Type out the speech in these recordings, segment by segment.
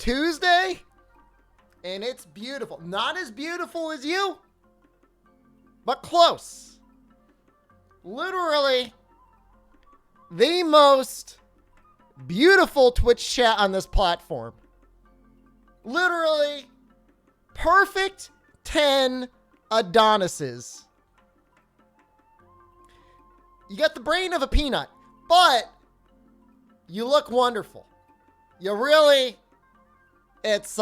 Tuesday, and it's beautiful. Not as beautiful as you, but close. Literally the most beautiful Twitch chat on this platform. Literally perfect 10 Adonises. You got the brain of a peanut, but you look wonderful. You really, it's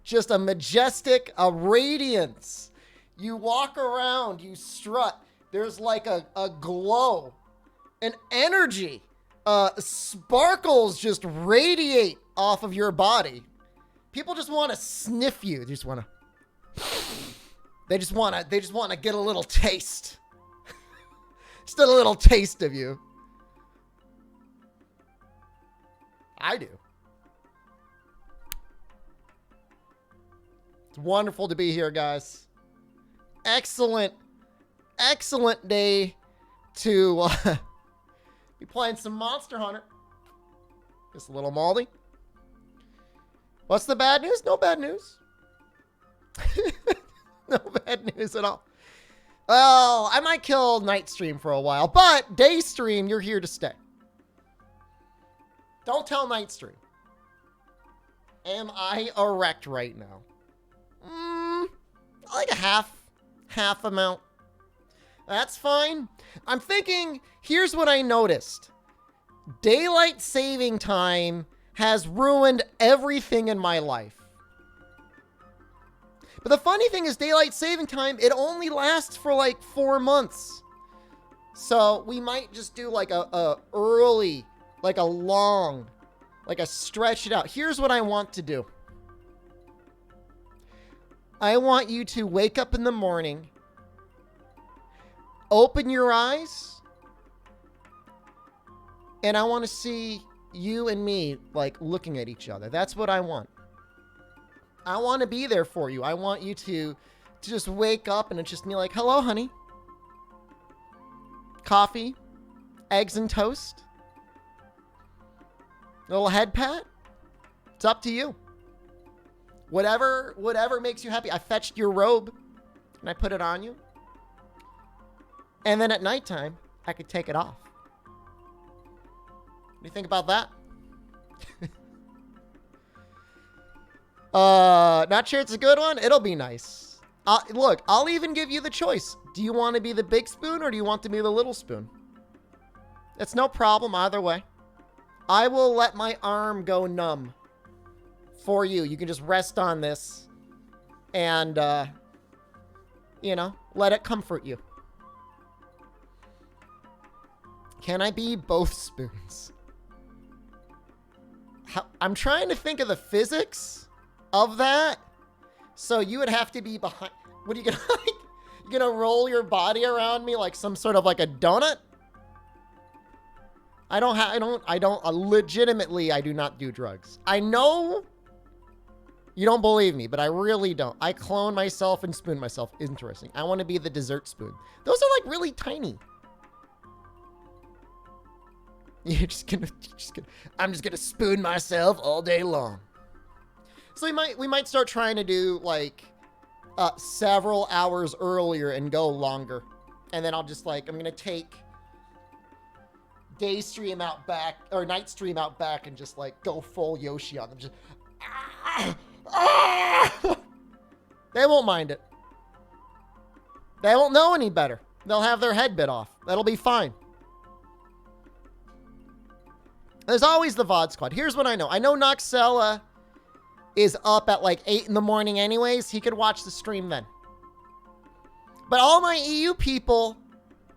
just a majestic, a radiance. You walk around, you strut. There's like a glow, an energy. Sparkles just radiate off of your body. People just want to sniff you. They just want to get a little taste. Just a little taste of you. I do. It's wonderful to be here, guys. Excellent day to be playing some Monster Hunter. Just a little Maldy. What's the bad news? No bad news. No bad news at all. Well, I might kill night stream for a while, but day stream, you're here to stay. Don't tell night stream. Am I erect right now? Like a half amount. That's fine. I'm thinking, here's what I noticed. Daylight saving time has ruined everything in my life. But the funny thing is, daylight saving time, it only lasts for like 4 months. So we might just do like a early, like a long, like a stretch it out. Here's what I want to do. I want you to wake up in the morning, open your eyes, and I want to see you and me like looking at each other. That's what I want. I want to be there for you. I want you to just wake up and it's just me like, hello, honey. Coffee, eggs and toast. Little head pat. It's up to you. Whatever makes you happy. I fetched your robe and I put it on you. And then at nighttime, I could take it off. What do you think about that? Not sure it's a good one. It'll be nice. Look, I'll even give you the choice. Do you want to be the big spoon or do you want to be the little spoon? It's no problem either way. I will let my arm go numb for you. You can just rest on this and, you know, let it comfort you. Can I be both spoons? I'm trying to think of the physics of that. So you would have to be behind. What are you gonna like? You gonna roll your body around me like some sort of like a donut? Legitimately, I do not do drugs. I know you don't believe me, but I really don't. I clone myself and spoon myself. Interesting. I want to be the dessert spoon. Those are like really tiny. I'm just gonna spoon myself all day long. So we might start trying to do like several hours earlier and go longer. And then I'll just like, I'm gonna take day stream out back or night stream out back and just like go full Yoshi on them. Just They won't mind it. They won't know any better. They'll have their head bit off. That'll be fine. There's always the VOD squad. Here's what I know. I know Noxella is up at like 8 in the morning anyways. He could watch the stream then. But all my EU people,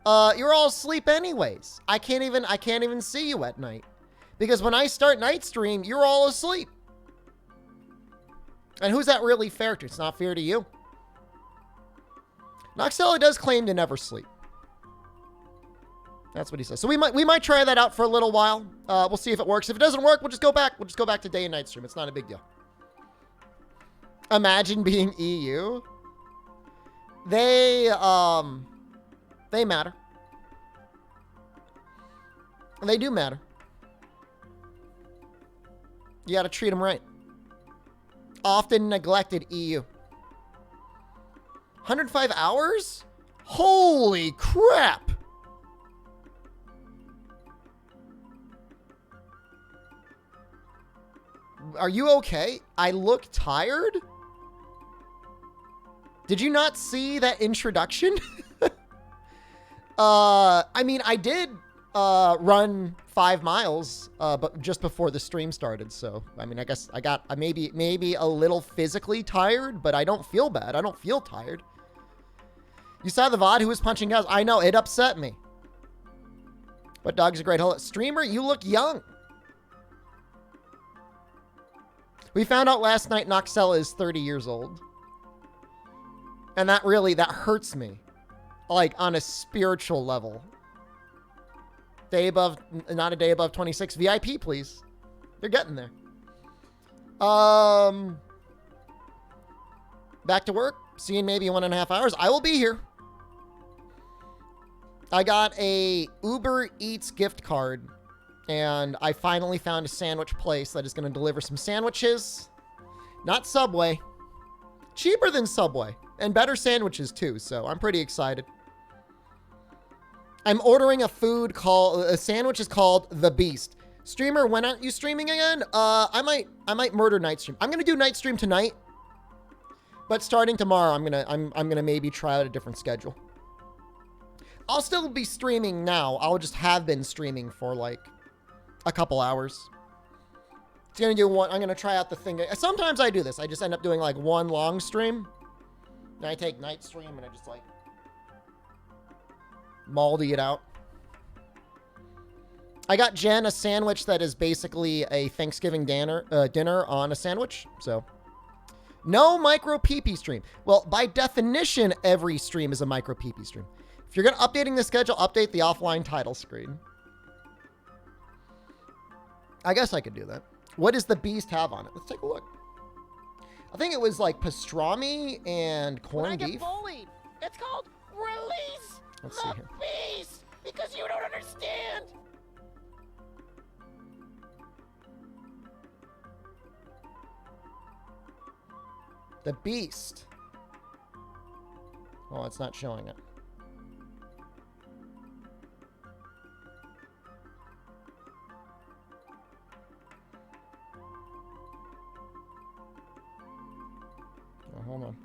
you're all asleep anyways. I can't even see you at night. Because when I start night stream, you're all asleep. And who's that really fair to? It's not fair to you. Noxella does claim to never sleep. That's what he says. So we might try that out for a little while. We'll see if it works. If it doesn't work, we'll just go back. We'll just go back to day and night stream. It's not a big deal. Imagine being EU. They matter. They do matter. You got to treat them right. Often neglected EU. 105 hours? Holy crap! Are you okay? I look tired? Did you not see that introduction? I mean, I did run 5 miles, but just before the stream started. So, I mean, I guess I got maybe a little physically tired, but I don't feel bad. I don't feel tired. You saw the VOD who was punching cows? I know, it upset me. But dog's a great hello. Streamer, you look young. We found out last night Noxella is 30 years old. And that hurts me. Like, on a spiritual level. Not a day above 26. VIP, please. They're getting there. Back to work. See you in maybe 1.5 hours. I will be here. I got a Uber Eats gift card. And I finally found a sandwich place that is going to deliver some sandwiches. Not Subway. Cheaper than Subway. And better sandwiches too. So I'm pretty excited. I'm ordering a sandwich is called The Beast. Streamer, when aren't you streaming again? I might murder night stream. I'm going to do night stream tonight. But starting tomorrow, I'm going to maybe try out a different schedule. I'll still be streaming now. I'll just have been streaming for like a couple hours. It's going to do one. I'm going to try out the thing. Sometimes I do this. I just end up doing like one long stream. And I take night stream and I just like moldy it out. I got Jen a sandwich that is basically a Thanksgiving dinner on a sandwich. So no micro PP stream. Well, by definition, every stream is a micro PP stream. If you're going to updating the schedule, update the offline title screen. I guess I could do that. What does the Beast have on it? Let's take a look. I think it was like pastrami and corned beef. Bullied, it's called release Let's see here. Beast because you don't understand. The Beast. Oh, it's not showing it. Oh, hold on.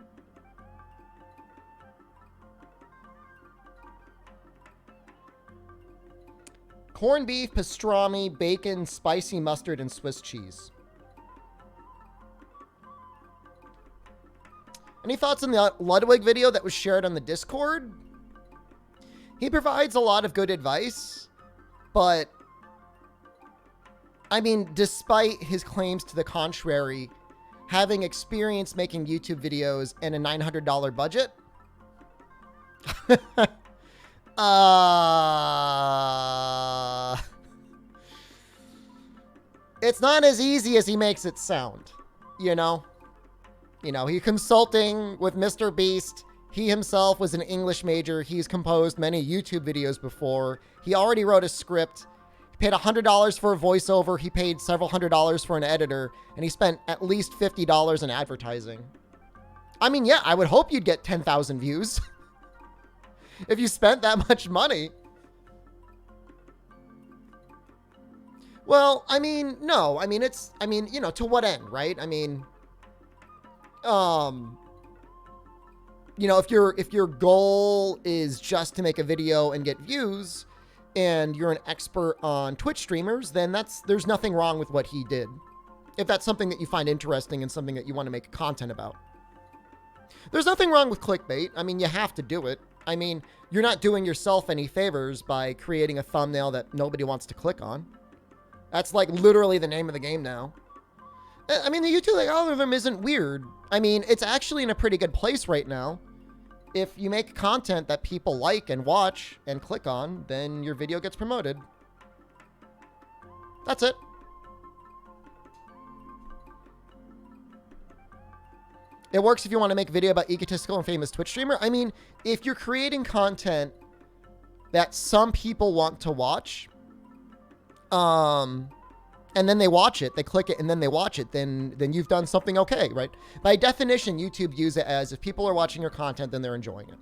Corned beef, pastrami, bacon, spicy mustard, and Swiss cheese. Any thoughts on the Ludwig video that was shared on the Discord? He provides a lot of good advice, but I mean, despite his claims to the contrary, having experience making YouTube videos and a $900 budget, it's not as easy as he makes it sound, you know? You know, he's consulting with Mr. Beast. He himself was an English major. He's composed many YouTube videos before. He already wrote a script. He paid $100 for a voiceover. He paid several $100s for an editor. And he spent at least $50 in advertising. I mean, yeah, I would hope you'd get 10,000 views. If you spent that much money. Well, I mean, no. I mean, you know, to what end, right? I mean, you know, if your goal is just to make a video and get views and you're an expert on Twitch streamers, then there's nothing wrong with what he did. If that's something that you find interesting and something that you want to make content about. There's nothing wrong with clickbait. I mean, you have to do it. I mean, you're not doing yourself any favors by creating a thumbnail that nobody wants to click on. That's like literally the name of the game now. I mean, the YouTube algorithm isn't weird. I mean, it's actually in a pretty good place right now. If you make content that people like and watch and click on, then your video gets promoted. That's it. It works if you want to make a video about egotistical and famous Twitch streamer. I mean, if you're creating content that some people want to watch, and then they watch it, they click it, and then they watch it, then you've done something okay, right? By definition, YouTube views it as if people are watching your content, then they're enjoying it.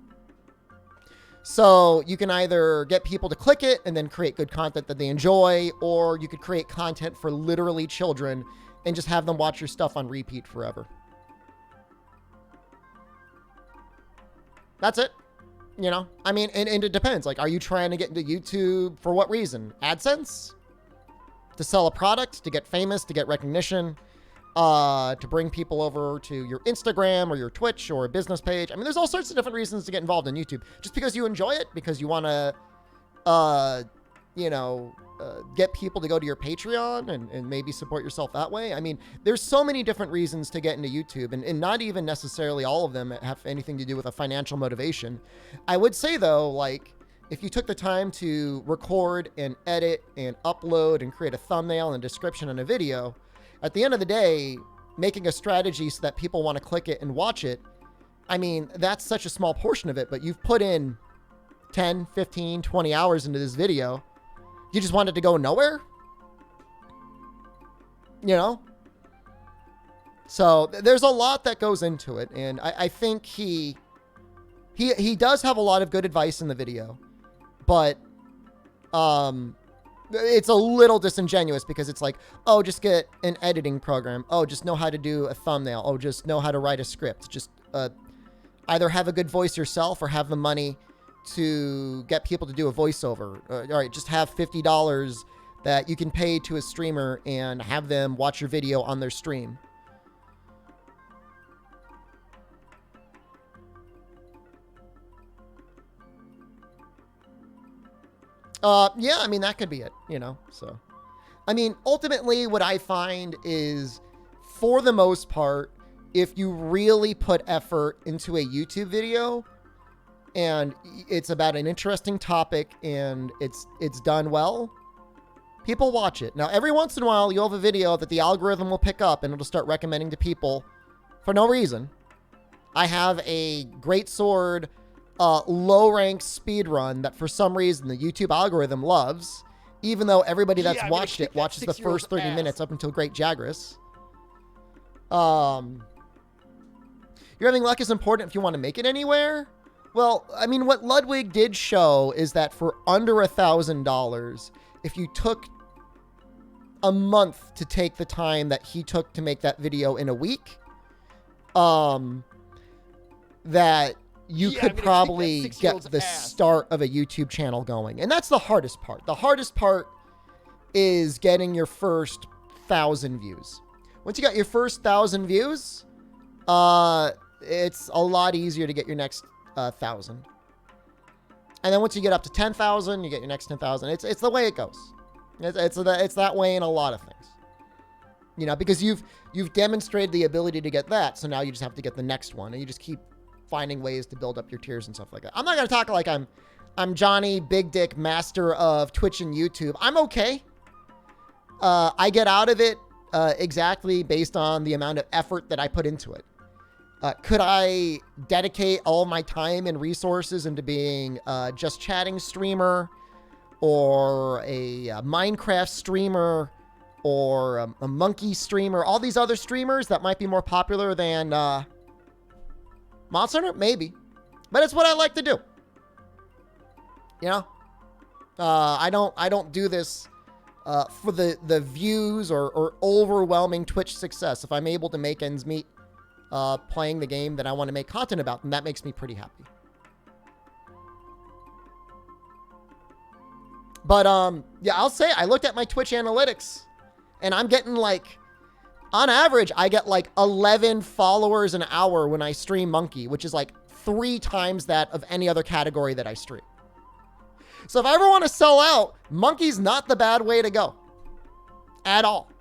So you can either get people to click it and then create good content that they enjoy, or you could create content for literally children and just have them watch your stuff on repeat forever. That's it. You know, I mean, and it depends. Like, are you trying to get into YouTube for what reason? AdSense? To sell a product, to get famous, to get recognition, to bring people over to your Instagram or your Twitch or a business page. I mean, there's all sorts of different reasons to get involved in YouTube. Just because you enjoy it, because you want to, get people to go to your Patreon and maybe support yourself that way. I mean, there's so many different reasons to get into YouTube, and not even necessarily all of them have anything to do with a financial motivation. I would say, though, like, if you took the time to record and edit and upload and create a thumbnail and description on a video, at the end of the day, making a strategy so that people want to click it and watch it, I mean, that's such a small portion of it, but you've put in 10, 15, 20 hours into this video. You just want it to go nowhere? You know? So there's a lot that goes into it, and I think he does have a lot of good advice in the video, but it's a little disingenuous because it's like, oh, just get an editing program. Oh, just know how to do a thumbnail. Oh, just know how to write a script. Just either have a good voice yourself or have the money to get people to do a voiceover. All right, just have $50 that you can pay to a streamer and have them watch your video on their stream. Yeah, I mean, that could be it, you know, so. I mean, ultimately, what I find is, for the most part, if you really put effort into a YouTube video, and it's about an interesting topic, and it's done well, people watch it. Now, every once in a while, you'll have a video that the algorithm will pick up, and it'll start recommending to people for no reason. I have a great sword low-rank speed run that for some reason the YouTube algorithm loves, even though everybody that's watched it watches the first 30 minutes up until Great Jagras. Your having luck is important if you want to make it anywhere. Well, I mean, what Ludwig did show is that for under $1,000, if you took a month to take the time that he took to make that video in a week, that you could probably get the start of a YouTube channel going. And that's the hardest part. The hardest part is getting your first 1,000 views. Once you got your first 1,000 views, it's a lot easier to get your next 1,000. And then once you get up to 10,000, you get your next 10,000. It's the way it goes. It's that way in a lot of things. You know, because you've demonstrated the ability to get that, so now you just have to get the next one, and you just keep finding ways to build up your tiers and stuff like that. I'm not going to talk like I'm Johnny Big Dick, master of Twitch and YouTube. I'm okay. I get out of it exactly based on the amount of effort that I put into it. Could I dedicate all my time and resources into being a just chatting streamer, or a Minecraft streamer, or a monkey streamer, all these other streamers that might be more popular than Monster Hunter? Maybe. But it's what I like to do. You know? I don't do this for the views or overwhelming Twitch success. If I'm able to make ends meet playing the game that I want to make content about, then that makes me pretty happy. But yeah, I'll say I looked at my Twitch analytics, and I'm getting like, on average, I get like 11 followers an hour when I stream Monkey, which is like 3 times that of any other category that I stream. So if I ever want to sell out, Monkey's not the bad way to go. At all.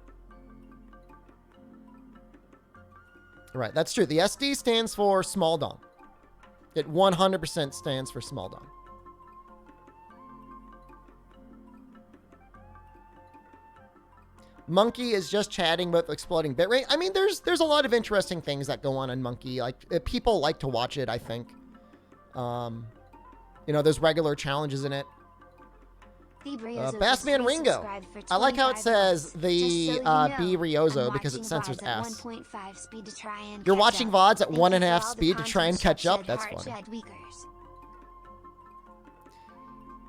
Right, that's true. The SD stands for Small Dong. It 100% stands for Small Dong. Monkey is just chatting with exploding bitrate. I mean, there's a lot of interesting things that go on Monkey. Like, people like to watch it, I think. You know, there's regular challenges in it. Bassman Ringo. I like how it says the B Riozo because it censors S. You're watching VODs at 1.5 speed to try and catch up? That's funny.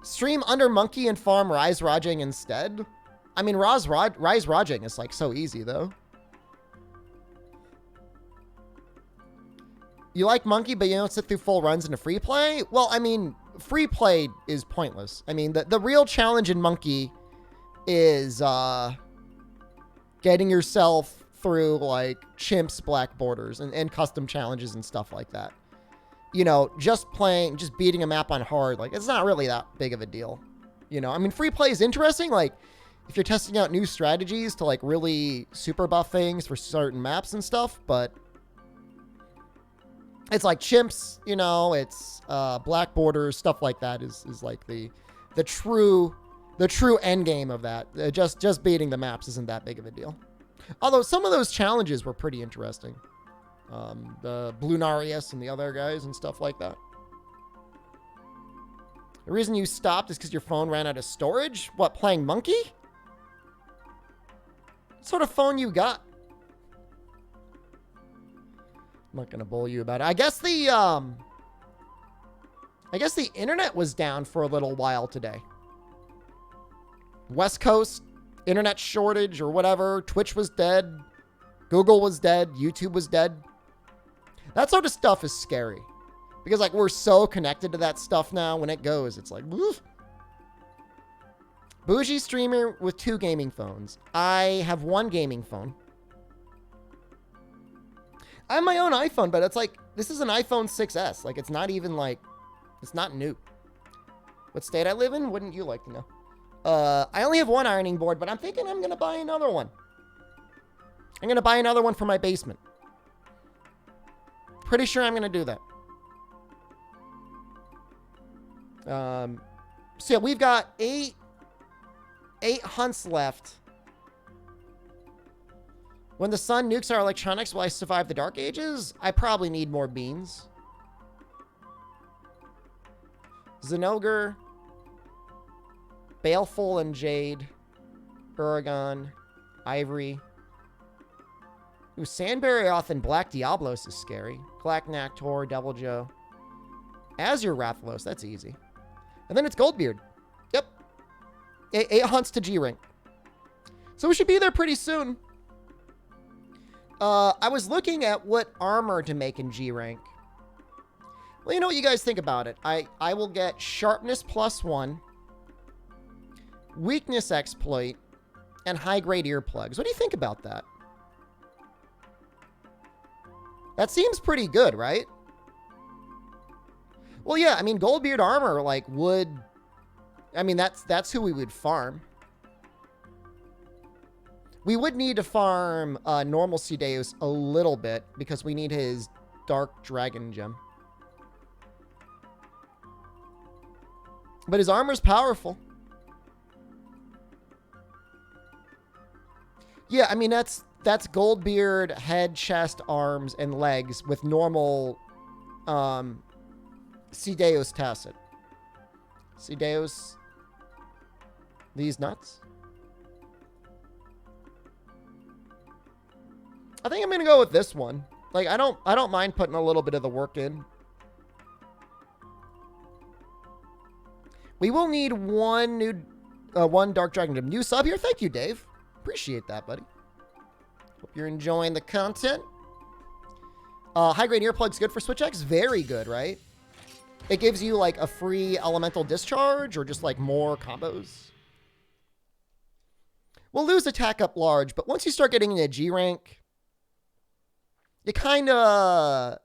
Stream Under Monkey and farm Rise Rajang instead? I mean, Rise Rajang is like so easy though. You like Monkey, but you don't sit through full runs into free play? Well, I mean, free play is pointless. I mean, the real challenge in Monkey is getting yourself through like chimps black borders and custom challenges and stuff like that. You know, just beating a map on hard, like it's not really that big of a deal. You know, I mean, free play is interesting. Like if you're testing out new strategies to like really super buff things for certain maps and stuff, but it's like chimps, you know, it's black borders, stuff like that is like the true end game of that. Just beating the maps isn't that big of a deal. Although some of those challenges were pretty interesting. The Blunarius and the other guys and stuff like that. The reason you stopped is because your phone ran out of storage? What, playing Monkey? What sort of phone you got? I'm not gonna bull you about it. I guess the internet was down for a little while today. West Coast internet shortage or whatever. Twitch was dead. Google was dead. YouTube was dead. That sort of stuff is scary because like we're so connected to that stuff now. When it goes, it's like woof. Bougie streamer with 2 gaming phones. I have 1 gaming phone. I have my own iPhone, but it's like, this is an iPhone 6S. Like, it's not even like, it's not new. What state I live in? Wouldn't you like to know? I only have 1 ironing board, but I'm thinking I'm going to buy another one. I'm going to buy another one for my basement. Pretty sure I'm going to do that. So yeah, we've got 8 hunts left. When the sun nukes our electronics, will I survive the Dark Ages? I probably need more beans. Zenogre, Baleful and Jade, Uragon, Ivory. Ooh, Sandbarrioth and Black Diablos is scary. Black Nactor, Devil Joe. Azure Rathalos, that's easy. And then it's Goldbeard. Yep. 8 hunts to G rank. So we should be there pretty soon. I was looking at what armor to make in G rank. Well, you know what you guys think about it. I will get Sharpness +1, Weakness Exploit, and high-grade earplugs. What do you think about that? That seems pretty good, right? Well, yeah, I mean, Goldbeard armor, like, would... I mean, that's who we would farm. We would need to farm normal Cedeus a little bit because we need his Dark Dragon Gem. But his armor's powerful. Yeah, I mean, that's Goldbeard, head, chest, arms, and legs with normal Cedeus Tacit. Cedeus, these nuts. I think I'm gonna go with this one. Like, I don't mind putting a little bit of the work in. We will need one Dark Dragon Gem. New sub here. Thank you, Dave. Appreciate that, buddy. Hope you're enjoying the content. High-grade earplugs good for Switch X? Very good, right? It gives you, like, a free elemental discharge or just, like, more combos. We'll lose attack up large, but once you start getting into G rank, you kind of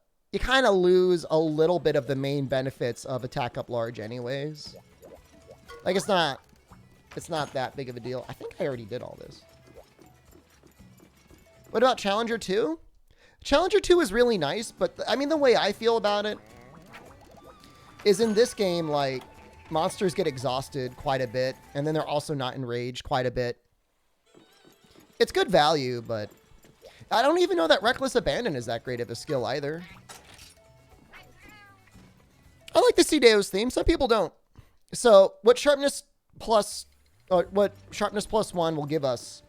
lose a little bit of the main benefits of attack up large anyways. Like, it's not that big of a deal. I think I already did all this. What about Challenger 2? Challenger 2 is really nice, but I mean, the way I feel about it is in this game, like, monsters get exhausted quite a bit, and then they're also not enraged quite a bit. It's good value, but I don't even know that Reckless Abandon is that great of a skill either. I like the Cedeus theme. Some people don't. So what Sharpness plus, what sharpness +1 will give us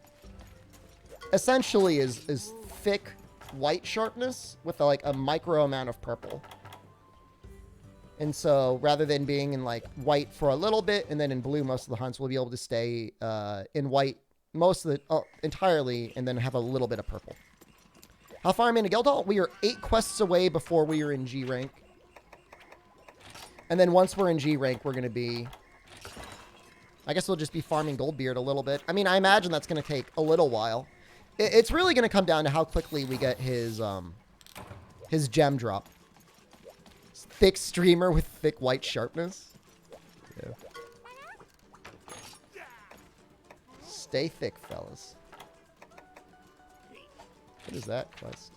essentially is thick white sharpness with like a micro amount of purple. And so rather than being in like white for a little bit and then in blue most of the hunts, we'll be able to stay in white most of the entirely and then have a little bit of purple. How far am I in a Geldal? We are 8 quests away before we are in G rank. And then once we're in G rank, we're going to be... I guess we'll just be farming Goldbeard a little bit. I mean, I imagine that's going to take a little while. It's really going to come down to how quickly we get his gem drop. Thick streamer with thick white sharpness. Yeah. Stay thick, fellas. What is that quest?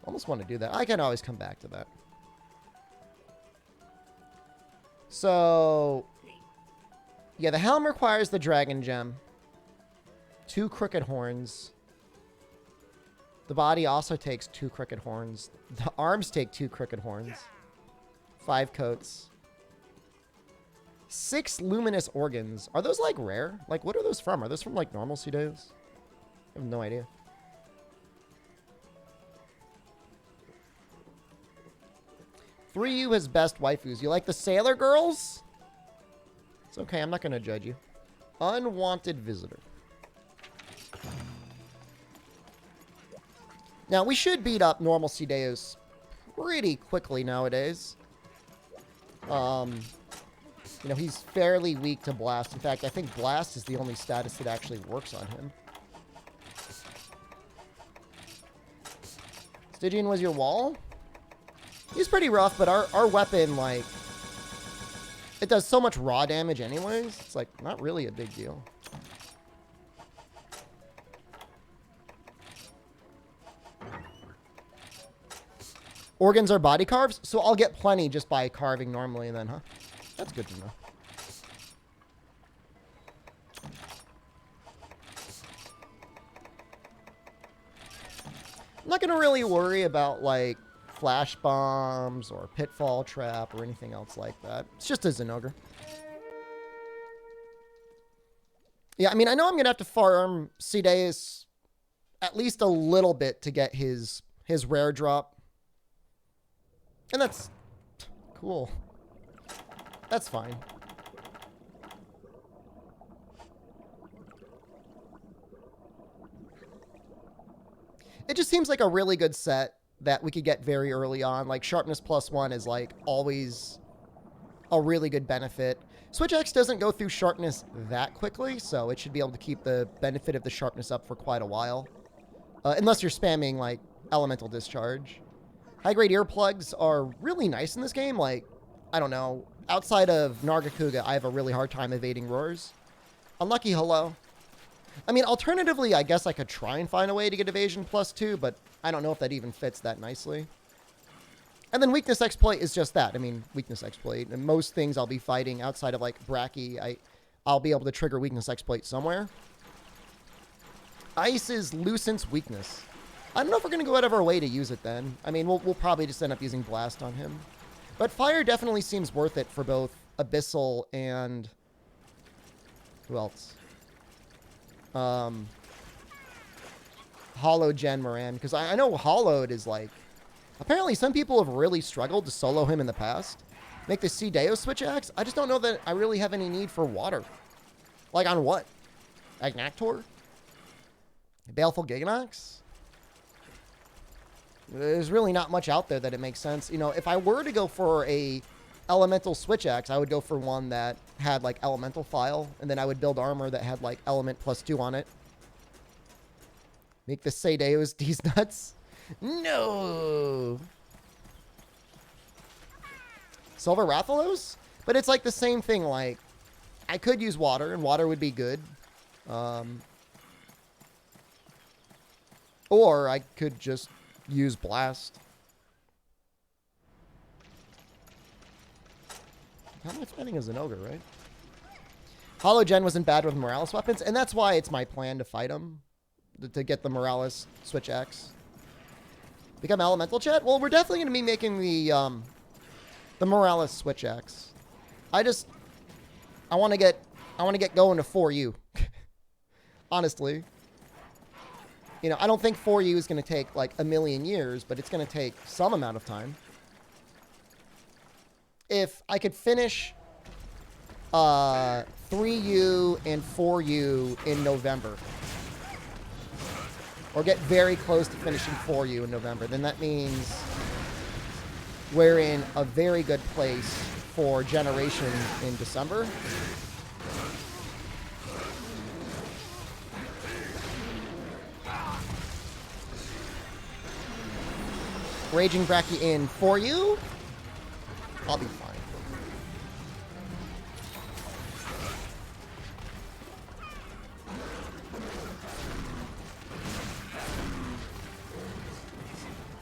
Almost want to do that. I can always come back to that. So, yeah, the helm requires the dragon gem. 2 crooked horns. The body also takes 2 crooked horns. The arms take 2 crooked horns. 5 coats. 6 luminous organs. Are those, like, rare? Like, what are those from? Are those from, like, normal Pseudos? I have no idea. MH3U has best waifus. You like the sailor girls? It's okay. I'm not going to judge you. Unwanted visitor. Now, we should beat up normal Pseudos pretty quickly nowadays. You know, he's fairly weak to Blast. In fact, I think Blast is the only status that actually works on him. Stygian was your wall? He's pretty rough, but our weapon, like, it does so much raw damage anyways. It's, like, not really a big deal. Organs are body carves, so I'll get plenty just by carving normally then, huh? That's good to know. I'm not going to really worry about, like, flash bombs or pitfall trap or anything else like that. It's just a Zinogre. Yeah, I mean, I know I'm going to have to farm Pseudos at least a little bit to get his rare drop. And that's cool. That's fine. It just seems like a really good set that we could get very early on. Like, sharpness +1 is, like, always a really good benefit. Switch X doesn't go through sharpness that quickly, so it should be able to keep the benefit of the sharpness up for quite a while. Unless you're spamming, like, elemental discharge. High-grade earplugs are really nice in this game. Like, I don't know. Outside of Nargacuga, I have a really hard time evading roars. Unlucky hello. I mean, alternatively, I guess I could try and find a way to get evasion +2, but I don't know if that even fits that nicely. And then weakness exploit is just that. I mean, weakness exploit. And most things I'll be fighting outside of, like, Bracky, I'll be able to trigger weakness exploit somewhere. Ice is Lucent's weakness. I don't know if we're going to go out of our way to use it then. I mean, we'll probably just end up using Blast on him. But Fire definitely seems worth it for both Abyssal and... who else? Hollow Gen Moran. Because I know Hollowed is like... apparently some people have really struggled to solo him in the past. Make the Cdeo switch axe? I just don't know that I really have any need for water. Like on what? Agnactor? Baleful Giganox? There's really not much out there that it makes sense. You know, if I were to go for a elemental switch axe, I would go for one that had, like, elemental file, and then I would build armor that had, like, element +2 on it. Make the Seideos these nuts? No! Silver Rathalos? But it's, like, the same thing, like, I could use water, and water would be good. Or I could just use Blast. How am I fighting as an ogre, right? Hollow Gen wasn't bad with Morales weapons, and that's why it's my plan to fight him. To get the Morales Switch X. Become Elemental Chat? Well, we're definitely going to be making the Morales Switch X. I want to get going to 4U. Honestly. You know, I don't think 4U is going to take like a million years, but it's going to take some amount of time. If I could finish 3U and 4U in November, or get very close to finishing 4U in November, then that means we're in a very good place for Generation in December. Raging Bracky in 4U, I'll be fine.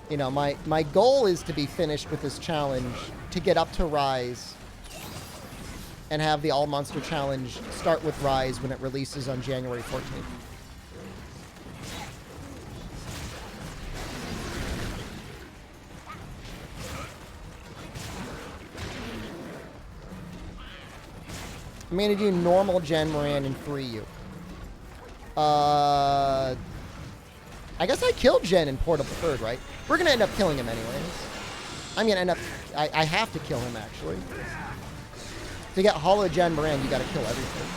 You know, my goal is to be finished with this challenge, to get up to Rise, and have the All Monster Challenge start with Rise when it releases on January 14th. I'm going to do normal Gen Moran in 3U. I guess I killed Gen in Portable Third, right? We're going to end up killing him anyways. I'm going to end up... I have to kill him, actually. To get Hollow Gen Moran, you got to kill everything.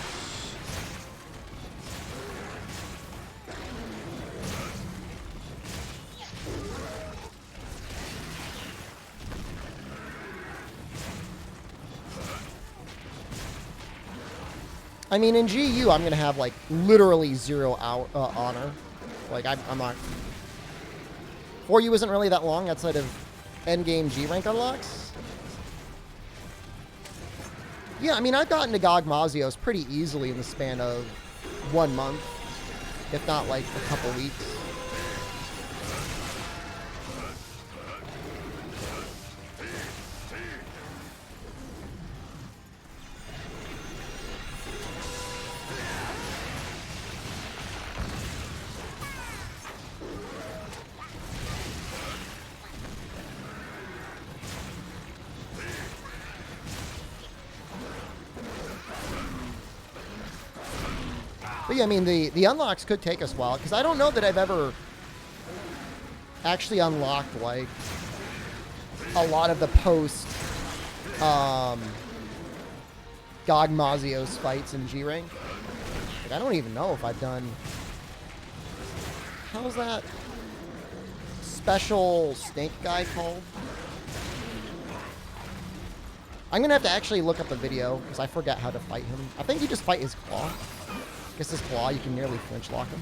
I mean, in GU, I'm going to have, like, literally 0 honor. Like, I'm not... 4U isn't really that long outside of endgame G rank unlocks. Yeah, I mean, I've gotten to Gog Mazios pretty easily in the span of 1 month, if not, like, a couple weeks. But yeah, I mean, the unlocks could take us a while, because I don't know that I've ever actually unlocked, like, a lot of the post Gog Mazios fights in G rank. Like, I don't even know if I've done... How's that special snake guy called? I'm going to have to actually look up the video, because I forget how to fight him. I think you just fight his claw. I guess his claw, you can nearly flinch lock him.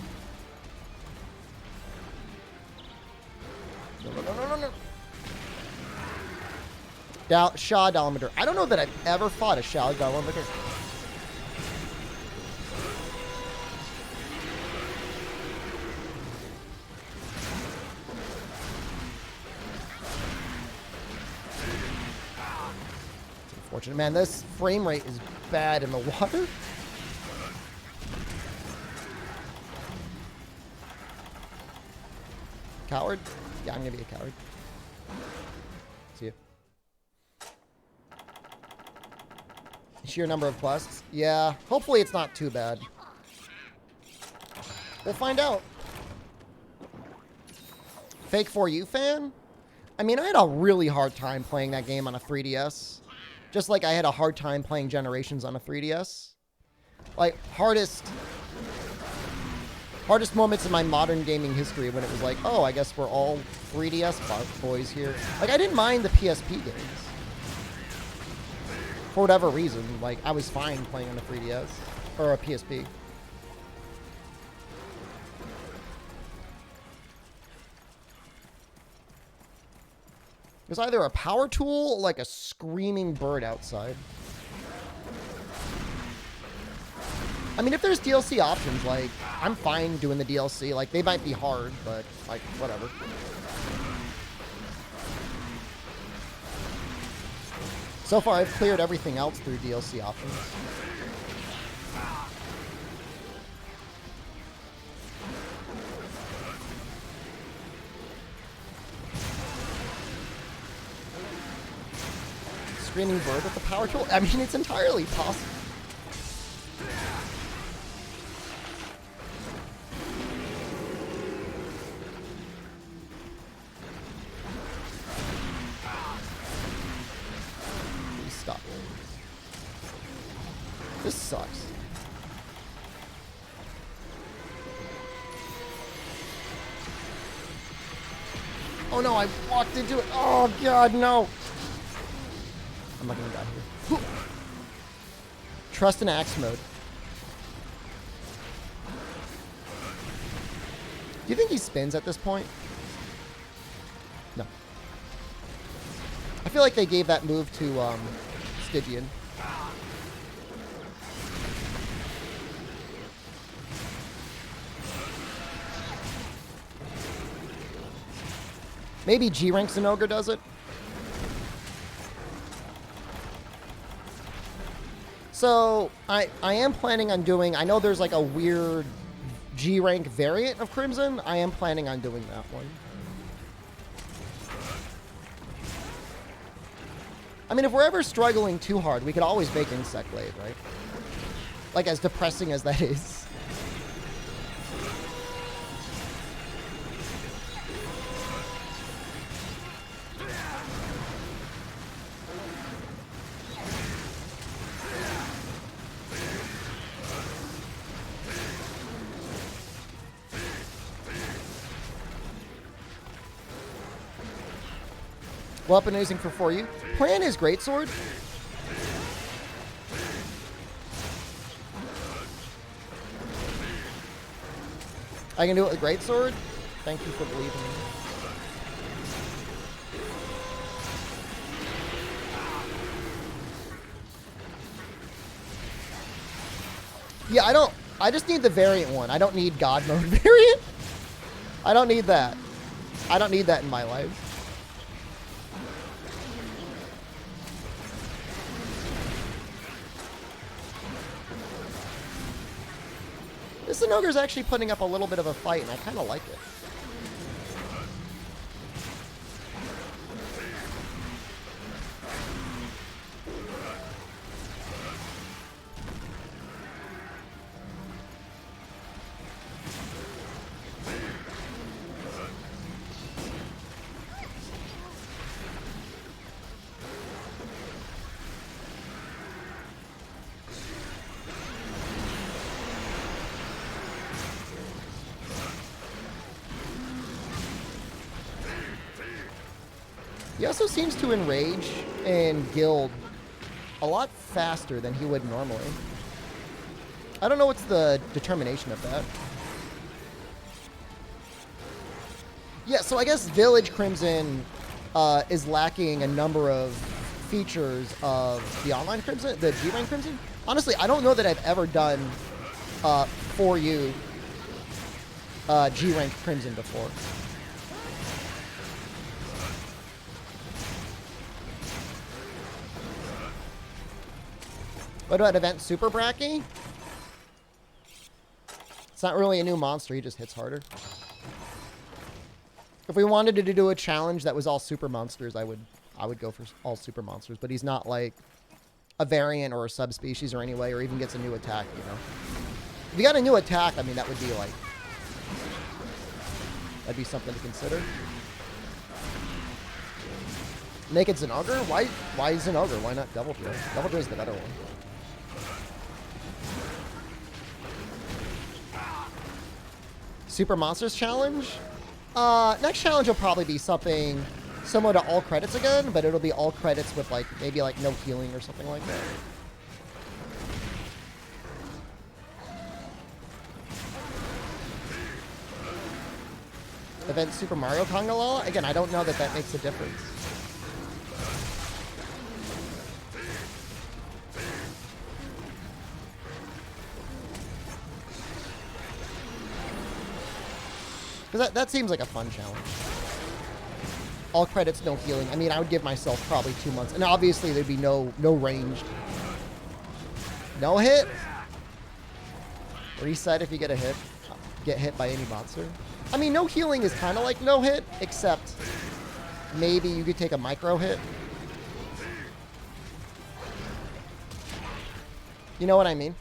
No. Shah Dalamadur. I don't know that I've ever fought a Shah Dalamadur. It's unfortunate. Man, this frame rate is bad in the water. Coward? Yeah, I'm gonna be a coward. See ya. Sheer number of quests? Yeah, hopefully it's not too bad. We'll find out. Fake 4U fan? I mean, I had a really hard time playing that game on a 3DS. Just like I had a hard time playing Generations on a 3DS. Like, hardest moments in my modern gaming history when it was like, oh, I guess we're all 3DS boys here. Like, I didn't mind the PSP games. For whatever reason, like, I was fine playing on a 3DS. Or a PSP. It was either a power tool or like a screaming bird outside. I mean, if there's DLC options, like, I'm fine doing the DLC. Like, they might be hard, but, like, whatever. So far, I've cleared everything else through DLC options. Screaming bird with the power tool? I mean, it's entirely possible. stuck. This sucks. Oh no, I walked into it. Oh god, no. I'm not gonna die here. Trust in axe mode. Do you think he spins at this point? No. I feel like they gave that move to Stygian. Maybe G-Rank Zinogre does it. So, I am planning on doing... I know there's like a weird G-Rank variant of Crimson. I am planning on doing that one. I mean, if we're ever struggling too hard, we could always make Insect Blade, right? Like, as depressing as that is. Weapon using for 4U. Plan is Greatsword. I can do it with Greatsword. Thank you for believing me. Yeah, I just need the variant one. I don't need God mode variant. I don't need that. I don't need that in my life. This Zinogre's actually putting up a little bit of a fight, and I kind of like it. He also seems to enrage and guild a lot faster than he would normally. I don't know what's the determination of that. Yeah, so I guess Village Crimson is lacking a number of features of the online Crimson, the G-Rank Crimson. Honestly, I don't know that I've ever done 4U G-Rank Crimson before. What about Event Super Bracky? It's not really a new monster, he just hits harder. If we wanted to do a challenge that was all super monsters, I would go for all super monsters, but he's not like a variant or a subspecies or anyway, or even gets a new attack, you know. If he got a new attack, I mean, that would be like, that'd be something to consider. Naked Zinogre? Why Zinogre? Why not Devil Joy? Devil Joy's the better one. Super Monsters Challenge? Next challenge will probably be something similar to All Credits again, but it'll be All Credits with like, maybe like no healing or something like that. Event Super Mario Kongalala? Again, I don't know that makes a difference. Because that seems like a fun challenge. All credits, no healing. I mean, I would give myself probably 2 months. And obviously, there'd be no ranged. No hit? Reset if you get a hit. Get hit by any monster. I mean, no healing is kind of like no hit, except maybe you could take a micro hit. You know what I mean?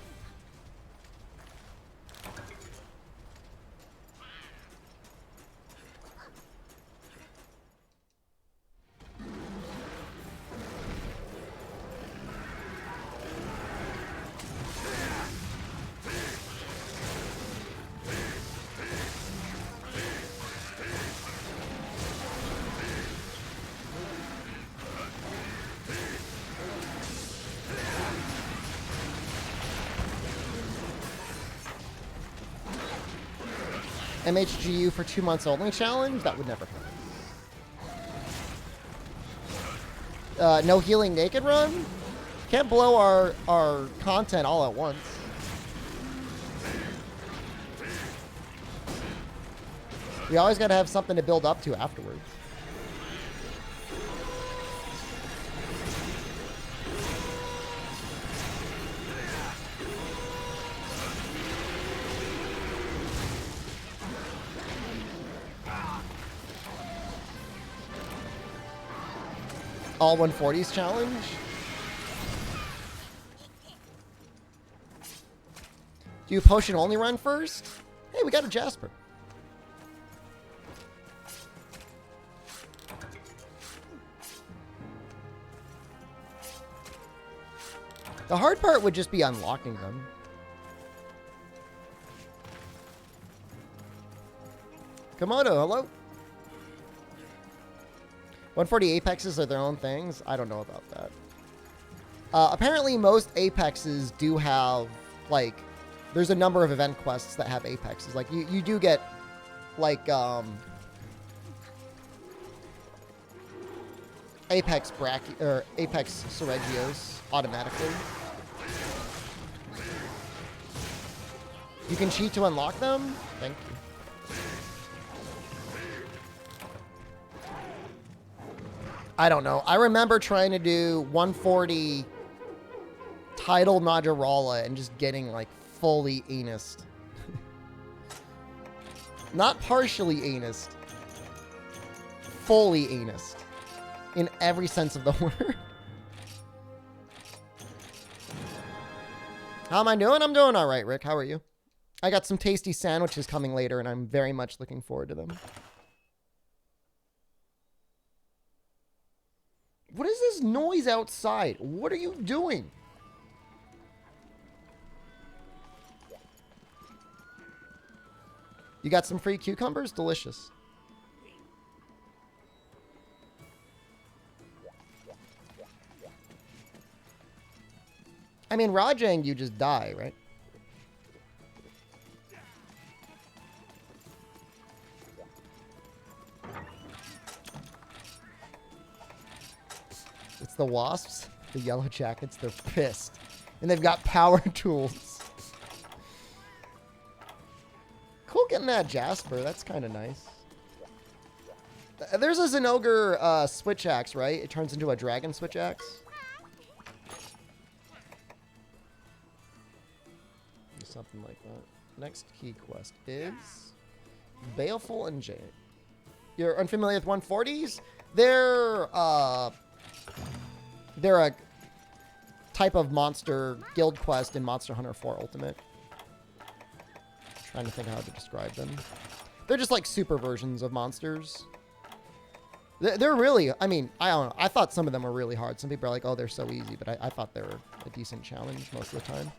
MH3U for 2 months only challenge? That would never happen. No healing naked run? Can't blow our content all at once. We always got to have something to build up to afterwards. All 140s challenge? Do you potion only run first? Hey, we got a Jasper. The hard part would just be unlocking them. Komodo, hello? 140 apexes are their own things? I don't know about that. Apparently most apexes do have, like, there's a number of event quests that have apexes. Like, you do get, like, Apex Seregios automatically. You can cheat to unlock them? Thank you. I don't know. I remember trying to do 140 title Najarala and just getting, like, fully anused. Not partially anused. Fully anused. In every sense of the word. How am I doing? I'm doing all right, Rick. How are you? I got some tasty sandwiches coming later, and I'm very much looking forward to them. What is this noise outside? What are you doing? You got some free cucumbers? Delicious. I mean, Rajang, you just die, right? It's the wasps, the yellow jackets, they're pissed. And they've got power tools. Cool getting that Jasper, that's kind of nice. There's a Zinogre switch axe, right? It turns into a dragon switch axe. Something like that. Next key quest is Baleful and Jade. You're unfamiliar with 140s? They're a type of monster guild quest in Monster Hunter 4 Ultimate. Trying to think how to describe them. They're just like super versions of monsters. They're really, I mean, I don't know. I thought some of them were really hard. Some people are like, oh, they're so easy, but I thought they were a decent challenge most of the time.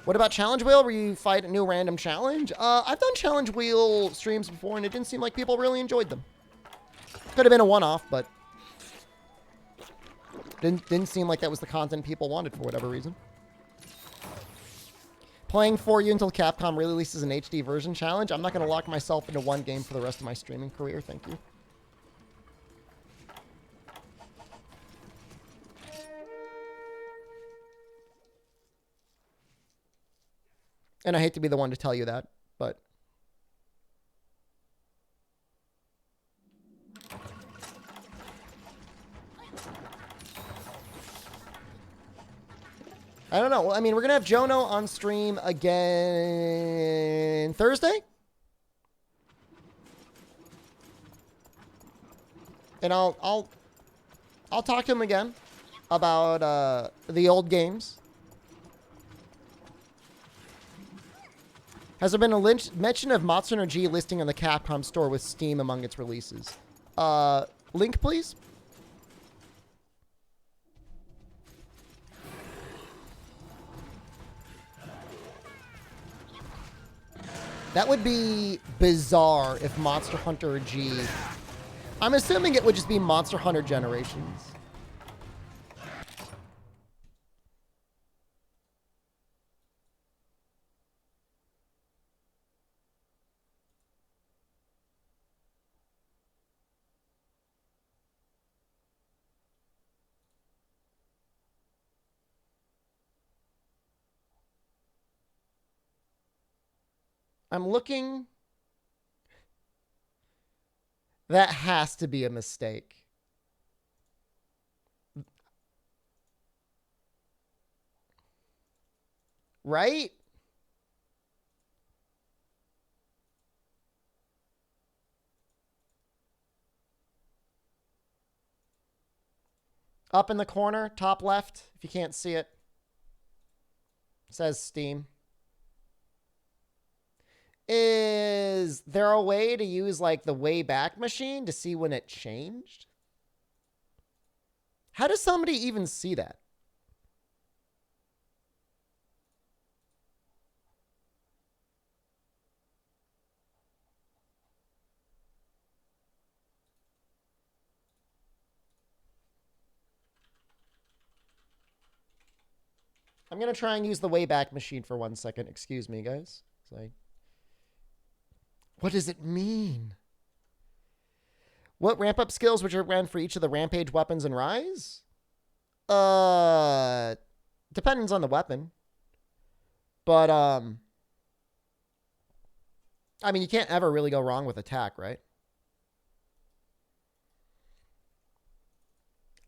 What about Challenge Wheel, where you fight a new random challenge? I've done Challenge Wheel streams before, and it didn't seem like people really enjoyed them. Could have been a one-off, but didn't seem like that was the content people wanted for whatever reason. Playing for you until Capcom releases an HD version challenge. I'm not going to lock myself into one game for the rest of my streaming career. Thank you. And I hate to be the one to tell you that, but I don't know. Well, I mean, we're going to have Jono on stream again Thursday. And I'll talk to him again about the old games. Has there been a mention of Monster Hunter G listing on the Capcom store with Steam among its releases? Link, please. That would be bizarre if Monster Hunter G... I'm assuming it would just be Monster Hunter Generations. I'm looking. That has to be a mistake. Right? Up in the corner, top left, if you can't see it, says Steam. Is there a way to use like the Wayback Machine to see when it changed? How does somebody even see that? I'm going to try and use the Wayback Machine for 1 second. Excuse me, guys. What does it mean? What ramp up skills would you recommend for each of the Rampage weapons in Rise? Depends on the weapon. But, I mean, you can't ever really go wrong with attack, right?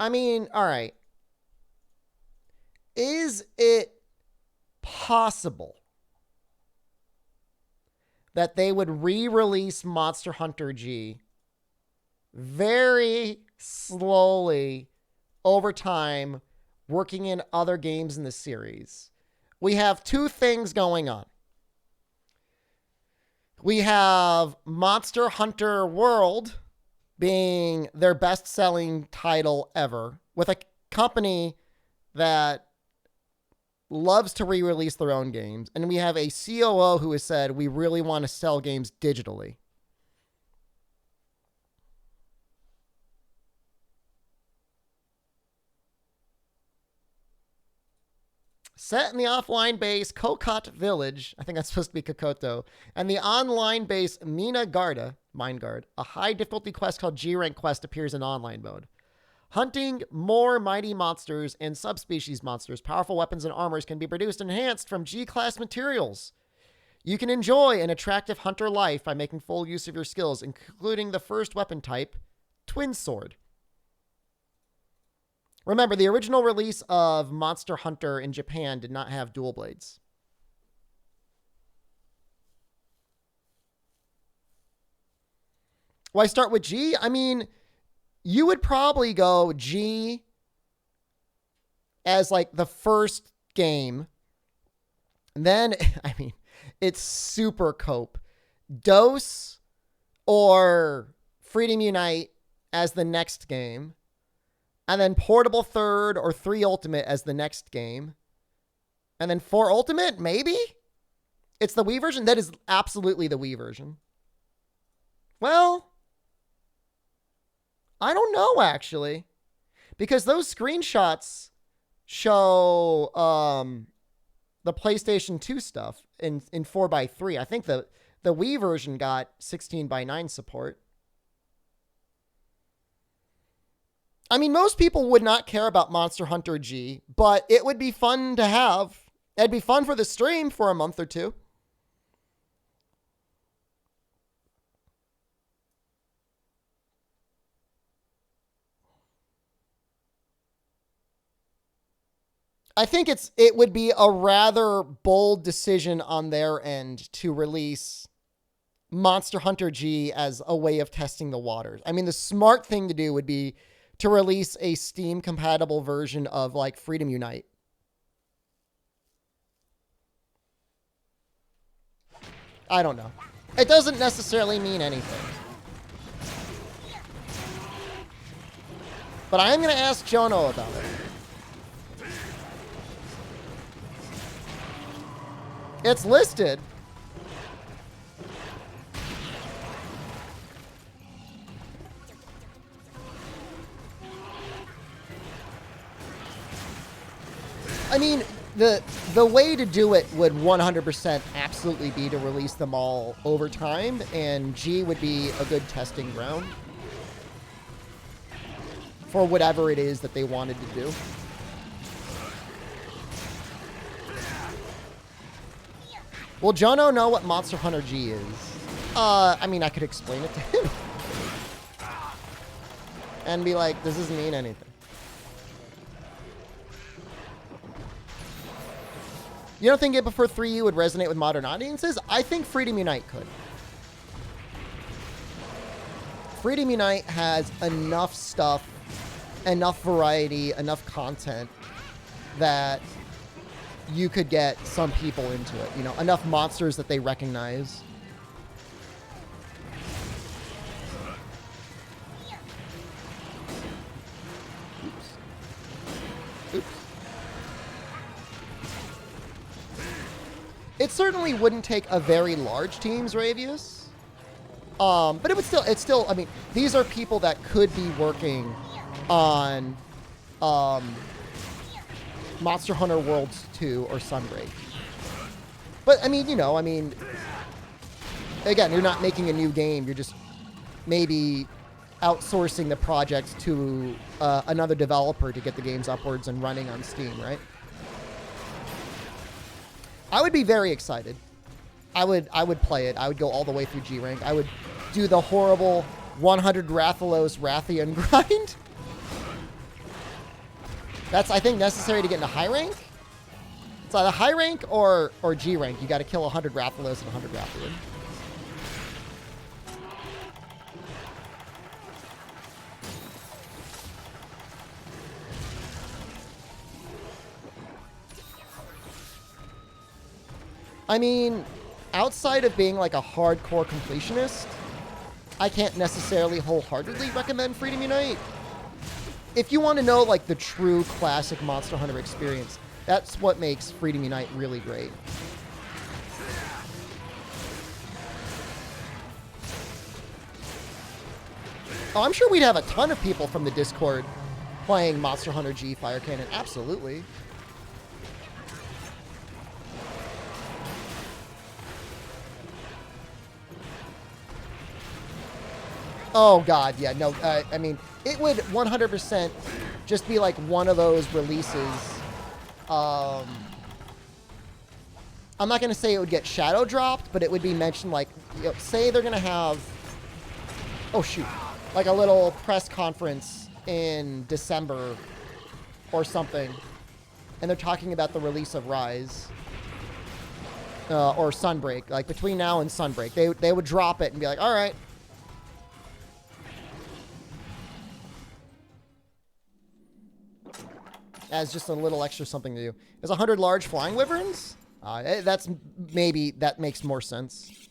I mean, all right. Is it possible that they would re-release Monster Hunter G very slowly over time, working in other games in the series? We have two things going on. We have Monster Hunter World being their best-selling title ever, with a company that loves to re-release their own games. And we have a COO who has said, we really want to sell games digitally. Set in the offline base Kokot Village, I think that's supposed to be Kokoto, and the online base Mina Garda, Mind Guard, a high difficulty quest called G-Rank Quest appears in online mode. Hunting more mighty monsters and subspecies monsters, powerful weapons and armors can be produced and enhanced from G-class materials. You can enjoy an attractive hunter life by making full use of your skills, including the first weapon type, Twin Sword. Remember, the original release of Monster Hunter in Japan did not have dual blades. Why start with G? I mean, you would probably go G as like the first game. And then, I mean, it's super cope. Dose or Freedom Unite as the next game. And then Portable Third or 3 Ultimate as the next game. And then 4 Ultimate, maybe? It's the Wii version? That is absolutely the Wii version. Well, I don't know, actually. Because those screenshots show the PlayStation 2 stuff in 4x3. I think the Wii version got 16:9 support. I mean, most people would not care about Monster Hunter G, but it would be fun to have. It'd be fun for the stream for a month or two. I think it would be a rather bold decision on their end to release Monster Hunter G as a way of testing the waters. I mean, the smart thing to do would be to release a Steam compatible version of like Freedom Unite. I don't know. It doesn't necessarily mean anything. But I am going to ask Jono about it. It's listed. I mean, the way to do it would 100% absolutely be to release them all over time, and G would be a good testing ground for whatever it is that they wanted to do. Will Jono know what Monster Hunter G is? I mean, I could explain it to him. And be like, this doesn't mean anything. You don't think it before 3U would resonate with modern audiences? I think Freedom Unite could. Freedom Unite has enough stuff, enough variety, enough content that you could get some people into it. You know, enough monsters that they recognize. Oops. It certainly wouldn't take a very large team's Ravius. But it's still, I mean, these are people that could be working on Monster Hunter Worlds 2 or Sunbreak. But, I mean, you know, again, you're not making a new game. You're just maybe outsourcing the project to another developer to get the games upwards and running on Steam, right? I would be very excited. I would play it. I would go all the way through G rank. I would do the horrible 100 Rathalos Rathian grind. That's, I think, necessary to get into high rank. It's either high rank or G rank. You got to kill 100 Rathalos and 100 Rathian. I mean, outside of being like a hardcore completionist, I can't necessarily wholeheartedly recommend Freedom Unite. If you want to know like the true classic Monster Hunter experience, that's what makes Freedom Unite really great. Oh, I'm sure we'd have a ton of people from the Discord playing Monster Hunter G Fire Cannon. Absolutely. Oh, God, yeah, no, I mean, it would 100% just be like one of those releases. I'm not going to say it would get shadow dropped, but it would be mentioned like, you know, say they're going to have, oh, shoot, like a little press conference in December or something, and they're talking about the release of Rise or Sunbreak, like between now and Sunbreak. They would drop it and be like, all right. As just a little extra something to do. There's 100 large flying wyverns? That makes more sense.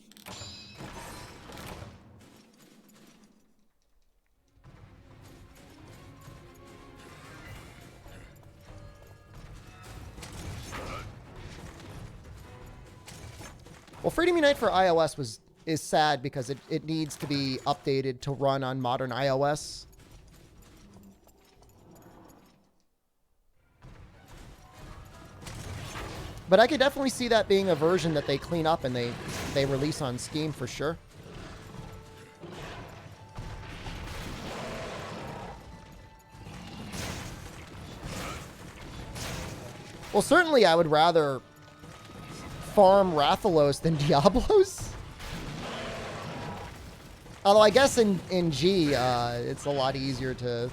Well, Freedom Unite for iOS is sad because it needs to be updated to run on modern iOS. But I could definitely see that being a version that they clean up and they release on Steam for sure. Well, certainly I would rather farm Rathalos than Diablos. Although I guess in G, it's a lot easier to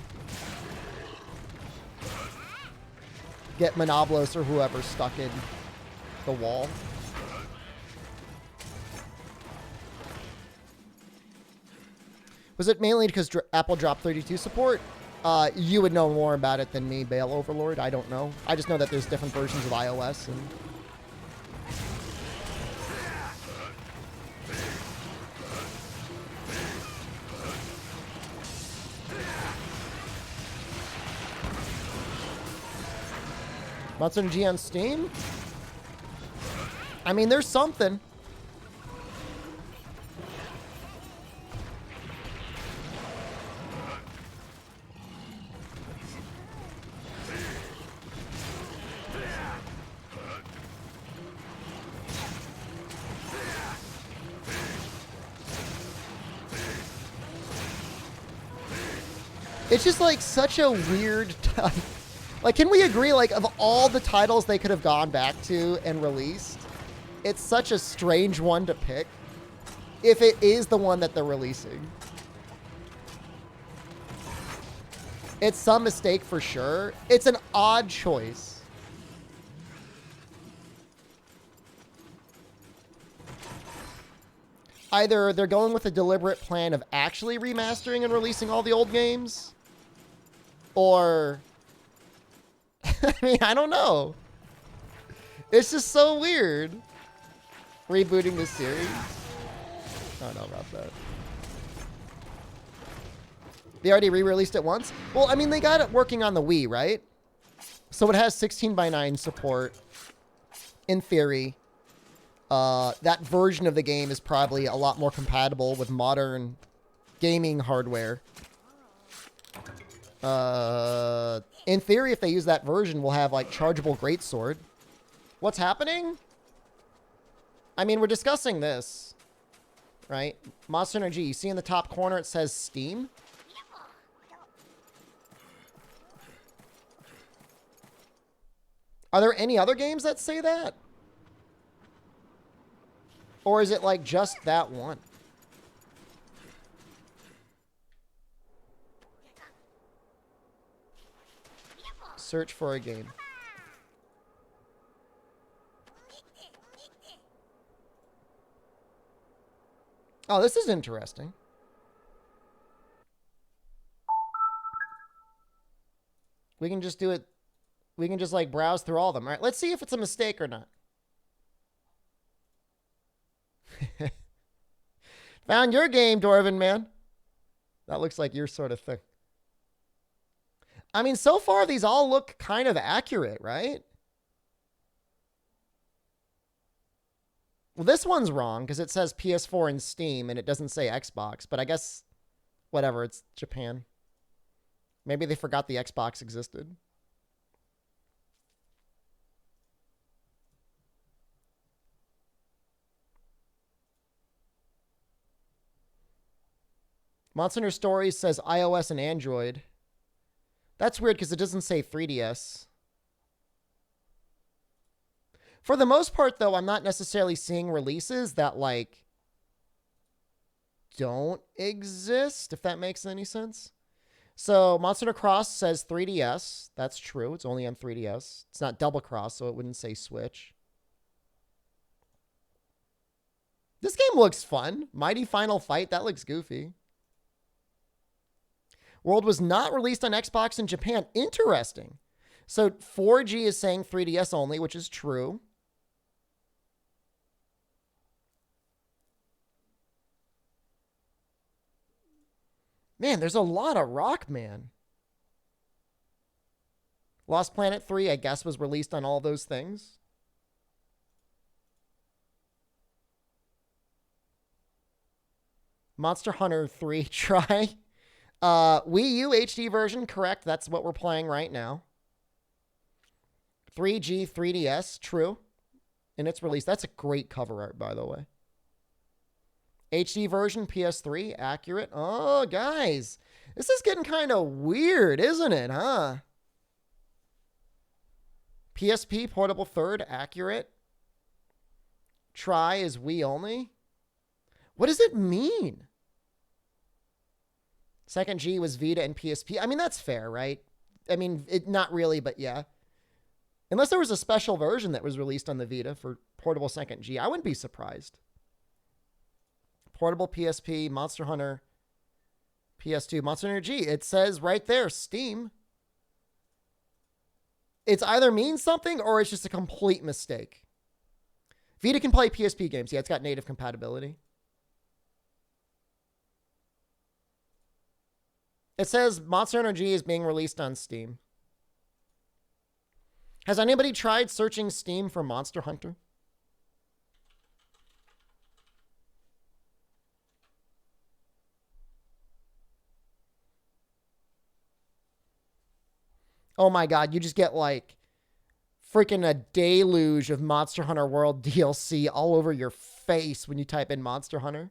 get Monoblos or whoever stuck in the wall. Was it mainly because Apple dropped 32 support? You would know more about it than me, Bale Overlord. I don't know. I just know that there's different versions of iOS. And Monster Hunter G on Steam? I mean, there's something. It's just like such a weird time. Like, can we agree, like, of all the titles they could have gone back to and released, it's such a strange one to pick if it is the one that they're releasing. It's some mistake for sure. It's an odd choice. Either they're going with a deliberate plan of actually remastering and releasing all the old games, or I mean, I don't know. It's just so weird. Rebooting the series. I don't know about that. They already re-released it once? Well, I mean, they got it working on the Wii, right? So it has 16:9 support. In theory, that version of the game is probably a lot more compatible with modern gaming hardware. In theory, if they use that version, we'll have, like, chargeable greatsword. What's happening? I mean, we're discussing this, right? Monster Energy, you see in the top corner it says Steam? Are there any other games that say that? Or is it, like, just that one? Search for a game. Oh, this is interesting. We can just do it. We can just, like, browse through all of them. All right, let's see if it's a mistake or not. Found your game, Dwarven man. That looks like your sort of thing. I mean, so far, these all look kind of accurate, right? Well, this one's wrong because it says PS4 and Steam and it doesn't say Xbox, but I guess, whatever, it's Japan. Maybe they forgot the Xbox existed. Monster Hunter Stories says iOS and Android. That's weird because it doesn't say 3DS. For the most part, though, I'm not necessarily seeing releases that, like, don't exist, if that makes any sense. So, Monster Hunter Cross says 3DS. That's true. It's only on 3DS. It's not Double Cross, so it wouldn't say Switch. This game looks fun. Mighty Final Fight, that looks goofy. World was not released on Xbox in Japan. Interesting. So 4G is saying 3DS only, which is true. Man, there's a lot of Rockman. Lost Planet 3, I guess, was released on all those things. Monster Hunter 3, try. Wii U HD version, correct. That's what we're playing right now. 3G, 3DS, true. In its release. That's a great cover art, by the way. HD version, PS3, accurate. Oh, guys. This is getting kind of weird, isn't it, huh? PSP, portable third, accurate. Try is Wii only. What does it mean? Second G was Vita and PSP. I mean, that's fair, right? I mean, not really, but yeah. Unless there was a special version that was released on the Vita for portable second G, I wouldn't be surprised. Portable PSP, Monster Hunter, PS2, Monster Hunter G. It says right there, Steam. It's either means something or it's just a complete mistake. Vita can play PSP games. Yeah, it's got native compatibility. It says Monster Hunter G is being released on Steam. Has anybody tried searching Steam for Monster Hunter? Oh my god, you just get like freaking a deluge of Monster Hunter World DLC all over your face when you type in Monster Hunter.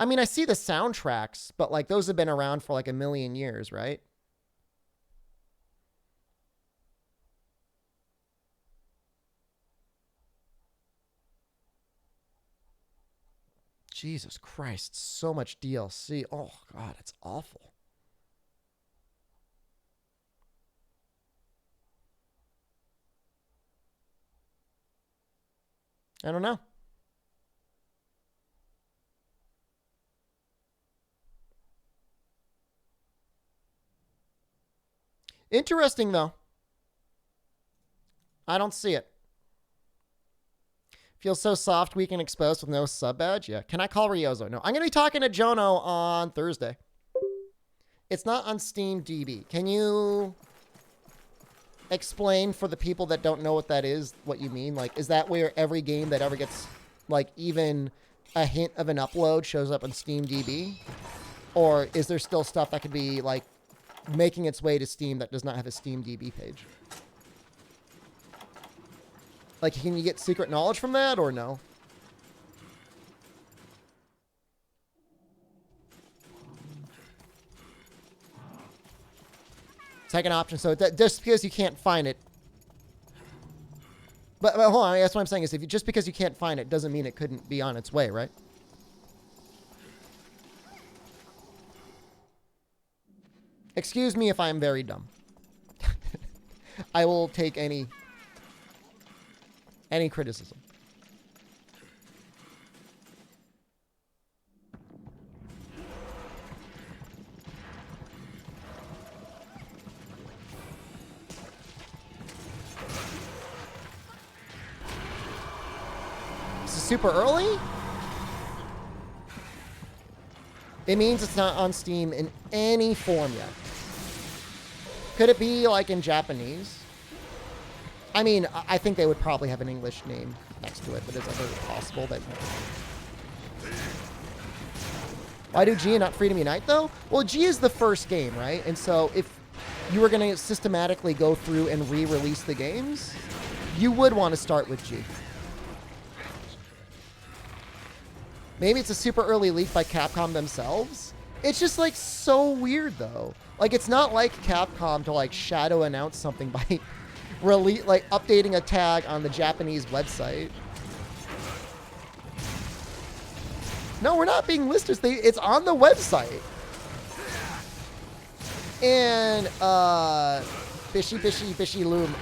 I mean, I see the soundtracks, but like those have been around for like a million years, right? Jesus Christ, so much DLC. Oh, God, it's awful. I don't know. Interesting, though. I don't see it. Feels so soft, weak, and exposed with no sub badge. Yeah. Can I call Ryozo? No. I'm going to be talking to Jono on Thursday. It's not on Steam DB. Can you explain for the people that don't know what that is, what you mean? Like, is that where every game that ever gets, like, even a hint of an upload shows up on Steam DB? Or is there still stuff that could be, like, making its way to Steam that does not have a Steam DB page? Like, can you get secret knowledge from that, or no? Second option. So just because you can't find it. But hold on. That's what I'm saying is just because you can't find it doesn't mean it couldn't be on its way, right? Excuse me if I'm very dumb. I will take any criticism. This is super early? It means it's not on Steam in any form yet. Could it be like in Japanese? I mean, I think they would probably have an English name next to it, but is it really possible that... Why do G and not Freedom Unite, though? Well, G is the first game, right? And so if you were going to systematically go through and re-release the games, you would want to start with G. Maybe it's a super early leak by Capcom themselves. It's just, like, so weird, though. Like, it's not like Capcom to, like, shadow announce something by... like updating a tag on the Japanese website. No, we're not being listed. It's on the website. And Bishy Loom.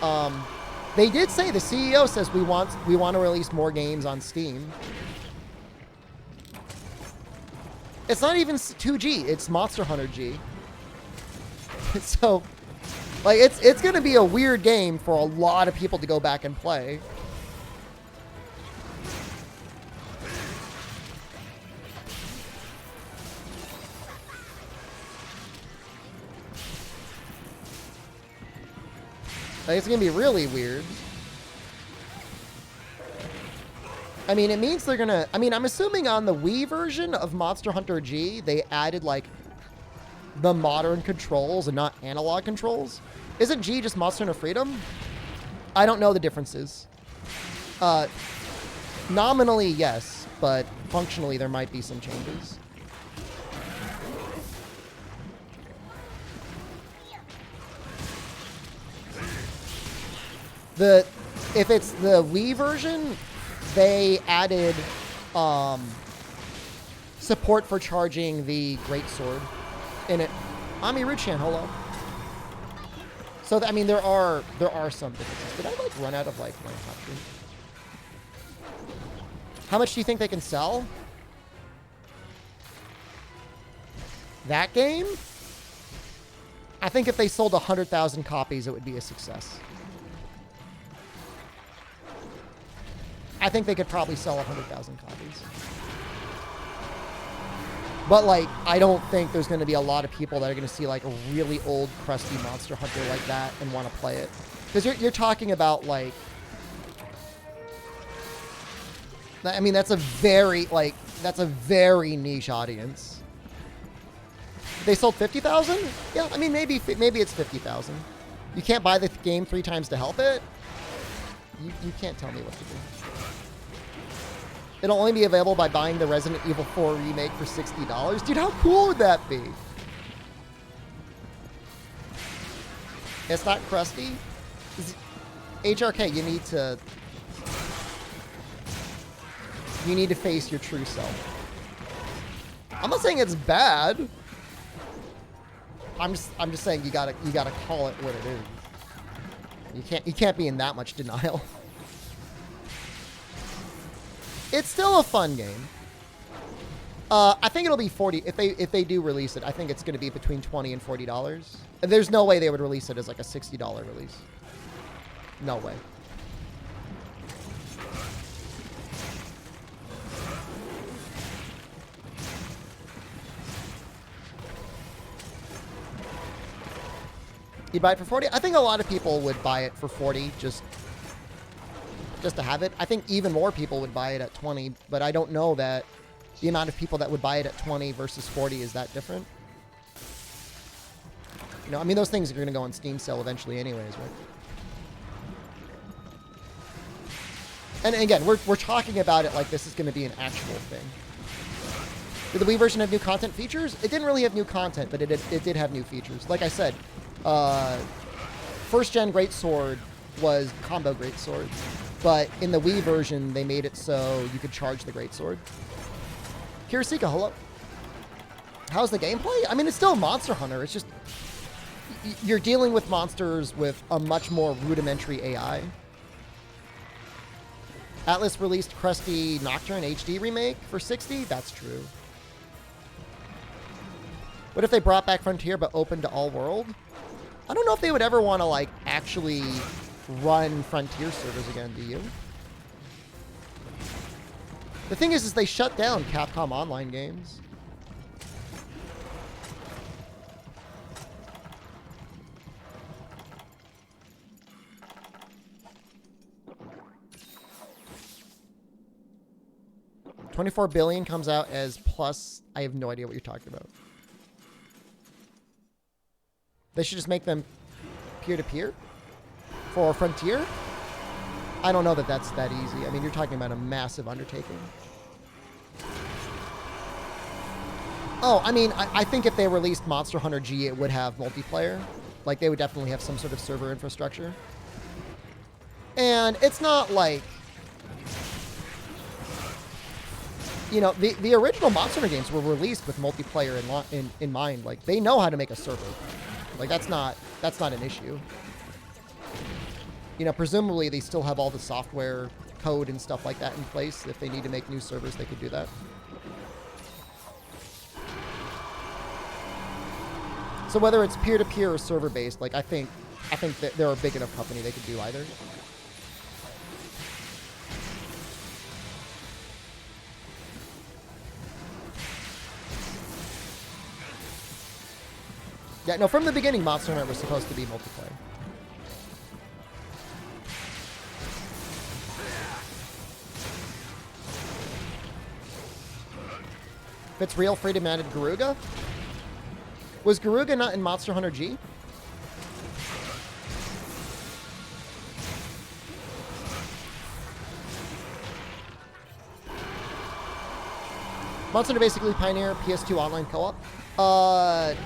They did say, the CEO says we want to release more games on Steam. It's not even 2G. It's Monster Hunter G. So. Like, it's going to be a weird game for a lot of people to go back and play. Like, it's going to be really weird. I mean, it means they're going to... I mean, I'm assuming on the Wii version of Monster Hunter G, they added, like, the modern controls and not analog controls. Isn't G just Monster Hunter Freedom? I don't know the differences. Nominally, yes, but functionally there might be some changes. If it's the Wii version, they added support for charging the greatsword in it. Ami Ruchan, hello. So, I mean, there are some differences. Did I, like, run out of, like, my hot tree? How much do you think they can sell? That game? I think if they sold 100,000 copies, it would be a success. I think they could probably sell 100,000 copies. But, like, I don't think there's going to be a lot of people that are going to see, like, a really old, crusty Monster Hunter like that and want to play it. Because you're talking about, like... I mean, that's a very niche audience. They sold 50,000? Yeah, I mean, maybe it's 50,000. You can't buy the game 3 times to help it? You can't tell me what to do. It'll only be available by buying the Resident Evil 4 remake for $60. Dude, how cool would that be? It's not crusty. HRK, you need to face your true self. I'm not saying it's bad. I'm just saying you gotta call it what it is. You can't be in that much denial. It's still a fun game. I think it'll be 40 if they do release it. I think it's going to be between $20 and $40. There's no way they would release it as like a $60 release. No way. You buy it for 40? I think a lot of people would buy it for 40 just to have it. I think even more people would buy it at 20, but I don't know that the amount of people that would buy it at 20 versus 40 is that different. You know, I mean, those things are going to go on Steam sale eventually anyways, right? And again, we're talking about it like this is going to be an actual thing. Did the Wii version have new content features? It didn't really have new content, but it did have new features. Like I said, first gen Greatsword was combo Greatsword, but in the Wii version, they made it so you could charge the Greatsword. Kirasika, hello. How's the gameplay? I mean, it's still Monster Hunter. It's just you're dealing with monsters with a much more rudimentary AI. Atlas released Krusty Nocturne HD remake for $60. That's true. What if they brought back Frontier but open to all world? I don't know if they would ever want to like actually run Frontier servers again, do you? The thing is they shut down Capcom Online games. $24 billion comes out as plus. I have no idea what you're talking about. They should just make them peer-to-peer for Frontier? I don't know that that's that easy. I mean, you're talking about a massive undertaking. Oh, I mean, I think if they released Monster Hunter G, it would have multiplayer. Like, they would definitely have some sort of server infrastructure. And it's not like... You know, the original Monster Hunter games were released with multiplayer in mind. Like, they know how to make a server. Like, that's not an issue. You know, presumably they still have all the software code and stuff like that in place. If they need to make new servers, they could do that. So whether it's peer-to-peer or server-based, like, I think that they're a big enough company they could do either. Yeah, no, from the beginning, Monster Hunter was supposed to be multiplayer. If it's real, Freedom added Garuga. Was Garuga not in Monster Hunter G? Monster Hunter basically pioneer PS2 online co-op.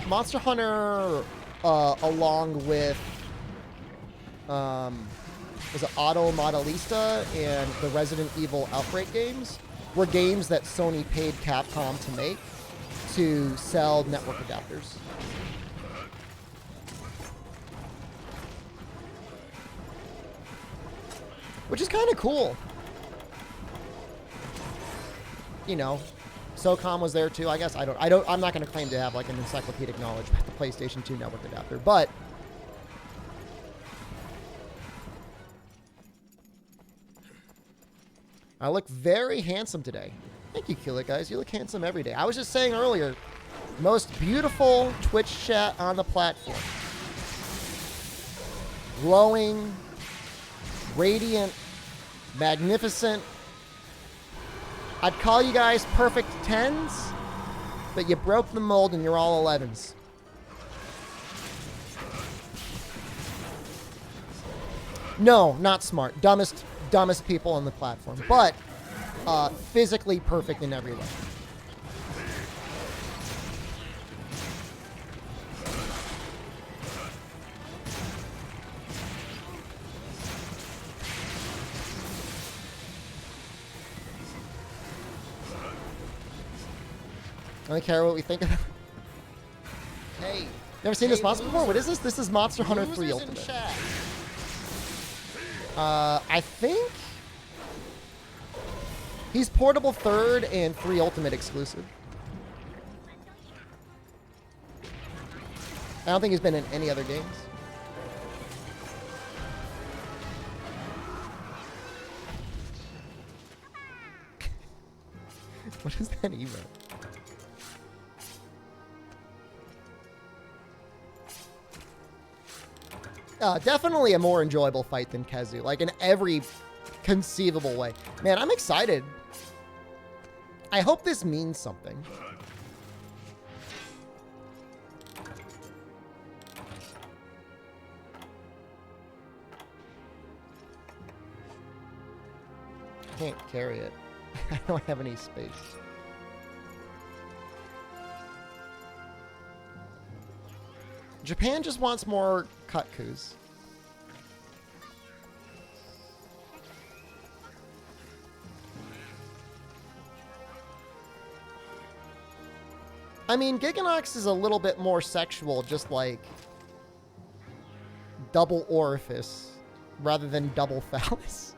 Monster Hunter, along with, was it Auto Modelista and the Resident Evil Outbreak games, were games that Sony paid Capcom to make to sell network adapters. Which is kind of cool. You know, SOCOM was there too, I guess. I'm not going to claim to have like an encyclopedic knowledge about the PlayStation 2 network adapter, but I look very handsome today. Thank you, Kill It, guys. You look handsome every day. I was just saying earlier, most beautiful Twitch chat on the platform. Glowing, radiant, magnificent. I'd call you guys perfect 10s, but you broke the mold and you're all 11s. No, not smart. Dumbest people on the platform, but physically perfect in every way. don't care what we think of it. Hey, Never seen this monster before? What is this? This is Monster Hunter 3 losers in Ultimate. chat. I think he's portable 3rd and 3 Ultimate exclusive. I don't think he's been in any other games. What is that emote? Definitely a more enjoyable fight than Kazu, like in every conceivable way. Man, I'm excited. I hope this means something. Can't carry it. I don't have any space. Japan just wants more Kutkus. I mean, Giganox is a little bit more sexual, just like double orifice rather than double phallus.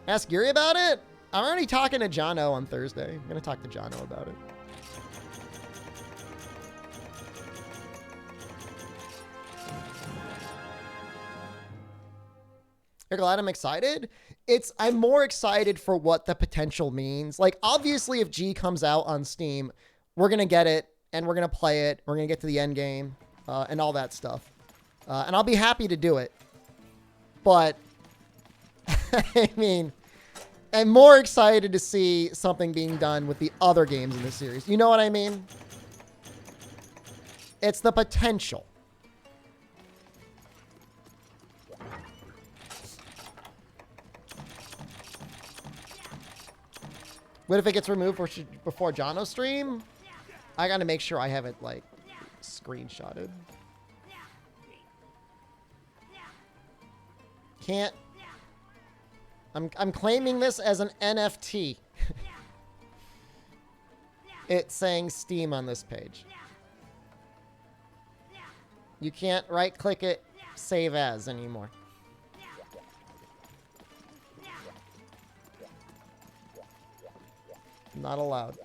Ask Yuri about it? I'm already talking to Jono on Thursday. I'm going to talk to Jono about it. You're glad I'm excited? I'm more excited for what the potential means. Like, obviously, if G comes out on Steam, we're going to get it, and we're going to play it. We're going to get to the end game, and all that stuff. And I'll be happy to do it. But, I mean, I'm more excited to see something being done with the other games in the series. You know what I mean? It's the potential. What if it gets removed before Jono's stream? I gotta make sure I have it, like, screenshotted. Can't. I'm claiming this as an NFT. It's saying Steam on this page. You can't right-click it, save as anymore. Not allowed.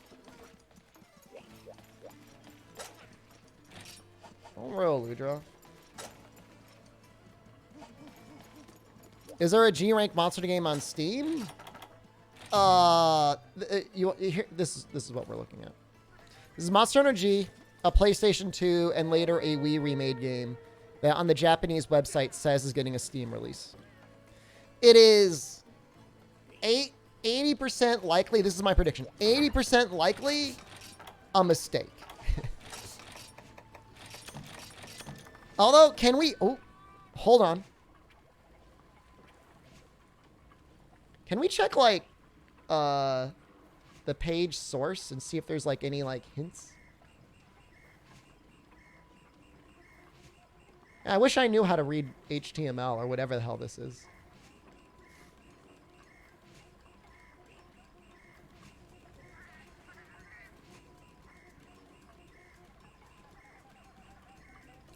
Don't roll, Ludra. Is there a G-rank monster game on Steam? This is what we're looking at. This is Monster Hunter G, a PlayStation 2, and later a Wii remade game that on the Japanese website says is getting a Steam release. It is 80% likely, this is my prediction, 80% likely a mistake. Although, can we... Oh, hold on. Can we check, like, the page source and see if there's, like, any, like, hints? I wish I knew how to read HTML or whatever the hell this is.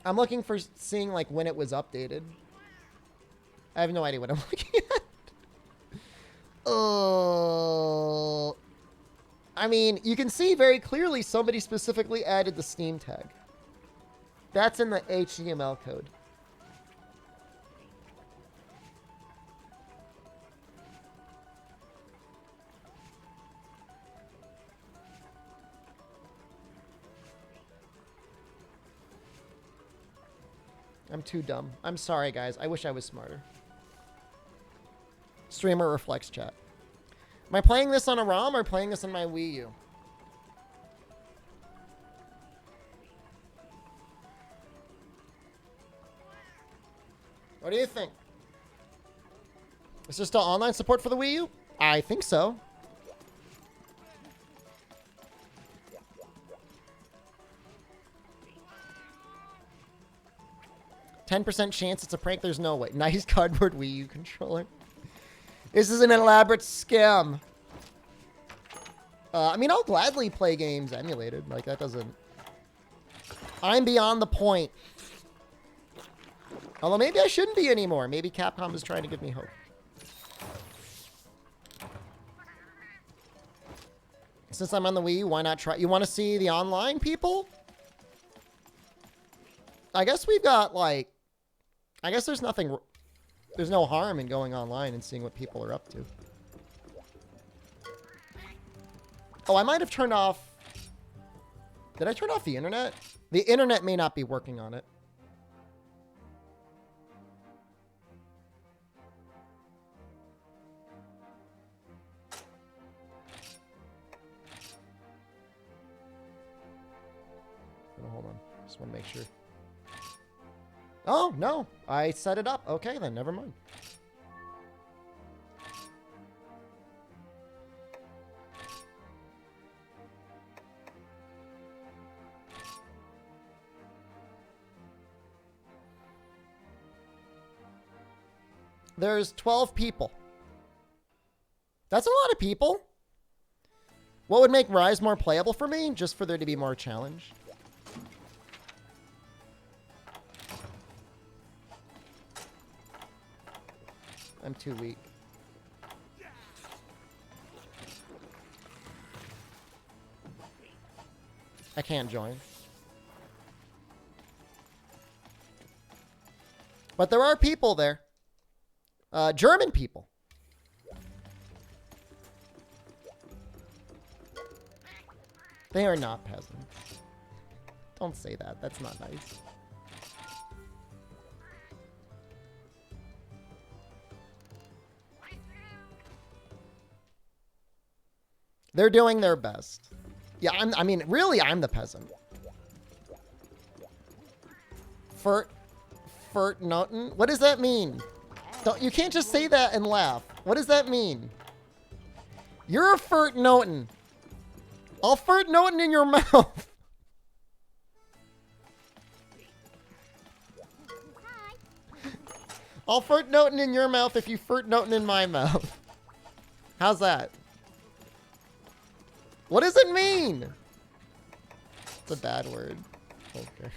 I'm looking for seeing, like, when it was updated. I have no idea what I'm looking at. Oh. I mean, you can see very clearly somebody specifically added the Steam tag. That's in the HTML code. I'm too dumb. I'm sorry, guys. I wish I was smarter. Streamer reflects chat. Am I playing this on a ROM or playing this on my Wii U? What do you think? Is there still online support for the Wii U? I think so. %% chance it's a prank. There's no way. Nice cardboard Wii U controller. This is an elaborate scam. I mean, I'll gladly play games emulated. Like, that doesn't... I'm beyond the point. Although maybe I shouldn't be anymore. Maybe Capcom is trying to give me hope. Since I'm on the Wii U, why not try? You want to see the online people? I guess we've got, like... I guess there's nothing... There's no harm in going online and seeing what people are up to. Oh, I might have turned off... Did I turn off the internet? The internet may not be working on it. Hold on. Just want to make sure. Oh, no. I set it up. Okay, then. Never mind. There's 12 people. That's a lot of people. What would make Rise more playable for me? Just for there to be more challenge. I'm too weak. I can't join. But there are people there. German people. They are not peasants. Don't say that. That's not nice. They're doing their best. Yeah, I mean, really, I'm the peasant. Furtnoten? What does that mean? You can't just say that and laugh. What does that mean? You're a Furtnoten. I'll Furtnoten in your mouth. I'll Furtnoten in your mouth if you Furtnoten in my mouth. How's that? What does it mean? It's a bad word. Okay.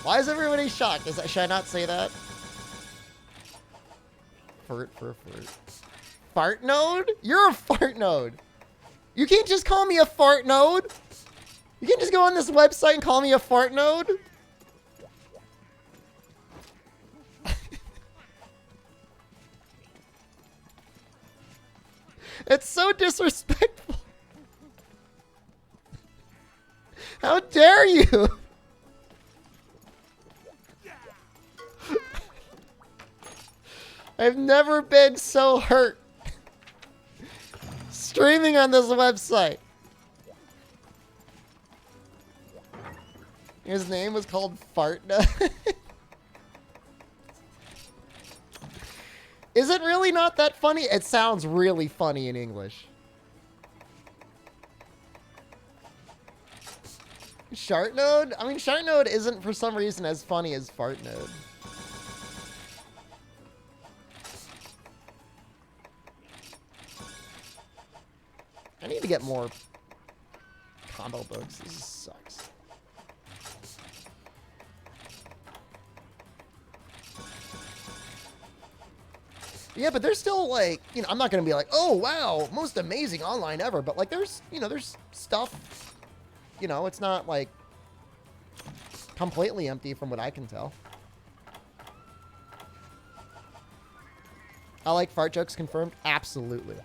Why is everybody shocked? Should I not say that? Fart. Fart node? You're a fart node. You can't just call me a fart node. You can't just go on this website and call me a fart node. It's so disrespectful. How dare you? I've never been so hurt. Streaming on this website. His name was called Fartna. Is it really not that funny? It sounds really funny in English. Shartnode? I mean, Shartnode isn't for some reason as funny as Fartnode. I need to get more combo books. This sucks. Yeah, but there's still, like, you know, I'm not going to be like, oh, wow, most amazing online ever. But, like, there's, you know, there's stuff, you know, it's not, like, completely empty from what I can tell. I like fart jokes confirmed. Absolutely.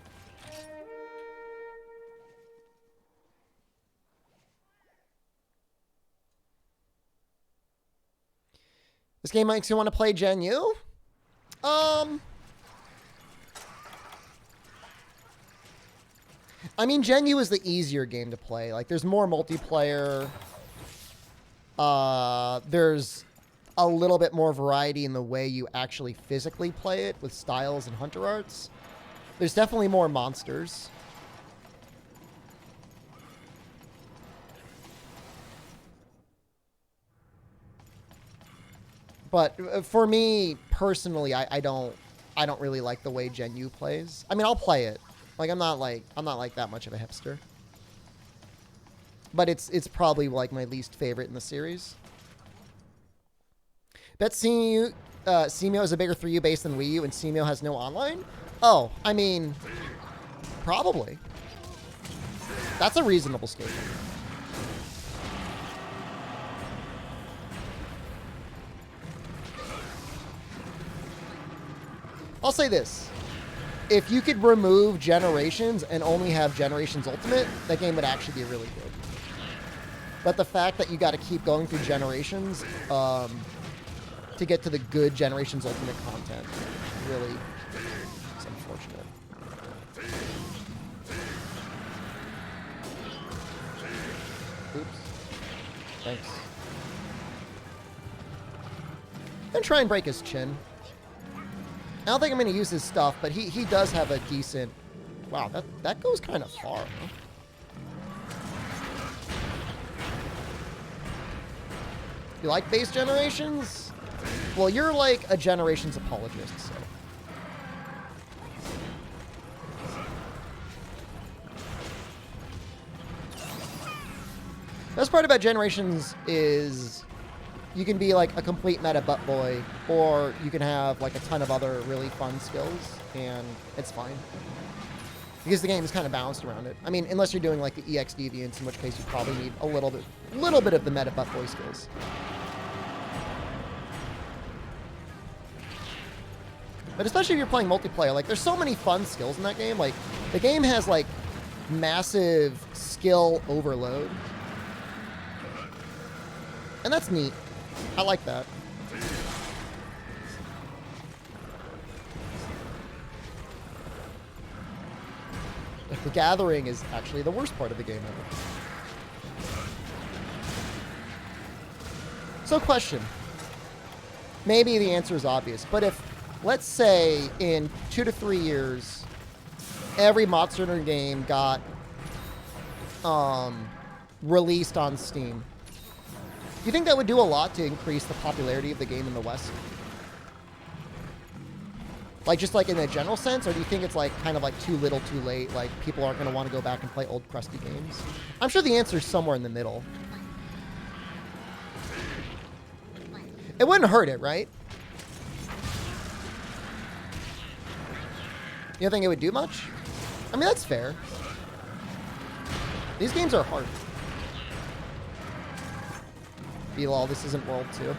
This game makes you want to play Gen U? I mean, Gen U is the easier game to play. Like, there's more multiplayer. There's a little bit more variety in the way you actually physically play it with styles and hunter arts. There's definitely more monsters. But for me, personally, I don't I don't really like the way Gen U plays. I mean, I'll play it. Like I'm not like that much of a hipster. But it's probably like my least favorite in the series. Bet CMU is a bigger 3U base than Wii U, and CMU has no online? Oh, I mean, probably. That's a reasonable statement. I'll say this. If you could remove Generations and only have Generations Ultimate, that game would actually be really good. But the fact that you got to keep going through Generations to get to the good Generations Ultimate content really is unfortunate. Oops. Thanks. Then try and break his chin. I don't think I'm going to use his stuff, but he does have a decent... Wow, that goes kind of far, huh? You like base Generations? Well, you're like a Generations apologist, so... Best part about Generations is you can be like a complete meta butt boy, or you can have like a ton of other really fun skills, and it's fine. Because the game is kind of balanced around it. I mean, unless you're doing like the EX Deviants, in which case you probably need a little bit of the meta butt boy skills. But especially if you're playing multiplayer, like there's so many fun skills in that game. Like the game has like massive skill overload. And that's neat. I like that. The gathering is actually the worst part of the game ever. So question. Maybe the answer is obvious, but if, let's say, in 2 to 3 years, every Monster Hunter game got released on Steam, do you think that would do a lot to increase the popularity of the game in the West? Like, just like in a general sense, or do you think it's like kind of like too little too late, like people aren't going to want to go back and play old crusty games? I'm sure the answer is somewhere in the middle. It wouldn't hurt it, right? You don't think it would do much? I mean, that's fair. These games are hard. Lol, this isn't World 2.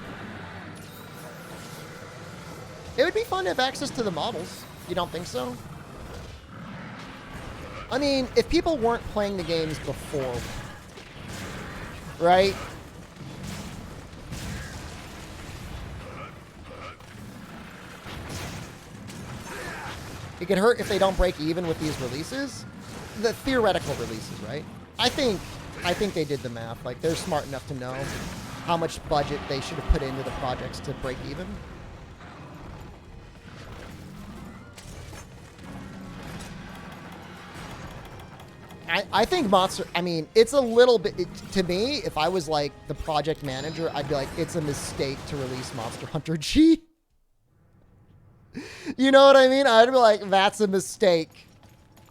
It would be fun to have access to the models. You don't think so? I mean, if people weren't playing the games before, right? It could hurt if they don't break even with these releases. The theoretical releases, right? I think they did the math. Like, they're smart enough to know how much budget they should have put into the projects to break even. I think Monster... I mean, it's a little bit... to me, if I was, like, the project manager, I'd be like, it's a mistake to release Monster Hunter G. You know what I mean? I'd be like, that's a mistake.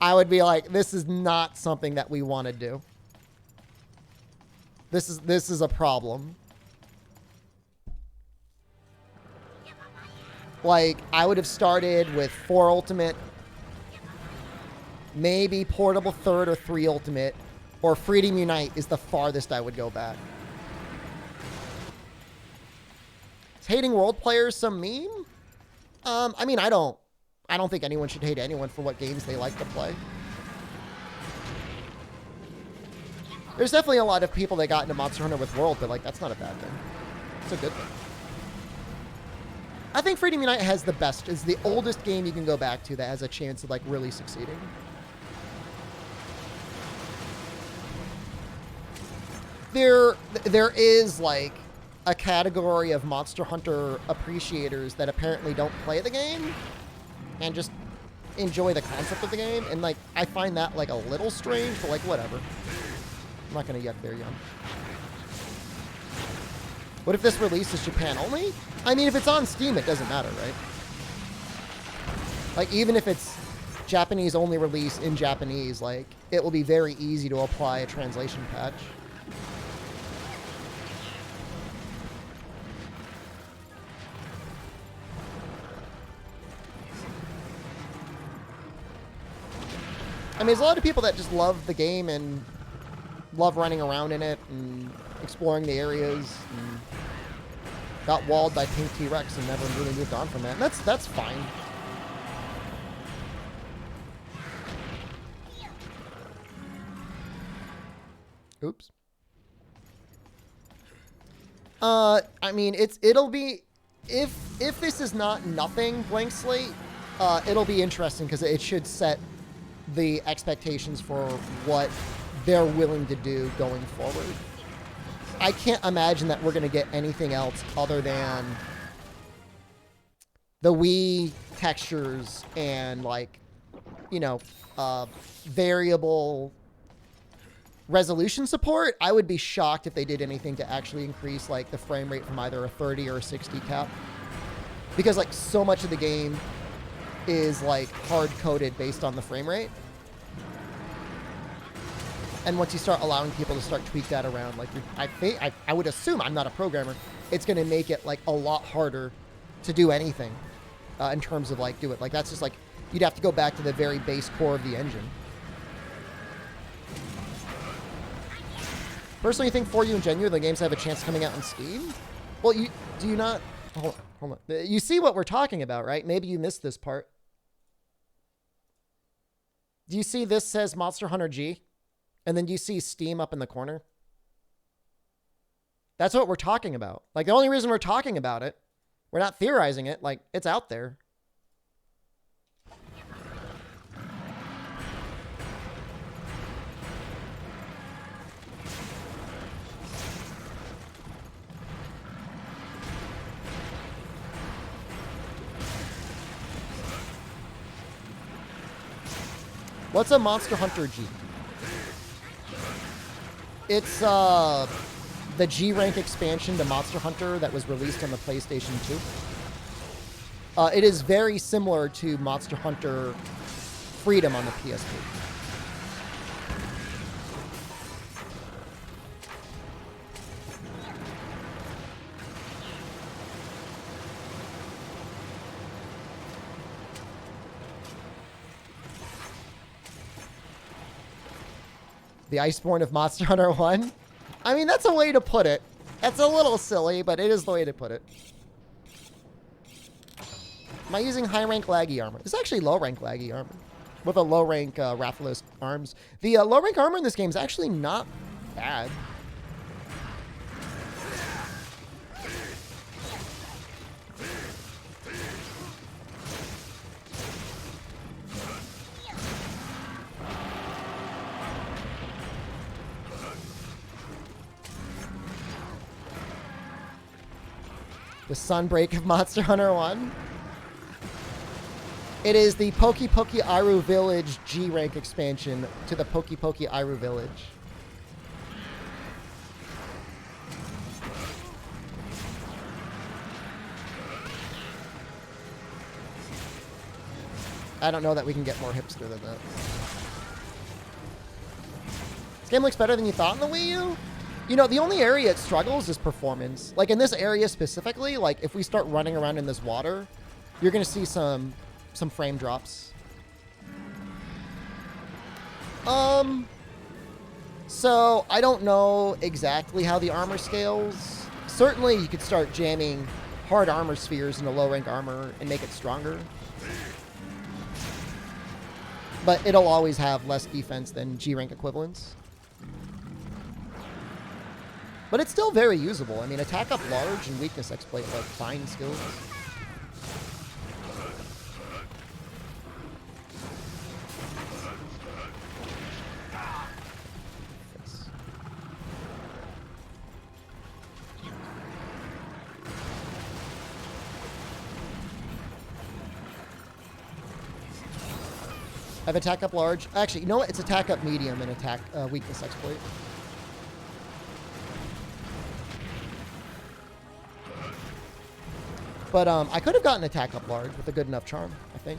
I would be like, this is not something that we want to do. This is a problem. Like, I would have started with 4 Ultimate, maybe Portable 3rd or 3 Ultimate, or Freedom Unite is the farthest I would go back. Is hating world players some meme? I mean, I don't think anyone should hate anyone for what games they like to play. There's definitely a lot of people that got into Monster Hunter with World, but like, that's not a bad thing. It's a good thing. I think Freedom Unite has the best, is the oldest game you can go back to that has a chance of like really succeeding. There is like a category of Monster Hunter appreciators that apparently don't play the game and just enjoy the concept of the game. And like, I find that like a little strange, but like, whatever. I'm not going to yuck their yum. What if this release is Japan only? I mean, if it's on Steam, it doesn't matter, right? Like, even if it's Japanese only release in Japanese, like, it will be very easy to apply a translation patch. I mean, there's a lot of people that just love the game and love running around in it and exploring the areas and got walled by Pink T-Rex and never really moved on from that. And that's fine. Oops. I mean, it'll be, if this is not nothing blank slate, it'll be interesting because it should set the expectations for what they're willing to do going forward. I can't imagine that we're going to get anything else other than the Wii textures and, like, you know, variable resolution support. I would be shocked if they did anything to actually increase, like, the frame rate from either a 30 or a 60 cap. Because, like, so much of the game is, like, hard-coded based on the frame rate. And once you start allowing people to start tweak that around, like, I would assume, I'm not a programmer, it's going to make it, like, a lot harder to do anything in terms of, like, do it. Like, that's just, like, you'd have to go back to the very base core of the engine. Personally, you think For You and Genu, the games have a chance coming out on Steam? Well, do you not... Hold on. You see what we're talking about, right? Maybe you missed this part. Do you see this says Monster Hunter G? And then do you see Steam up in the corner? That's what we're talking about. Like, the only reason we're talking about it, we're not theorizing it, like, it's out there. What's a Monster Hunter G? It's the G-Rank expansion to Monster Hunter that was released on the PlayStation 2. It is very similar to Monster Hunter Freedom on the PSP. The Iceborne of Monster Hunter 1? I mean, that's a way to put it. That's a little silly, but it is the way to put it. Am I using high-rank laggy armor? It's actually low-rank laggy armor with a low-rank Rathalos arms. The low-rank armor in this game is actually not bad. The Sunbreak of Monster Hunter 1. It is the Poki Poki Iru Village G-Rank expansion to the Poki Poki Iru Village. I don't know that we can get more hipster than that. This game looks better than you thought in the Wii U? You know, the only area it struggles is performance. Like, in this area specifically, like, if we start running around in this water, you're going to see some frame drops. So, I don't know exactly how the armor scales. Certainly, you could start jamming hard armor spheres into low-rank armor and make it stronger. But it'll always have less defense than G-Rank equivalents. But it's still very usable. I mean, attack up large and weakness exploit are fine skills. I have attack up large. Actually, you know what? It's attack up medium and attack weakness exploit. But I could have gotten attack up large with a good enough charm, I think.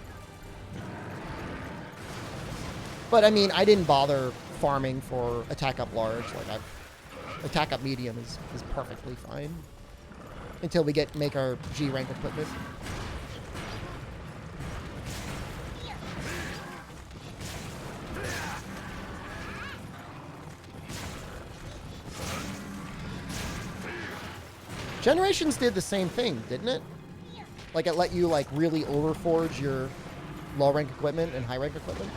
But I mean, I didn't bother farming for attack up large. Like attack up medium is perfectly fine until we make our G rank equipment. Generations did the same thing, didn't it? Like it let you like really overforge your low rank equipment and high rank equipment.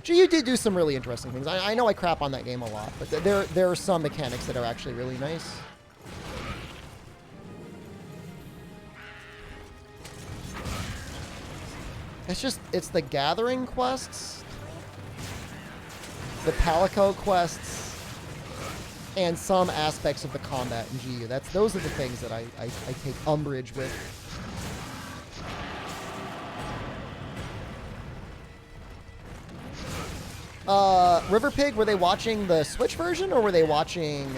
GU did do some really interesting things. I know I crap on that game a lot, but there are some mechanics that are actually really nice. It's the gathering quests, the Palico quests, and some aspects of the combat in GU. Those are the things that I take umbrage with. River Pig, were they watching the Switch version or were they watching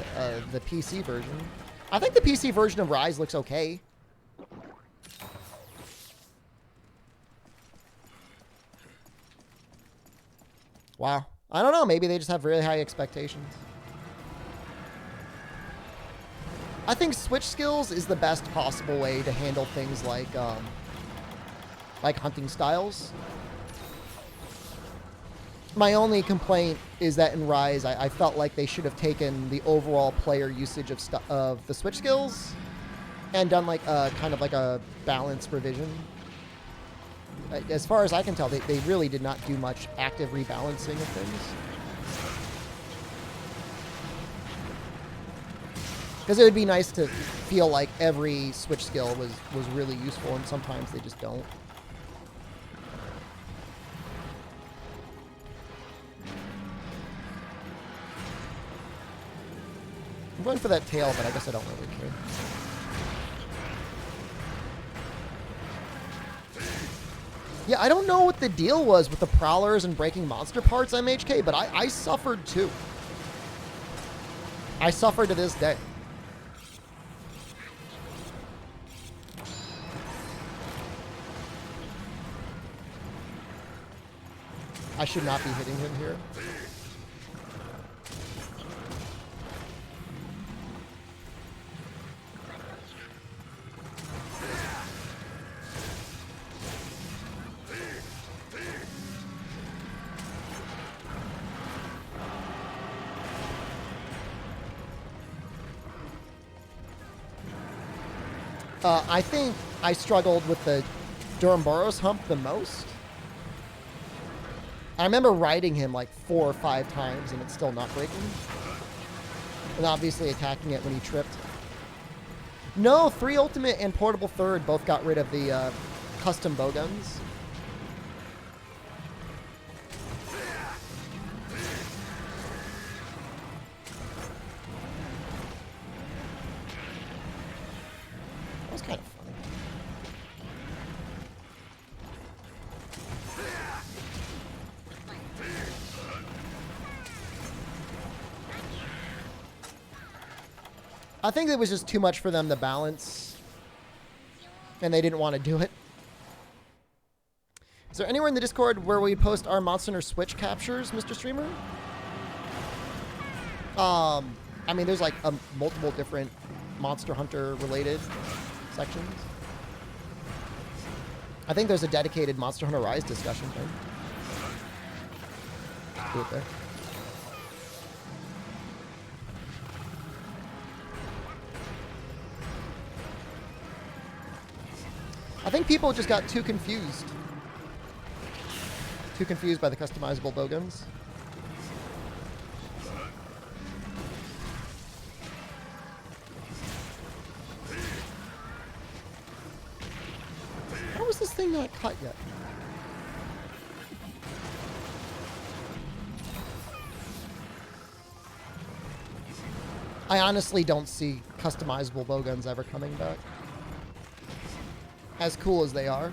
the PC version? I think the PC version of Rise looks okay. Wow. I don't know. Maybe they just have really high expectations. I think Switch skills is the best possible way to handle things like hunting styles. My only complaint is that in Rise, I felt like they should have taken the overall player usage of the Switch skills and done like kind of like a balanced revision. As far as I can tell, they really did not do much active rebalancing of things. Because it would be nice to feel like every Switch skill was really useful, and sometimes they just don't. I'm going for that tail, but I guess I don't really care. Yeah, I don't know what the deal was with the Prowlers and breaking monster parts MHK, but I suffered too. I suffered to this day. I should not be hitting him here. I think I struggled with the Duramboros hump the most. I remember riding him like 4 or 5 times and it's still not breaking. And obviously attacking it when he tripped. No, 3 Ultimate and Portable Third both got rid of the custom bowguns. That was kind of funny. I think it was just too much for them to balance, and they didn't want to do it. Is there anywhere in the Discord where we post our Monster Hunter Switch captures, Mr. Streamer? I mean, there's like multiple different Monster Hunter related sections. I think there's a dedicated Monster Hunter Rise discussion thing. Do it there. I think people just got too confused. Too confused by the customizable bowguns. How is this thing not cut yet? I honestly don't see customizable bowguns ever coming back. As cool as they are.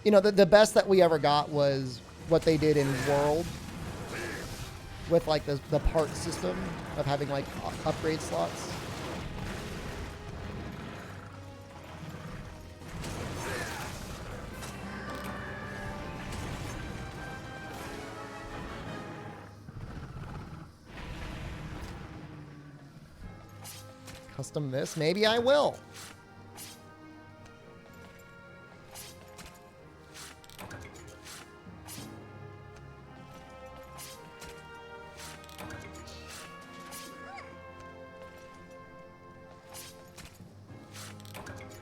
You know, the best that we ever got was what they did in World with like the part system of having like upgrade slots. custom this. Maybe I will.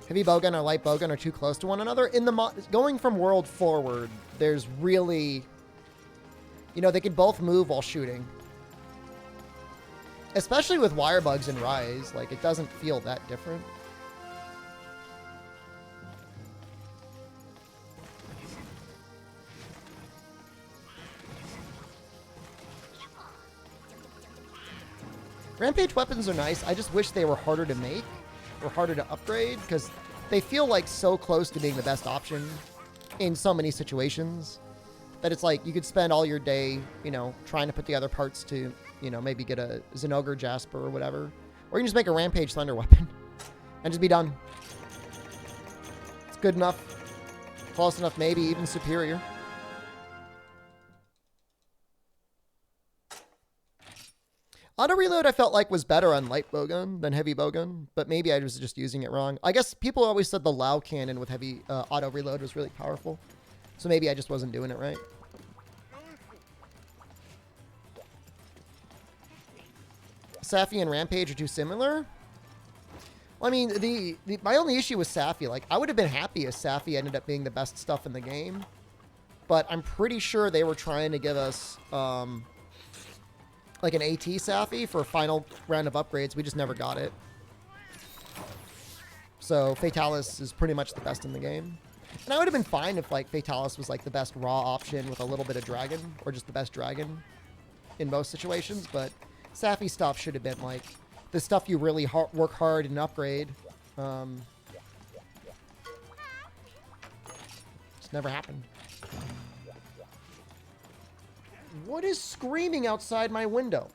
Heavy bowgun or light bowgun are too close to one another. In the going from world forward, there's really, you know, they could both move while shooting. Especially with wire bugs and Rise, like it doesn't feel that different. Rampage weapons are nice. I just wish they were harder to make or harder to upgrade because they feel like so close to being the best option in so many situations that it's like you could spend all your day, you know, trying to put together parts to, you know, maybe get a Zenogre Jasper or whatever. Or you can just make a Rampage Thunder weapon and just be done. It's good enough. Close enough, maybe even superior. Auto reload I felt like was better on light bowgun than heavy bowgun, but maybe I was just using it wrong. I guess people always said the Lao cannon with heavy auto reload was really powerful, so maybe I just wasn't doing it right. Safi and Rampage are too similar. Well, I mean, my only issue with Safi, like I would have been happy if Safi ended up being the best stuff in the game, but I'm pretty sure they were trying to give us like an AT Safi for a final round of upgrades. We just never got it. So Fatalis is pretty much the best in the game. And I would have been fine if like Fatalis was like the best raw option with a little bit of dragon, or just the best dragon in most situations. But Safi stuff should have been like the stuff you really work hard and upgrade. Just never happened. What is screaming outside my window?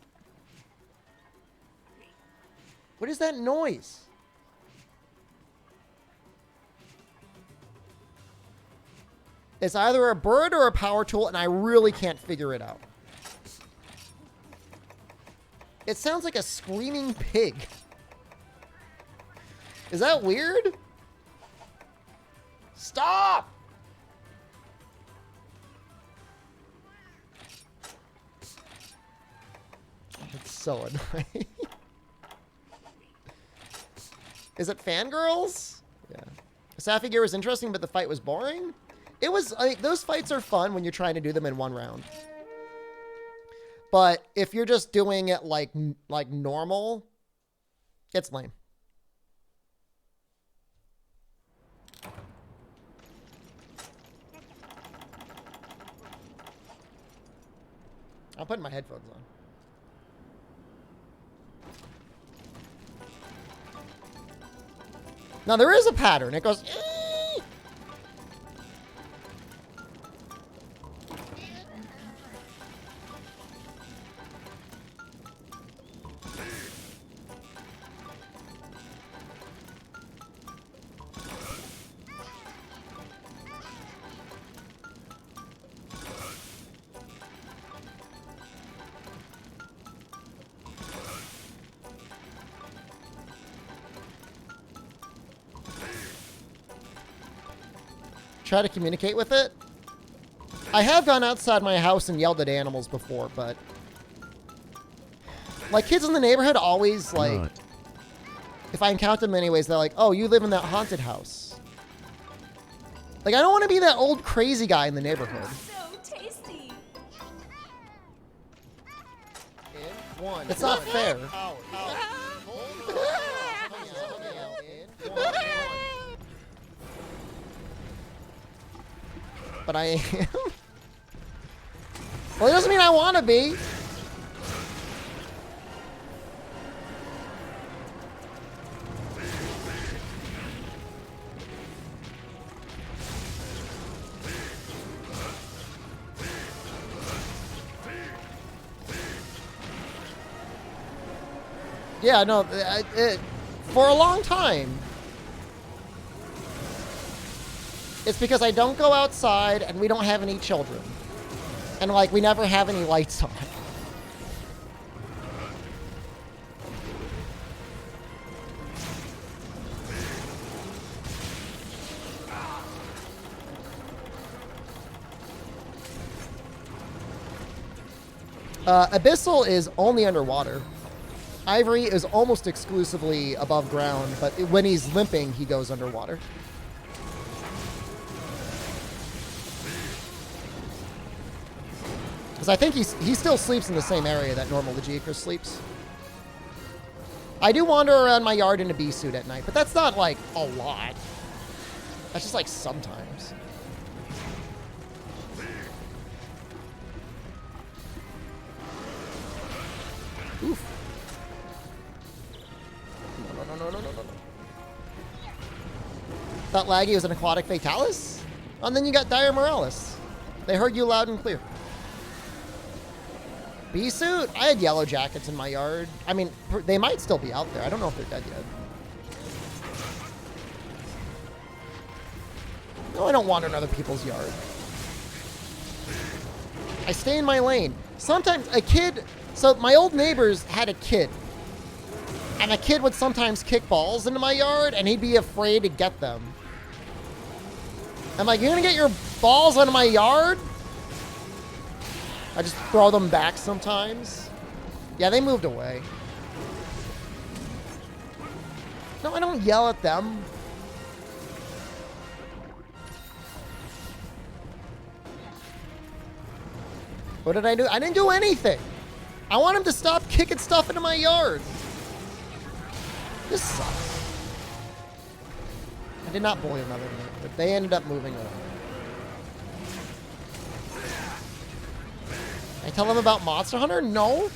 What is that noise? It's either a bird or a power tool, and I really can't figure it out. It sounds like a screaming pig. Is that weird? Stop! It's so annoying. Is it fangirls? Yeah. Safi gear was interesting, but the fight was boring. It was like those fights are fun when you're trying to do them in one round. But if you're just doing it like normal, it's lame. I'm putting my headphones on. Now there is a pattern. It goes. Try to communicate with it. I have gone outside my house and yelled at animals before, but like kids in the neighborhood always like, right. If I encounter them anyways, they're like, "Oh, you live in that haunted house." Like I don't want to be that old crazy guy in the neighborhood. So tasty. It's not fair. But I am. Well, it doesn't mean I want to be. Yeah, no, for a long time. It's because I don't go outside and we don't have any children. And like, we never have any lights on. Abyssal is only underwater. Ivory is almost exclusively above ground, but when he's limping, he goes underwater. Because I think he still sleeps in the same area that normal Legicus sleeps. I do wander around my yard in a bee suit at night, but that's not, like, a lot. That's just, like, sometimes. Oof. No. Thought Laggy was an aquatic fatalis? And then you got Dire Morales. They heard you loud and clear. Bee suit? I had yellow jackets in my yard. I mean, they might still be out there. I don't know if they're dead yet. No, I don't wander in other people's yard. I stay in my lane. Sometimes a kid... So my old neighbors had a kid. And the kid would sometimes kick balls into my yard, and he'd be afraid to get them. I'm like, you're gonna get your balls out of my yard? I just throw them back sometimes. Yeah, they moved away. No, I don't yell at them. What did I do? I didn't do anything. I want him to stop kicking stuff into my yard. This sucks. I did not bully another one, but they ended up moving around. I tell them about Monster Hunter? No.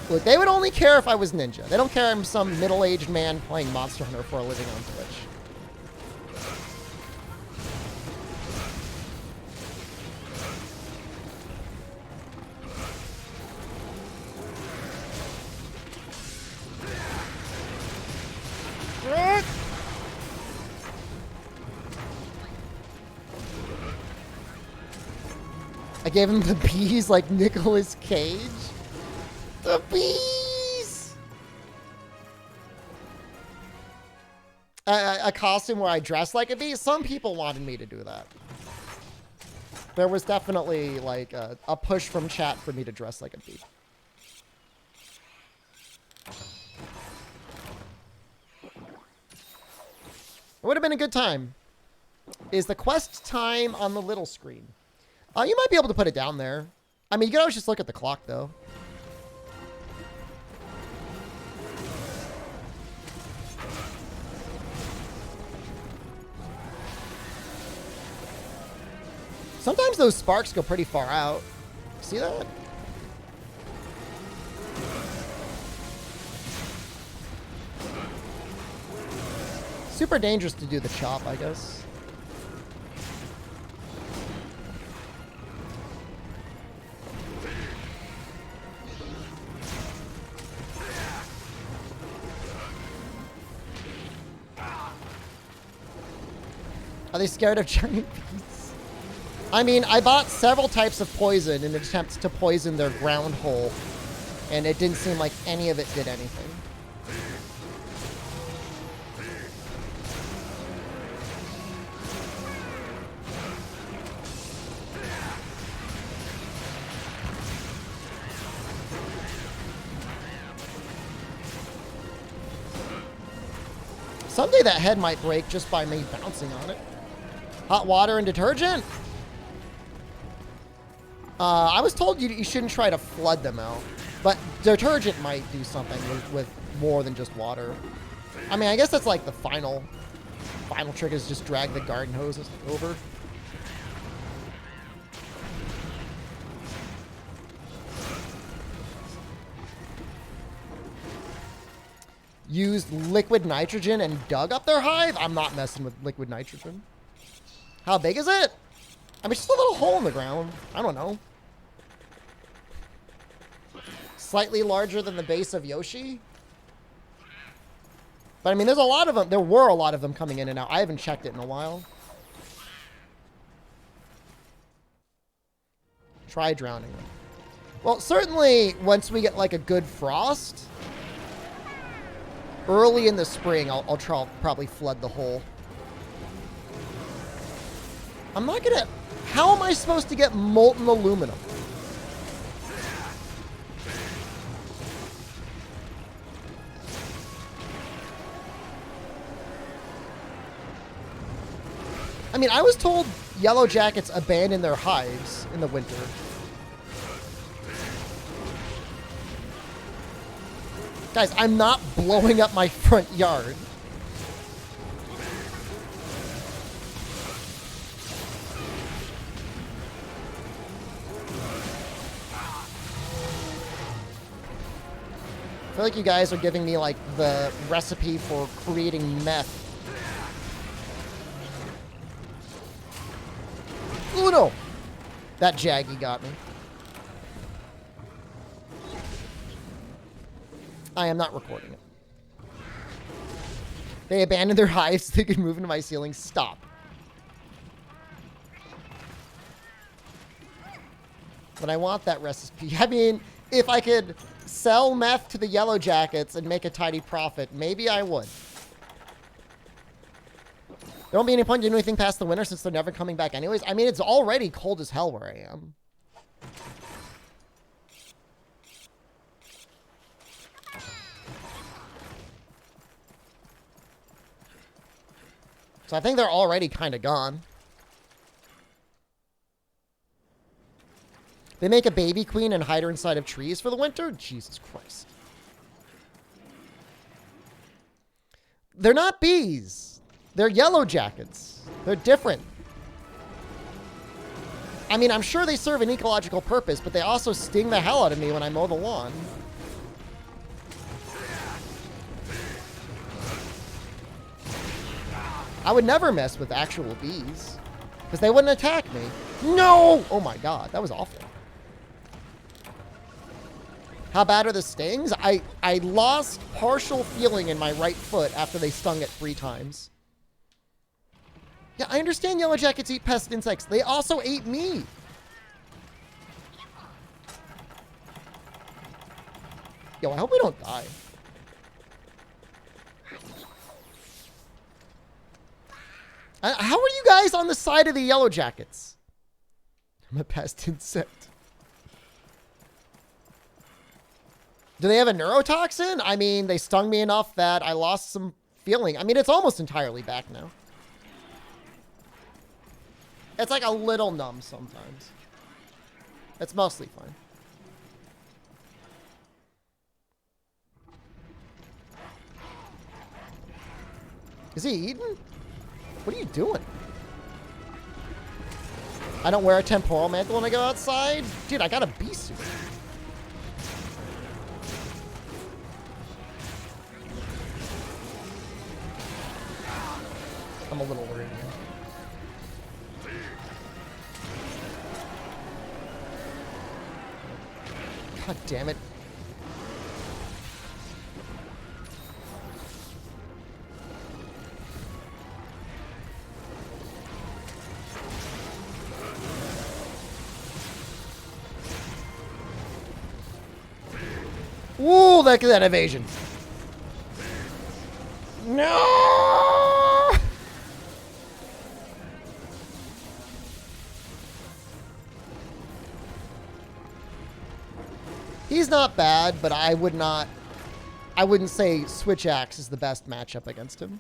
Look, they would only care if I was Ninja. They don't care I'm some middle-aged man playing Monster Hunter for a living on Twitch. I gave him the bees like Nicolas Cage. The bees! A costume where I dress like a bee? Some people wanted me to do that. There was definitely like a push from chat for me to dress like a bee. It would have been a good time. Is the quest time on the little screen? You might be able to put it down there. I mean, you can always just look at the clock, though. Sometimes those sparks go pretty far out. See that? Super dangerous to do the chop, I guess. Are they scared of giant bees? I mean, I bought several types of poison in an attempt to poison their ground hole, and it didn't seem like any of it did anything. Someday that head might break just by me bouncing on it. Hot water and detergent? I was told you shouldn't try to flood them out. But detergent might do something with more than just water. I mean, I guess that's like the final trick is just drag the garden hose over. Used liquid nitrogen and dug up their hive? I'm not messing with liquid nitrogen. How big is it? I mean, just a little hole in the ground. I don't know. Slightly larger than the base of Yoshi. But I mean, there's a lot of them. There were a lot of them coming in and out. I haven't checked it in a while. Try drowning them. Well, certainly once we get like a good frost, early in the spring, I'll probably flood the hole. I'm not gonna... How am I supposed to get molten aluminum? I mean, I was told yellow jackets abandon their hives in the winter. Guys, I'm not blowing up my front yard. I feel like you guys are giving me, like, the recipe for creating meth. Oh, no! That Jaggy got me. I am not recording it. They abandoned their hives so they could move into my ceiling. Stop. But I want that recipe. I mean, if I could sell meth to the yellow jackets and make a tidy profit, maybe I would. There won't be any point doing anything past the winter since they're never coming back anyways. I mean, it's already cold as hell where I am. So I think they're already kind of gone. They make a baby queen and hide her inside of trees for the winter? Jesus Christ. They're not bees. They're yellow jackets. They're different. I mean, I'm sure they serve an ecological purpose, but they also sting the hell out of me when I mow the lawn. I would never mess with actual bees, because they wouldn't attack me. No! Oh my god, that was awful. How bad are the stings? I lost partial feeling in my right foot after they stung it 3 times. Yeah, I understand yellow jackets eat pest insects. They also ate me. Yo, I hope we don't die. How are you guys on the side of the yellow jackets? I'm a pest insect. Do they have a neurotoxin? I mean, they stung me enough that I lost some feeling. I mean, it's almost entirely back now. It's like a little numb sometimes. It's mostly fine. Is he eating? What are you doing? I don't wear a temporal mantle when I go outside? Dude, I got a bee suit. I'm a little worried here. God damn it. Ooh, look at that evasion. No! He's not bad, but I wouldn't say Switch Axe is the best matchup against him.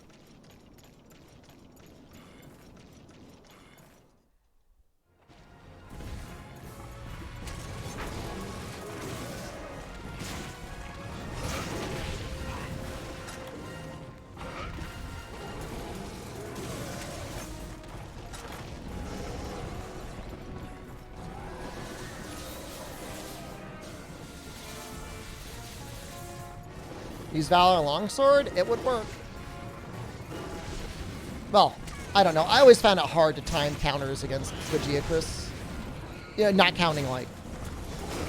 Use Valor Longsword, it would work. Well, I don't know. I always found it hard to time counters against the Geocris. Yeah, not counting, like,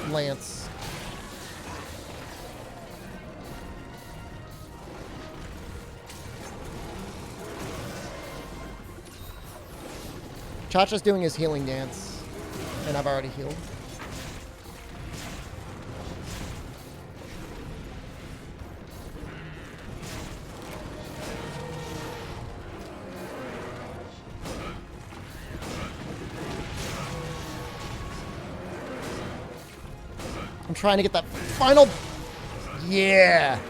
Lance. Chacha's doing his healing dance, and I've already healed. I'm trying to get that final... Yeah.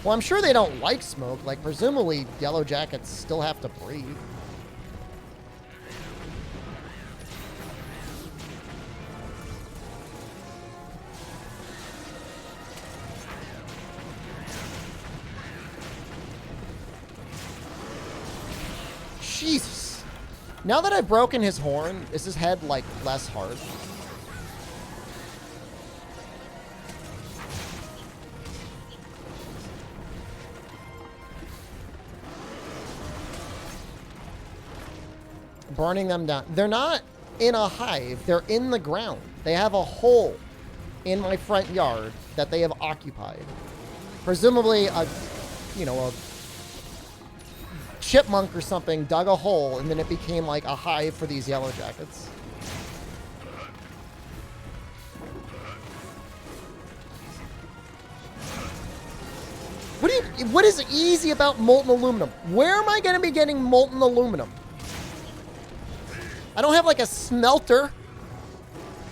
Well, I'm sure they don't like smoke. Like, presumably, yellow jackets still have to breathe. Jesus. Now that I've broken his horn, is his head, like, less hard? Burning them down. They're not in a hive. They're in the ground. They have a hole in my front yard that they have occupied. Presumably, a chipmunk or something dug a hole, and then it became like a hive for these yellow jackets. What is easy about molten aluminum? Where am I going to be getting molten aluminum? I don't have like a smelter.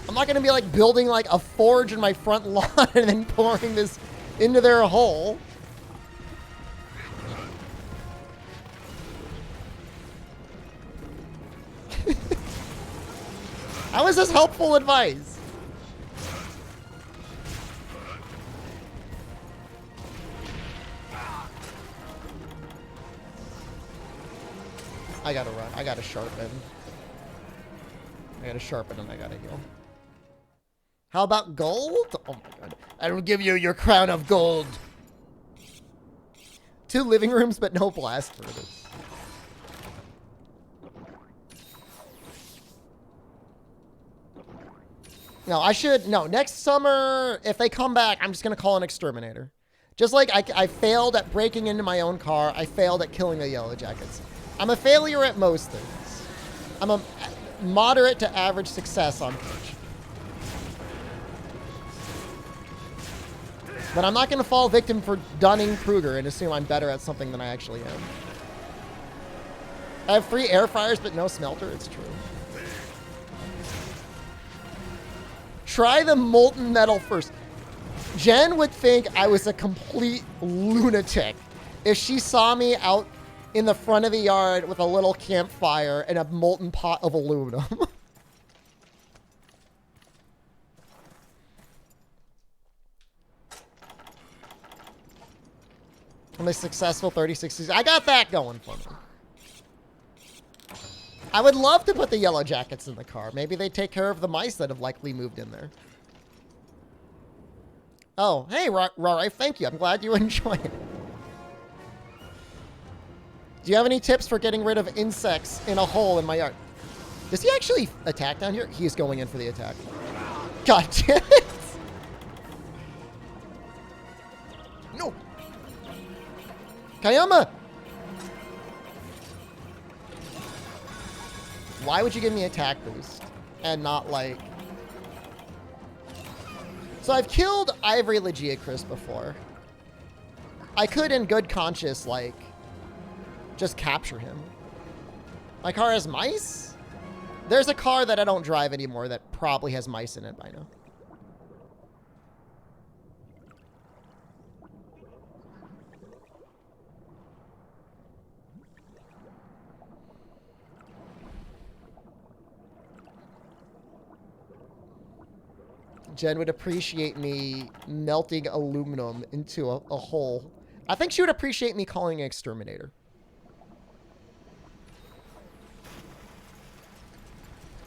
I'm not going to be like building like a forge in my front lawn and then pouring this into their hole. How is this helpful advice? I gotta run. I gotta sharpen. I gotta sharpen and I gotta heal. How about gold? Oh my god. I will give you your crown of gold. 2 living rooms, but no blast furnace. No, next summer, if they come back, I'm just gonna call an exterminator. Just like I failed at breaking into my own car, I failed at killing the yellow jackets. I'm a failure at most things. I'm a moderate to average success on Twitch. But I'm not going to fall victim for Dunning-Kruger and assume I'm better at something than I actually am. I have 3 air fryers, but no smelter. It's true. Try the molten metal first. Jen would think I was a complete lunatic if she saw me out in the front of the yard with a little campfire and a molten pot of aluminum. I'm a successful 36. I got that going for me. I would love to put the yellow jackets in the car. Maybe they take care of the mice that have likely moved in there. Oh, hey, Rory, thank you. I'm glad you enjoyed it. Do you have any tips for getting rid of insects in a hole in my yard? Does he actually attack down here? He is going in for the attack. God damn it! No! Kayama! Why would you give me attack boost and not like... So I've killed Ivory Legiacris before. I could in good conscience like just capture him. My car has mice? There's a car that I don't drive anymore that probably has mice in it by now. Jen would appreciate me melting aluminum into a hole. I think she would appreciate me calling an exterminator.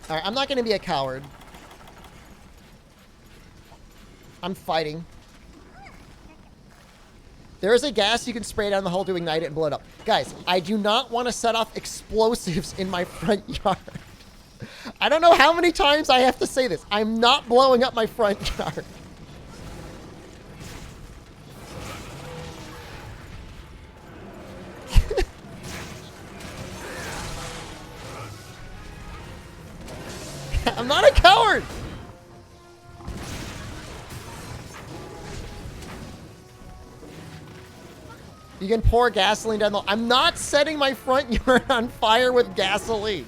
All right, I'm not going to be a coward. I'm fighting. There is a gas you can spray down the hole to ignite it and blow it up. Guys, I do not want to set off explosives in my front yard. I don't know how many times I have to say this. I'm not blowing up my front yard. I'm not a coward. You can pour gasoline down the... I'm not setting my front yard on fire with gasoline.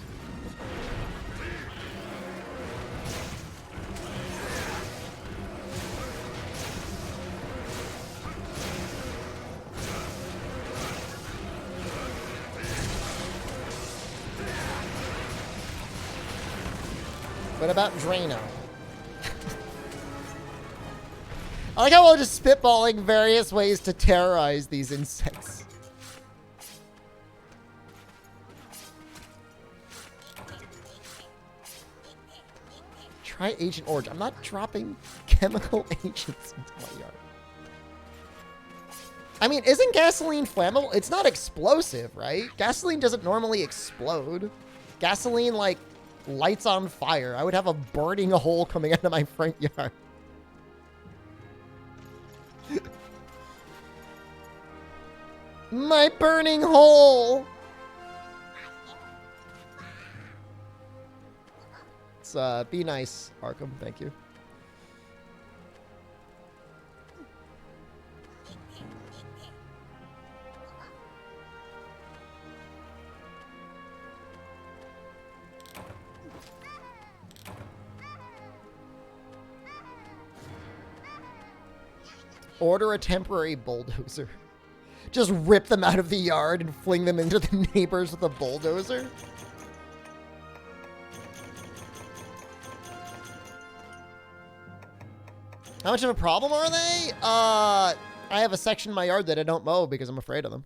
What about Drano? I like how we're just spitballing various ways to terrorize these insects. Try Agent Orange. I'm not dropping chemical agents into my yard. I mean, isn't gasoline flammable? It's not explosive, right? Gasoline doesn't normally explode. Gasoline, like, lights on fire. I would have a burning hole coming out of my front yard. My burning hole! It's, be nice, Arkham. Thank you. Order a temporary bulldozer. Just rip them out of the yard and fling them into the neighbors with a bulldozer. How much of a problem are they? I have a section in my yard that I don't mow because I'm afraid of them.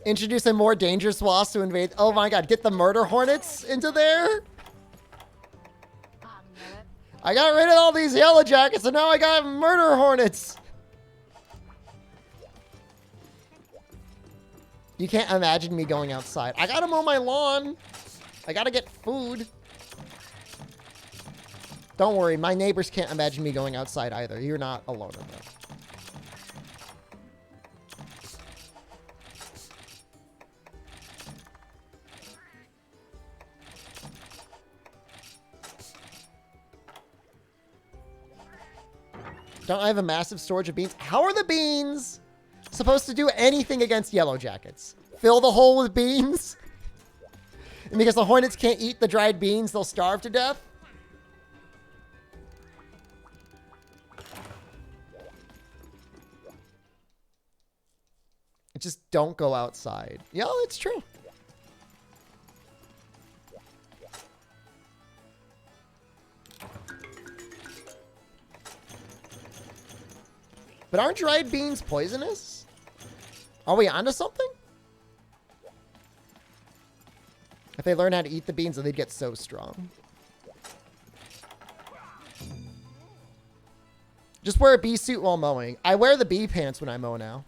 Introduce a more dangerous wasp to invade. Oh my god, get the murder hornets into there? I got rid of all these yellow jackets and now I got murder hornets. You can't imagine me going outside. I gotta mow my lawn. I gotta get food. Don't worry, my neighbors can't imagine me going outside either. You're not alone in that. Don't I have a massive storage of beans? How are the beans supposed to do anything against yellow jackets? Fill the hole with beans? And because the hornets can't eat the dried beans, they'll starve to death? Just don't go outside. Yeah, it's true. But aren't dried beans poisonous? Are we onto something? If they learn how to eat the beans, they'd get so strong. Just wear a bee suit while mowing. I wear the bee pants when I mow now.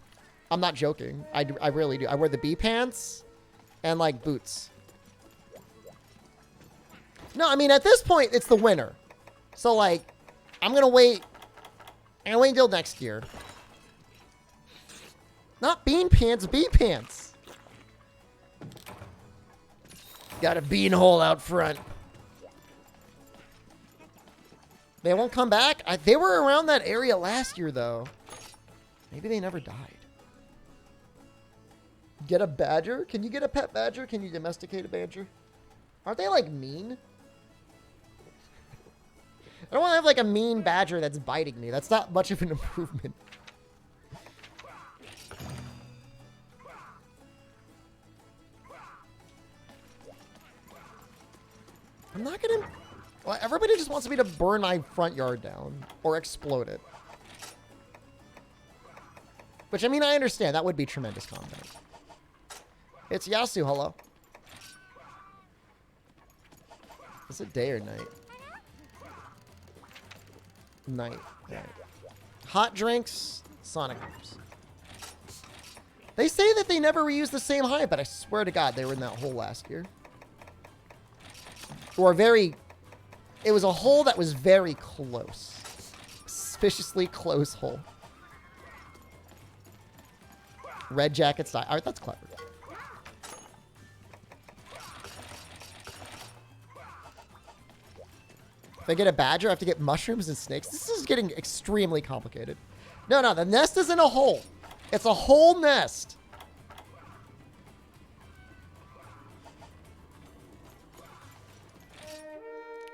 I'm not joking. I really do. I wear the bee pants and like boots. No, I mean, at this point, it's the winter. So like, I'm going to wait. And wait until next year. Not bean pants, bee pants. Got a bean hole out front. They won't come back? They were around that area last year, though. Maybe they never died. Get a badger? Can you get a pet badger? Can you domesticate a badger? Aren't they, like, mean? I don't want to have, like, a mean badger that's biting me. That's not much of an improvement. I'm not going to... Well, everybody just wants me to burn my front yard down. Or explode it. Which, I mean, I understand. That would be tremendous content. It's Yasu, hello. Is it day or night? Night. Hot drinks, Sonic Moves. They say that they never reuse the same hive, but I swear to God, they were in that hole last year. Or very... It was a hole that was very close. Suspiciously close hole. Red jackets die. All right, that's clever. If I get a badger, I have to get mushrooms and snakes. This is getting extremely complicated. No, no, the nest is in a hole. It's a whole nest.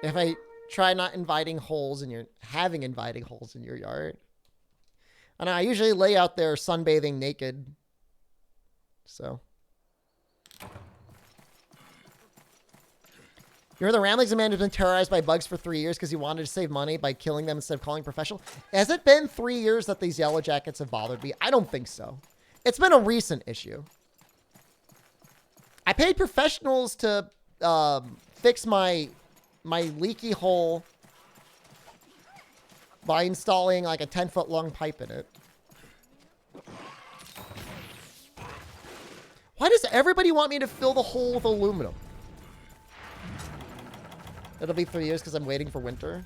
If I try not inviting holes in your, having inviting holes in your yard. And I usually lay out there sunbathing naked. So. You're the Ramblings man who's been terrorized by bugs for 3 years because he wanted to save money by killing them instead of calling professional. Has it been 3 years that these yellow jackets have bothered me? I don't think so. It's been a recent issue. I paid professionals to fix my leaky hole by installing like a 10-foot long pipe in it. Why does everybody want me to fill the hole with aluminum? It'll be 3 years because I'm waiting for winter.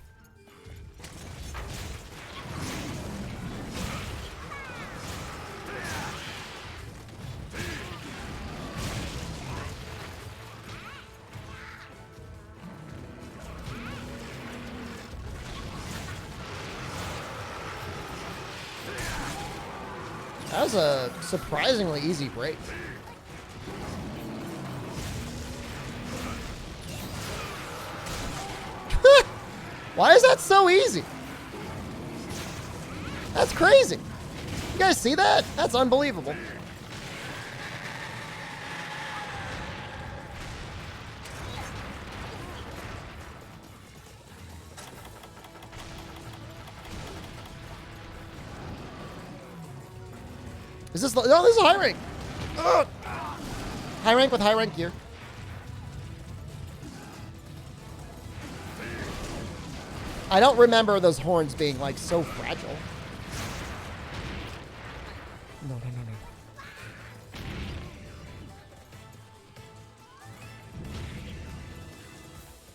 That was a surprisingly easy break. Why is that so easy? That's crazy. You guys see that? That's unbelievable. Is this... No, this is high rank. Ugh. High rank with high rank gear. I don't remember those horns being, like, so fragile. No, no, no, no.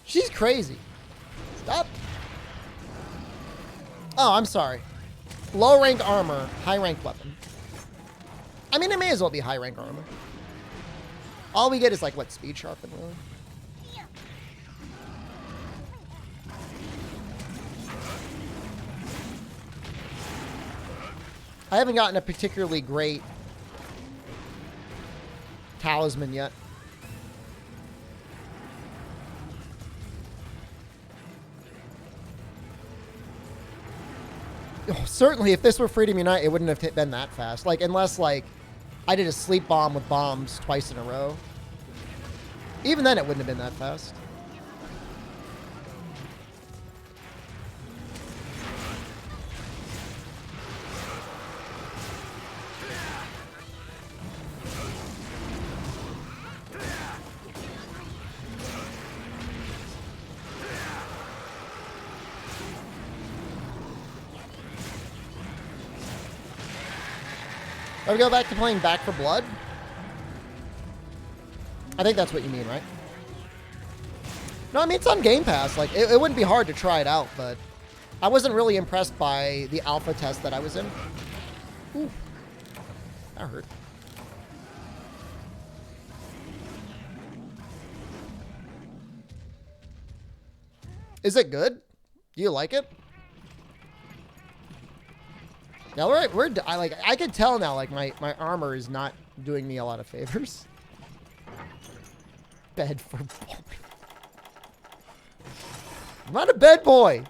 She's crazy. Stop. Oh, I'm sorry. Low rank armor, high rank weapon. I mean, it may as well be high rank armor. All we get is, like, what, speed sharpen, really? I haven't gotten a particularly great talisman yet. Oh, certainly, if this were Freedom Unite, it wouldn't have been that fast. Like, unless, like, I did a sleep bomb with bombs twice in a row. Even then, it wouldn't have been that fast. Are we go back to playing Back 4 Blood? I think that's what you mean, right? No, I mean, it's on Game Pass. Like, it wouldn't be hard to try it out, but I wasn't really impressed by the alpha test that I was in. Ooh. That hurt. Is it good? Do you like it? Now I can tell now, like, my armor is not doing me a lot of favors. Bed for boy. I'm not a bed boy.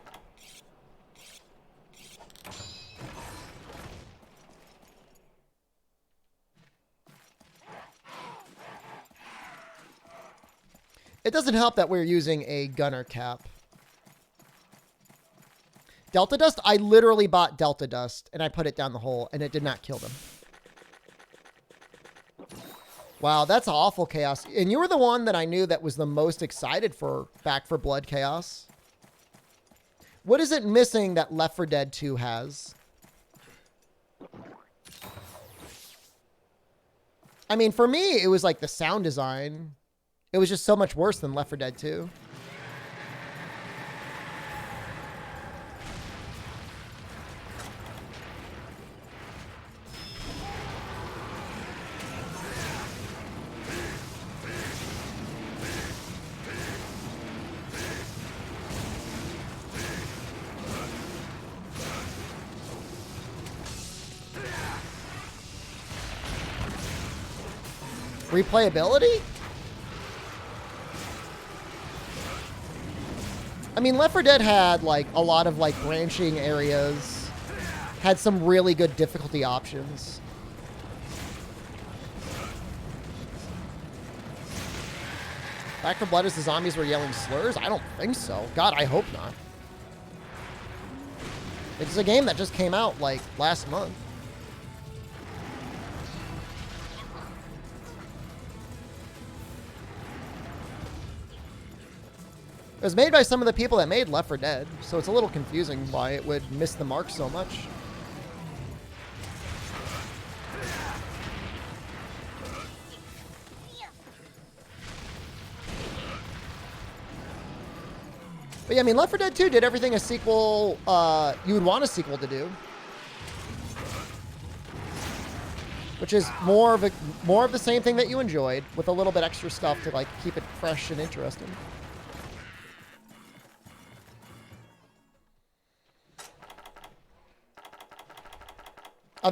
It doesn't help that we're using a gunner cap. Delta Dust? I literally bought Delta Dust, and I put it down the hole, and it did not kill them. Wow, that's awful chaos. And you were the one that I knew that was the most excited for Back 4 Blood chaos. What is it missing that Left 4 Dead 2 has? I mean, for me, it was like the sound design. It was just so much worse than Left 4 Dead 2. Replayability? I mean, Left 4 Dead had, like, a lot of, like, branching areas. Had some really good difficulty options. Back 4 Blood is the zombies were yelling slurs? I don't think so. God, I hope not. It's a game that just came out, like, last month. It was made by some of the people that made Left 4 Dead, so it's a little confusing why it would miss the mark so much. But yeah, I mean, Left 4 Dead 2 did everything a sequel, you would want a sequel to do. Which is more of the same thing that you enjoyed, with a little bit extra stuff to, like, keep it fresh and interesting. Are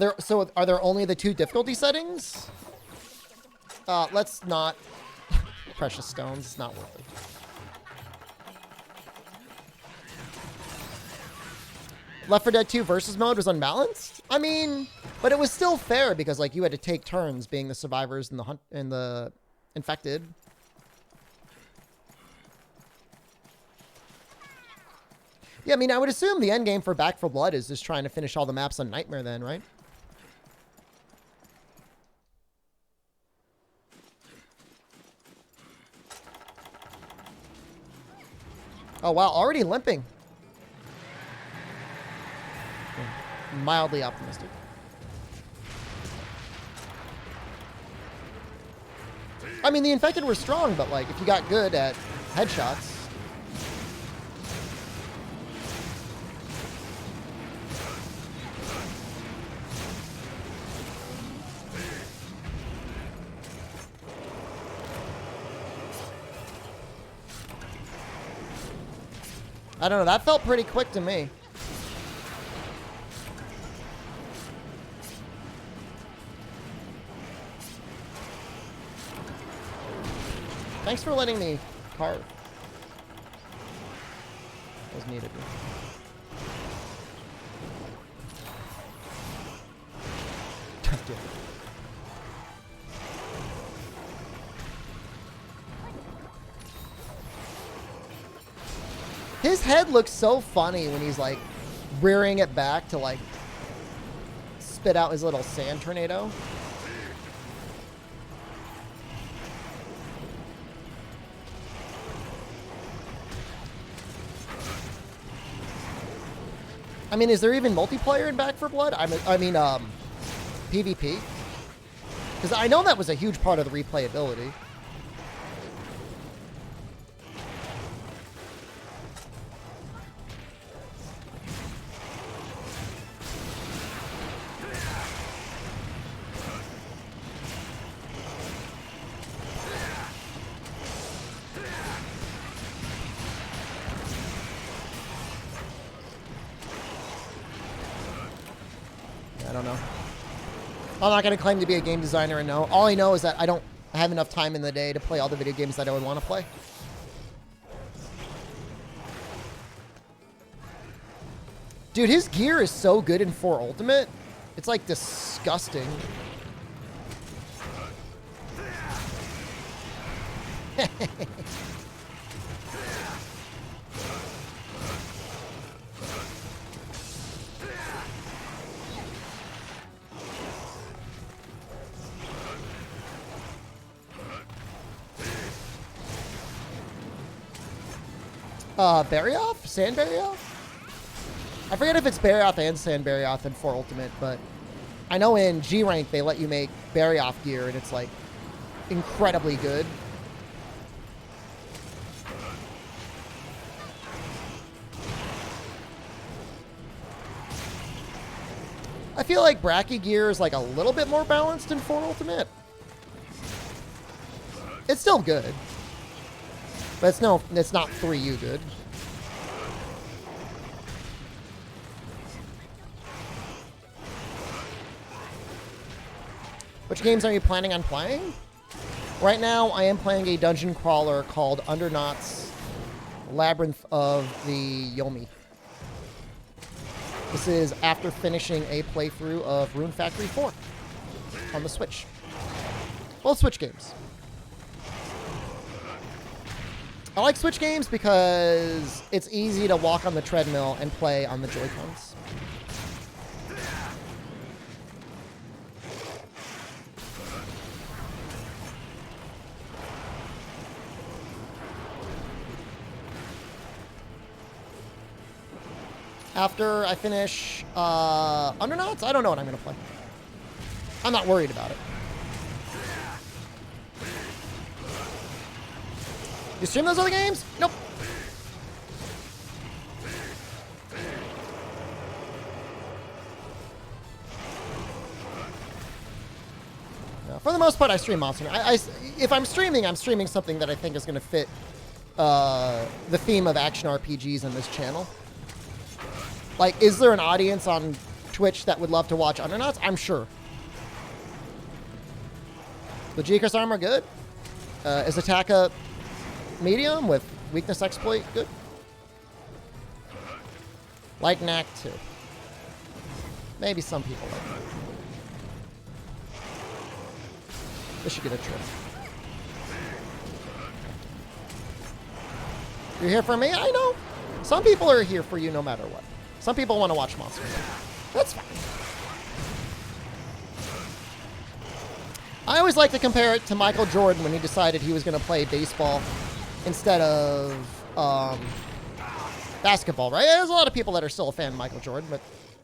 there only the 2 difficulty settings? Let's not. Precious stones, it's not worth it. Left 4 Dead 2 versus mode was unbalanced? I mean, but it was still fair because, like, you had to take turns being the survivors and the infected. Yeah, I mean, I would assume the end game for Back 4 Blood is just trying to finish all the maps on Nightmare then, right? Oh, wow, already limping. Mildly optimistic. I mean, the infected were strong, but, like, if you got good at headshots. I don't know, that felt pretty quick to me. Thanks for letting me carve. That was needed. His head looks so funny when he's, like, rearing it back to, like, spit out his little sand tornado. I mean, is there even multiplayer in Back 4 Blood? I mean, PvP? Because I know that was a huge part of the replayability. I don't know. I'm not going to claim to be a game designer and know. All I know is that I don't have enough time in the day to play all the video games that I would want to play. Dude, his gear is so good in 4 Ultimate. It's, like, disgusting. Barrioff? Sand Barrioff? I forget if it's Barrioff and Sand Barrioff in 4 Ultimate, but I know in G rank they let you make Barrioff gear and it's, like, incredibly good. I feel like Bracky gear is, like, a little bit more balanced in 4 Ultimate. It's still good. But it's not 3U good. Which games are you planning on playing? Right now, I am playing a dungeon crawler called Undernaut's Labyrinth of the Yomi. This is after finishing a playthrough of Rune Factory 4 on the Switch. Both Switch games. I like Switch games because it's easy to walk on the treadmill and play on the Joy-Cons. After I finish Undernauts, I don't know what I'm going to play. I'm not worried about it. You stream those other games? Nope. No, for the most part, I stream Monster Hunter. If I'm streaming something that I think is going to fit the theme of action RPGs in this channel. Like, is there an audience on Twitch that would love to watch Undernauts? I'm sure. The G-Curse armor, good. Is attack a medium with weakness exploit? Good. Like Knack too. Maybe some people like that. This should get a trip. You're here for me? I know. Some people are here for you no matter what. Some people want to watch Monster Hunter. That's fine. I always like to compare it to Michael Jordan when he decided he was going to play baseball instead of basketball, right? There's a lot of people that are still a fan of Michael Jordan, but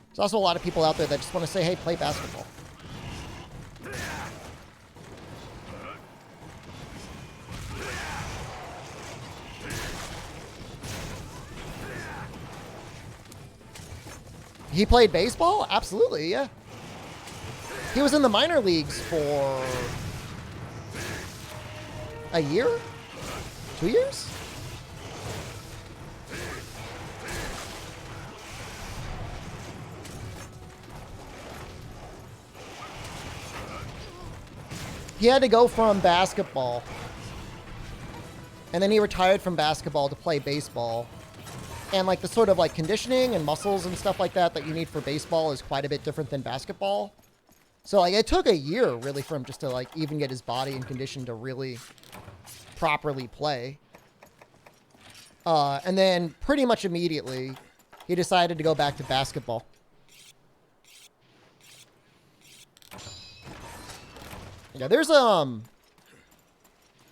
there's also a lot of people out there that just want to say, hey, play basketball. He played baseball? Absolutely, yeah. He was in the minor leagues for a year? 2 years? He had to go from basketball. And then he retired from basketball to play baseball. And like the sort of like conditioning and muscles and stuff like that that you need for baseball is quite a bit different than basketball. So like it took a year really for him just to like even get his body in condition to really properly play. And then pretty much immediately he decided to go back to basketball. Yeah, there's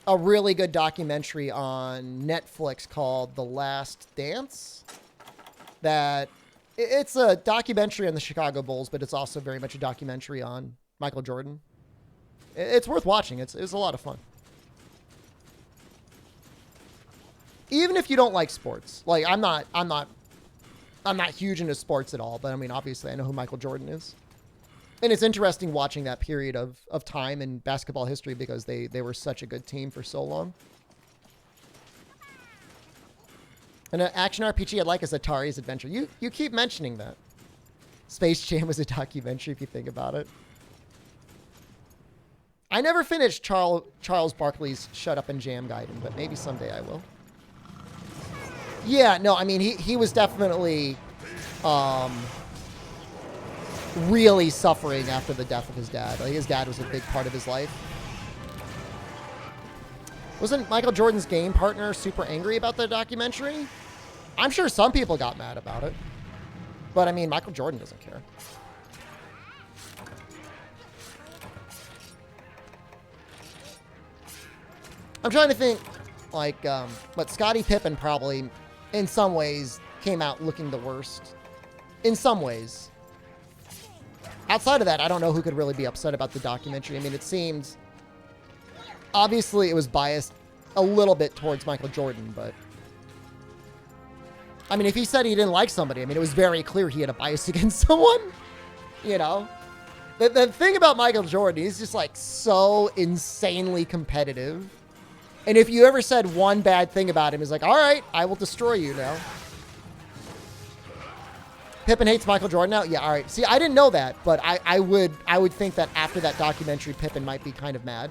a really good documentary on Netflix called The Last Dance. That it's a documentary on the Chicago Bulls, but it's also very much a documentary on Michael Jordan. It's worth watching. It's a lot of fun. Even if you don't like sports, like I'm not huge into sports at all, but I mean obviously I know who Michael Jordan is. And it's interesting watching that period of time in basketball history because they were such a good team for so long. And an action RPG I'd like is Atari's Adventure. You keep mentioning that. Space Jam was a documentary if you think about it. I never finished Charles Barkley's Shut Up and Jam Gaiden, but maybe someday I will. Yeah, no, I mean, he was definitely really suffering after the death of his dad. Like, his dad was a big part of his life. Wasn't Michael Jordan's game partner super angry about the documentary? I'm sure some people got mad about it. But, I mean, Michael Jordan doesn't care. I'm trying to think, like, but Scottie Pippen probably, in some ways, came out looking the worst. In some ways. Outside of that, I don't know who could really be upset about the documentary. I mean, it seems... Obviously, it was biased a little bit towards Michael Jordan, but... I mean, if he said he didn't like somebody, I mean, it was very clear he had a bias against someone. You know? The thing about Michael Jordan, he's just, like, so insanely competitive. And if you ever said one bad thing about him, he's like, all right, I will destroy you now. Pippen hates Michael Jordan now? Yeah, all right. See, I didn't know that, but I would think that after that documentary, Pippen might be kind of mad.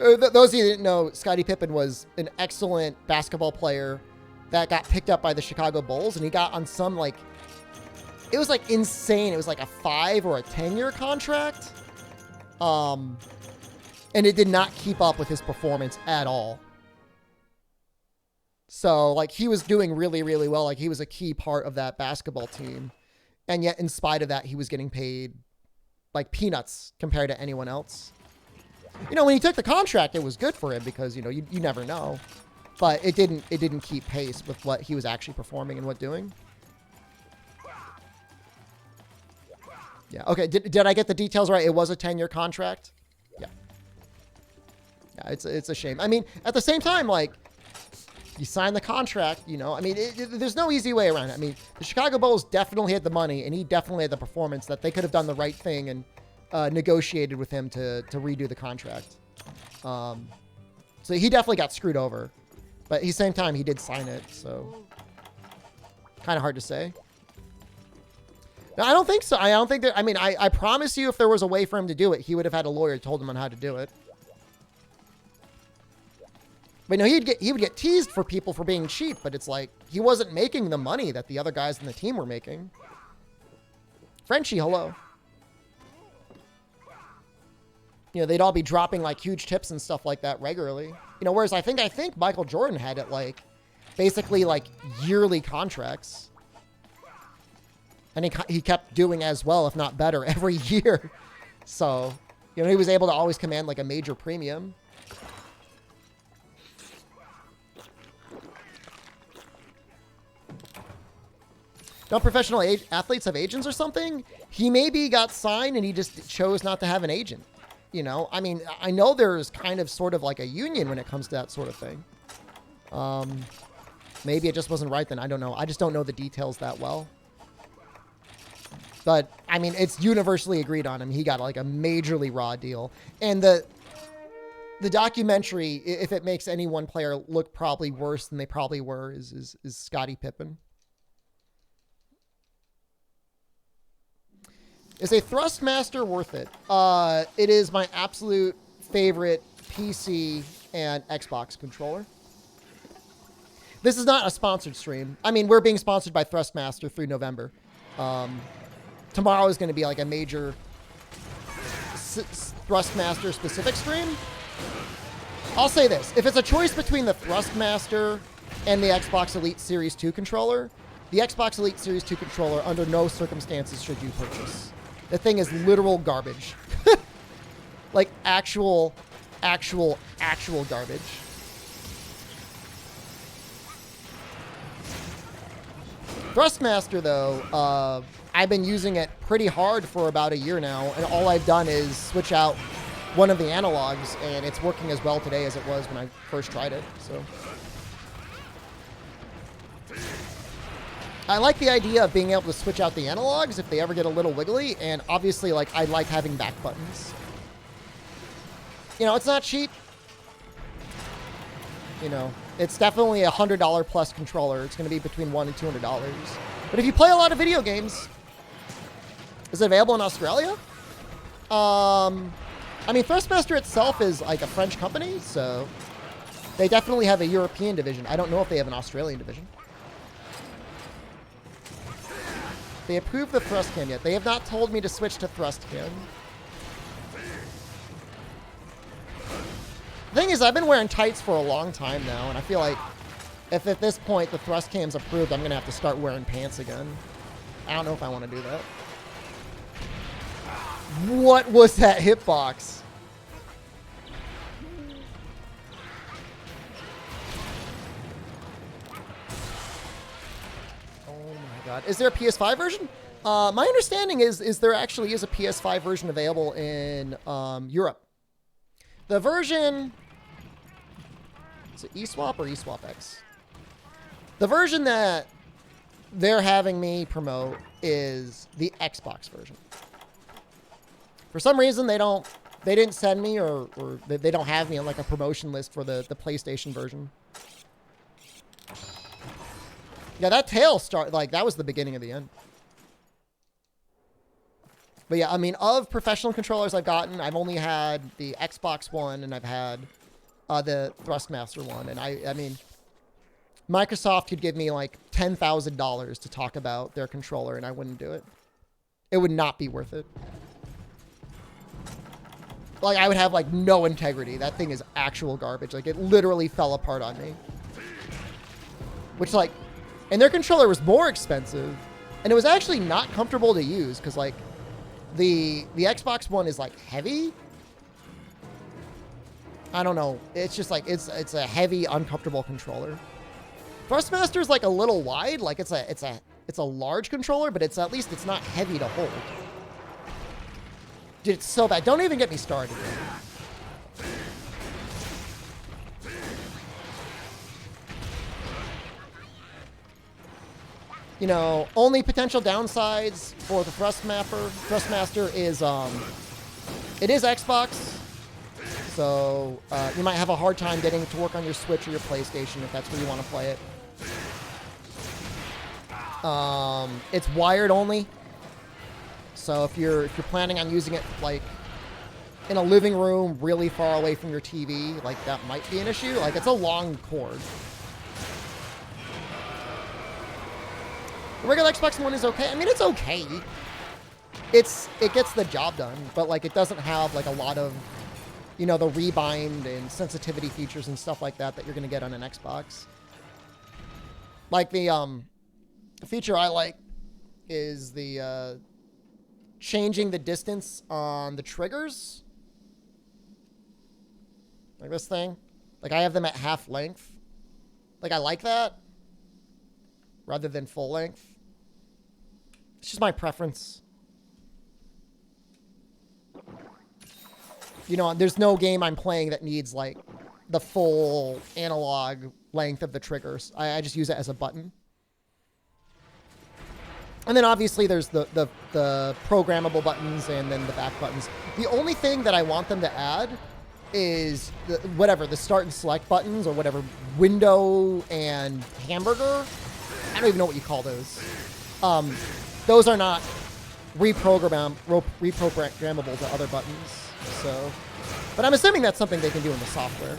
Those of you that didn't know, Scottie Pippen was an excellent basketball player that got picked up by the Chicago Bulls, and he got on some, like, it was, like, insane. It was, like, a 5 or a 10-year contract. And it did not keep up with his performance at all. So, like, he was doing really, really well. Like, he was a key part of that basketball team. And yet, in spite of that, he was getting paid, like, peanuts compared to anyone else. You know, when he took the contract, it was good for him because, you know, you never know. But it didn't keep pace with what he was actually performing and what doing. Yeah, okay. Did I get the details right? It was a 10-year contract? Yeah. Yeah, it's a shame. I mean, at the same time, like, you sign the contract, you know. I mean, there's no easy way around it. I mean, the Chicago Bulls definitely had the money, and he definitely had the performance that they could have done the right thing and negotiated with him to redo the contract. So he definitely got screwed over. But at the same time, he did sign it, so kind of hard to say. No, I don't think so. I don't think that. I mean, I promise you, if there was a way for him to do it, he would have had a lawyer told him on how to do it. But no, he would get teased for people for being cheap. But it's like he wasn't making the money that the other guys in the team were making. Frenchie, hello. You know, they'd all be dropping like huge tips and stuff like that regularly. You know, whereas I think Michael Jordan had it like basically like yearly contracts. And he kept doing as well, if not better, every year. So, you know, he was able to always command like a major premium. Don't professional athletes have agents or something? He maybe got signed and he just chose not to have an agent. You know, I mean, I know there's kind of sort of like a union when it comes to that sort of thing. Maybe it just wasn't right then. I don't know. I just don't know the details that well. But, I mean, it's universally agreed on him. He got like a majorly raw deal. And the documentary, if it makes any one player look probably worse than they probably were, is Scottie Pippen. Is a Thrustmaster worth it? It is my absolute favorite PC and Xbox controller. This is not a sponsored stream. I mean, we're being sponsored by Thrustmaster through November. Tomorrow is going to be like a major Thrustmaster specific stream. I'll say this. If it's a choice between the Thrustmaster and the Xbox Elite Series 2 controller, the Xbox Elite Series 2 controller under no circumstances should you purchase. The thing is literal garbage. Like actual garbage. Thrustmaster, though, I've been using it pretty hard for about a year now, and all I've done is switch out one of the analogs, and it's working as well today as it was when I first tried it, so. I like the idea of being able to switch out the analogs if they ever get a little wiggly, and obviously, like, I like having back buttons. You know, it's not cheap. You know, it's definitely a $100 plus controller. It's going to be between $100 and $200. But if you play a lot of video games, is it available in Australia? I mean, Thrustmaster itself is like a French company, so they definitely have a European division. I don't know if they have an Australian division. They approved the thrust cam yet. They have not told me to switch to thrust cam. The thing is, I've been wearing tights for a long time now, and I feel like if at this point the thrust cam's approved, I'm going to have to start wearing pants again. I don't know if I want to do that. What was that hitbox? God. Is there a PS5 version? My understanding is there actually is a PS5 version available in Europe. The version... Is it eSwap or eSwap X? The version that they're having me promote is the Xbox version. For some reason, they didn't send me or they don't have me on like a promotion list for the PlayStation version. Yeah, that tail that was the beginning of the end. But yeah, I mean, of professional controllers I've gotten, I've only had the Xbox One and I've had the Thrustmaster one. And I mean, Microsoft could give me like $10,000 to talk about their controller and I wouldn't do it. It would not be worth it. Like, I would have like no integrity. That thing is actual garbage. Like, it literally fell apart on me. Which, like, and their controller was more expensive. And it was actually not comfortable to use because, like, the Xbox One is like heavy. I don't know. It's just like it's a heavy, uncomfortable controller. Thrustmaster is like a little wide. Like it's a large controller, but it's at least it's not heavy to hold. Dude, it's so bad. Don't even get me started. You know, only potential downsides for the Thrustmaster is it is Xbox, so you might have a hard time getting it to work on your Switch or your PlayStation if that's where you want to play it. It's wired only, so if you're planning on using it like in a living room really far away from your TV, like that might be an issue. Like it's a long cord. The regular Xbox One is okay. I mean, it's okay. It gets the job done, but like it doesn't have like a lot of, you know, the rebind and sensitivity features and stuff like that you're gonna get on an Xbox. Like the feature I like is the changing the distance on the triggers. Like this thing. Like I have them at half length. Like I like that rather than full length. It's just my preference. You know, there's no game I'm playing that needs like the full analog length of the triggers. I just use it as a button. And then obviously there's the programmable buttons and then the back buttons. The only thing that I want them to add is the start and select buttons or whatever, window and hamburger. I don't even know what you call those. Those are not reprogrammable to other buttons. So, but I'm assuming that's something they can do in the software.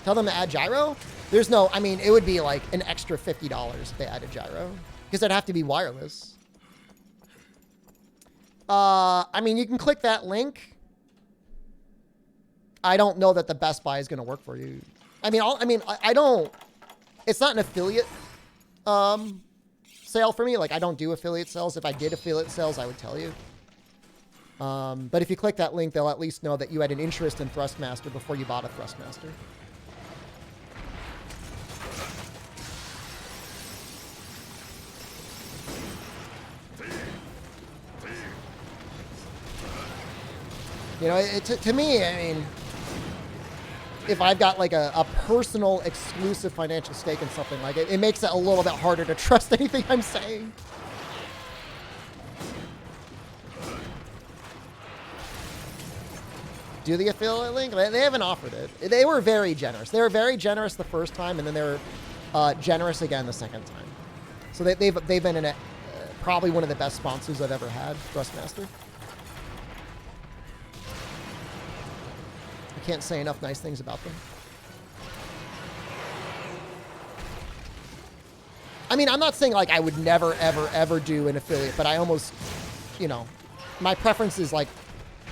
Tell them to add gyro? There's no, I mean, it would be like an extra $50 if they added gyro. Because it'd have to be wireless. I mean, you can click that link. I don't know that the Best Buy is going to work for you. I mean, I don't, it's not an affiliate sale for me. Like, I don't do affiliate sales. If I did affiliate sales, I would tell you. But if you click that link, they'll at least know that you had an interest in Thrustmaster before you bought a Thrustmaster. You know, to me, I mean, if I've got like a personal exclusive financial stake in something, like it makes it a little bit harder to trust anything I'm saying. Do the affiliate link? They haven't offered it. They were very generous. They were very generous the first time, and then they were generous again the second time. So they've been in probably one of the best sponsors I've ever had, Thrustmaster. I can't say enough nice things about them. I mean, I'm not saying like I would never, ever, ever do an affiliate, but I almost, you know, my preference is like,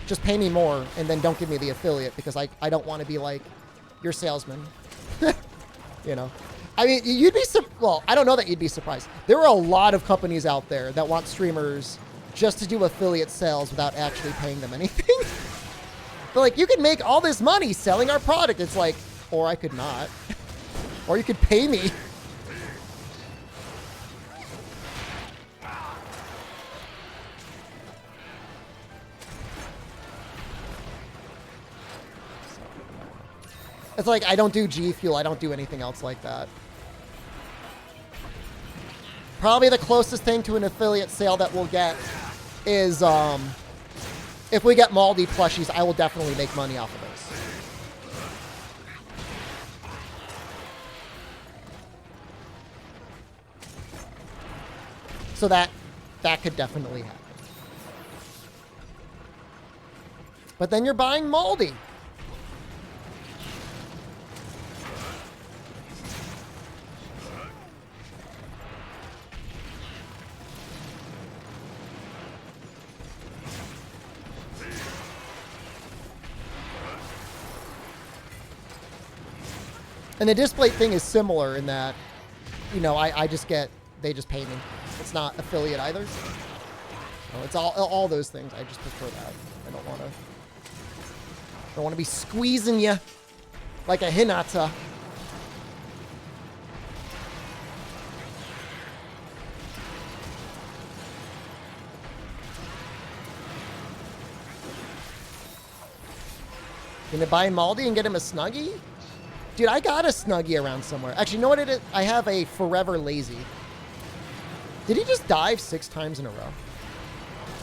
just pay me more and then don't give me the affiliate because I don't want to be like your salesman. You know, I mean, you'd be, well, I don't know that you'd be surprised. There are a lot of companies out there that want streamers just to do affiliate sales without actually paying them anything. But like, you could make all this money selling our product. It's like, or I could not, or you could pay me. It's like, I don't do G Fuel. I don't do anything else like that. Probably the closest thing to an affiliate sale that we'll get is, if we get Maldi plushies, I will definitely make money off of those. So that could definitely happen. But then you're buying moldy. And the display thing is similar in that, you know, I just get, they just pay me. It's not affiliate either. No, it's all those things. I just prefer that. I don't want to be squeezing you like a Hinata. Gonna buy Maldi and get him a Snuggie? Dude, I got a Snuggie around somewhere. Actually, you know what it is? I have a Forever Lazy. Did he just dive 6 times in a row?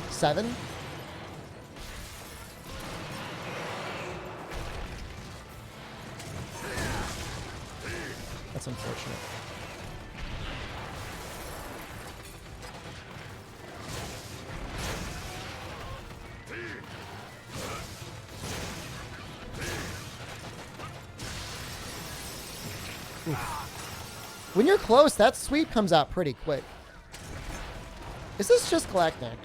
7? That's unfortunate. When you're close, that sweep comes out pretty quick. Is this just Galacnectar?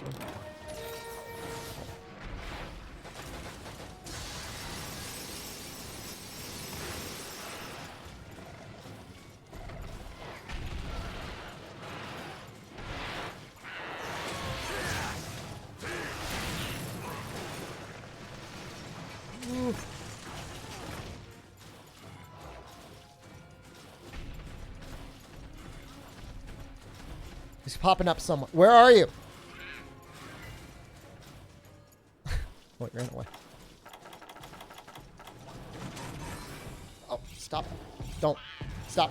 He's popping up somewhere. Where are you? Oh, you're in the way. Oh, stop. Don't. Stop.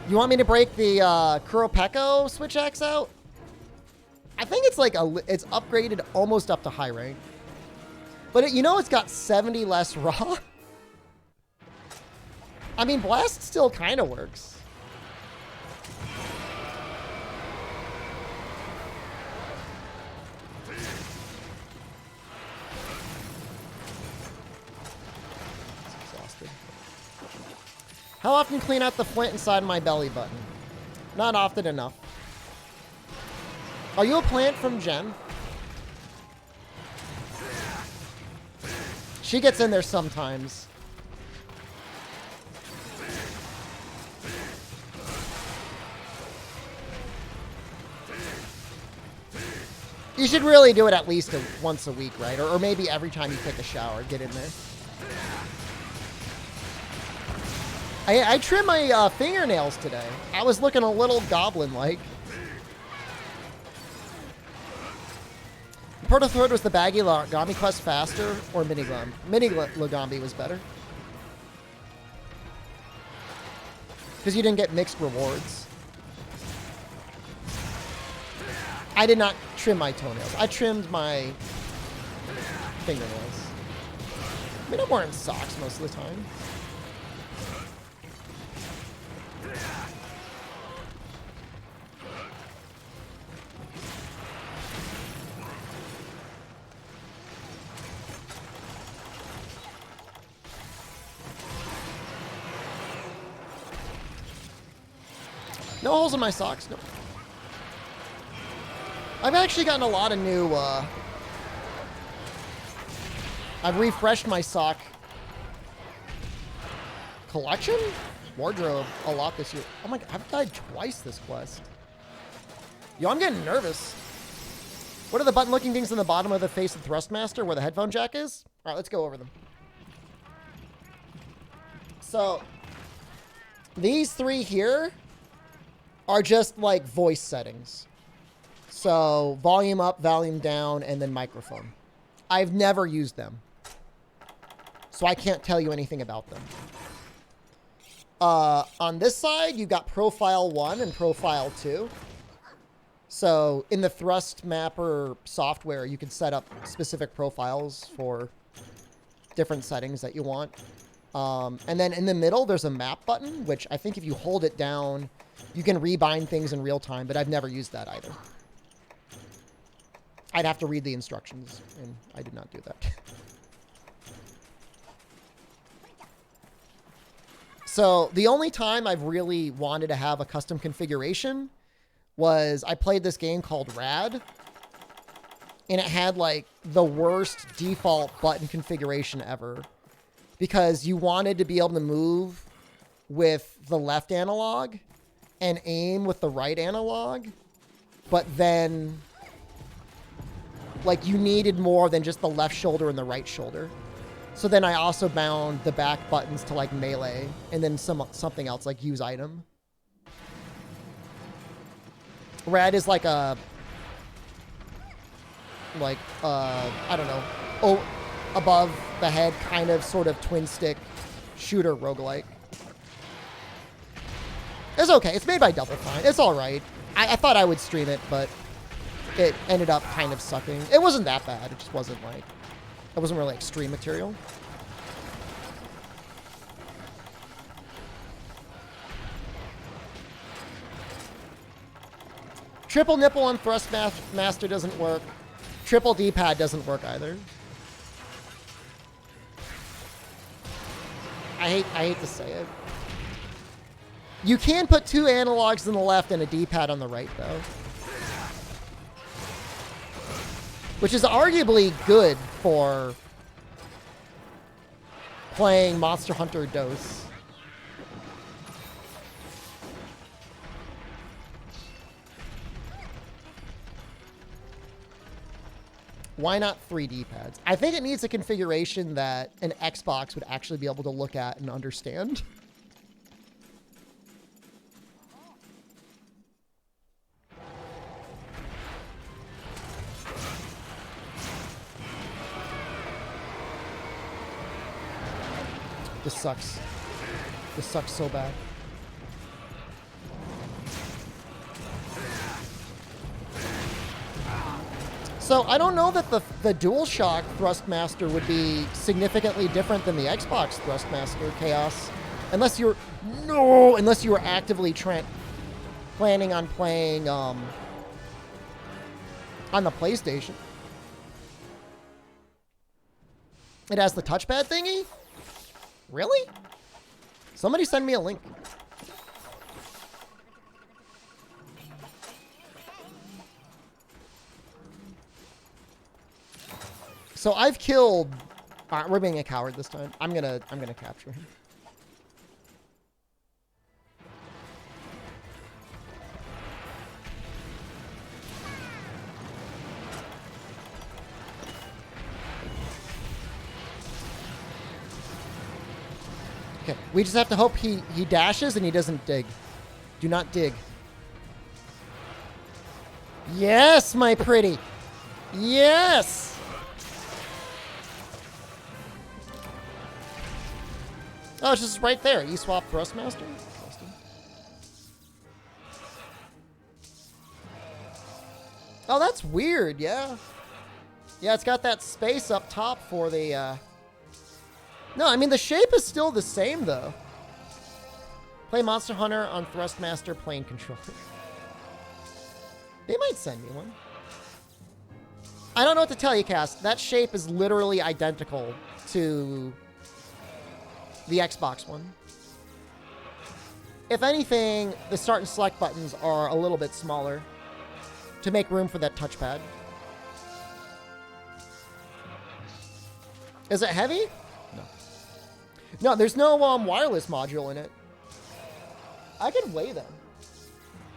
You want me to break the Kuropeko Switch Axe out? I think it's like it's upgraded almost up to high rank. But you know it's got 70 less raw? I mean, Blast still kind of works. Exhausted. How often clean out the flint inside my belly button? Not often enough. Are you a plant from Jen? She gets in there sometimes. You should really do it at least once a week, right? Or maybe every time you take a shower, get in there. I trimmed my fingernails today. I was looking a little goblin-like. Proto-Throat was the baggy Logami quest faster, or Mini-Glum? Mini-Logami was better. Because you didn't get mixed rewards. I did not trim my toenails. I trimmed my fingernails. I mean, I'm wearing socks most of the time. No holes in my socks, no. I've actually gotten a lot of new, I've refreshed my sock collection? Wardrobe a lot this year. Oh my god, I've died twice this quest. Yo, I'm getting nervous. What are the button-looking things on the bottom of the face of Thrustmaster where the headphone jack is? Alright, let's go over them. So, these 3 here are just like voice settings. So, volume up, volume down, and then microphone. I've never used them. So I can't tell you anything about them. On this side, you've got Profile 1 and Profile 2. So, in the Thrust Mapper software, you can set up specific profiles for different settings that you want. And then in the middle, there's a map button, which I think if you hold it down, you can rebind things in real time, but I've never used that either. I'd have to read the instructions, and I did not do that. So the only time I've really wanted to have a custom configuration was I played this game called Rad, and it had like the worst default button configuration ever because you wanted to be able to move with the left analog and aim with the right analog, but then like you needed more than just the left shoulder and the right shoulder. So then I also bound the back buttons to like melee and then something else like use item. Rad is like a, I don't know, above the head kind of sort of twin stick shooter roguelike. It's okay. It's made by Double Fine. It's all right. I thought I would stream it, but it ended up kind of sucking. It wasn't that bad. It just wasn't like, it wasn't really extreme material. Triple nipple on thrust master doesn't work. Triple D-pad doesn't work either. I hate to say it. You can put two analogs on the left and a D-pad on the right, though. Which is arguably good for playing Monster Hunter DOS. Why not 3 D-pads? I think it needs a configuration that an Xbox would actually be able to look at and understand. This sucks. This sucks so bad. So I don't know that the DualShock Thrustmaster would be significantly different than the Xbox Thrustmaster Chaos, unless you were actively planning on playing on the PlayStation. It has the touchpad thingy? Really? Somebody send me a link. So I've killed. We're being a coward this time. I'm gonna capture him. Okay, we just have to hope he dashes and he doesn't dig. Do not dig. Yes, my pretty. Yes. Oh, it's just right there. E-swap Thrustmaster. Oh, that's weird. Yeah. Yeah, it's got that space up top for the. No, I mean, the shape is still the same, though. Play Monster Hunter on Thrustmaster plane controller. They might send me one. I don't know what to tell you, Cass. That shape is literally identical to the Xbox one. If anything, the start and select buttons are a little bit smaller to make room for that touchpad. Is it heavy? No. No, there's no wireless module in it. I can weigh them.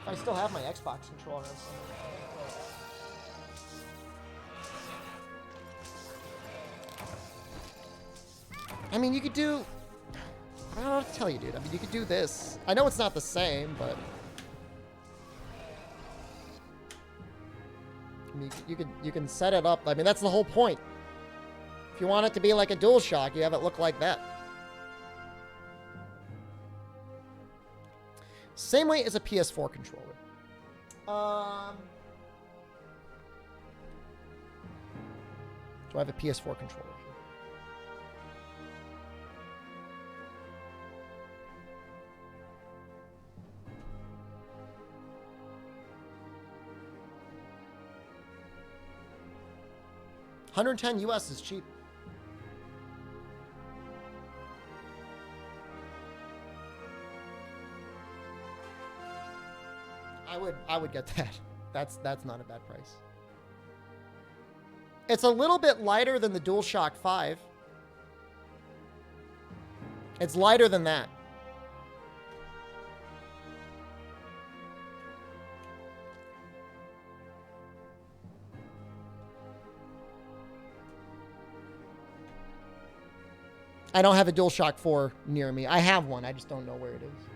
I still have my Xbox controller and stuff. I mean, you could do... I don't know what to tell you, dude. I mean, you could do this. I know it's not the same, but... I mean, you can set it up. I mean, that's the whole point. If you want it to be like a DualShock, you have it look like that. Same way as a PS4 controller. Do I have a PS4 controller? 110 US is cheap. I would get that. That's not a bad price. It's a little bit lighter than the DualShock 5. It's lighter than that. I don't have a DualShock 4 near me. I have one. I just don't know where it is.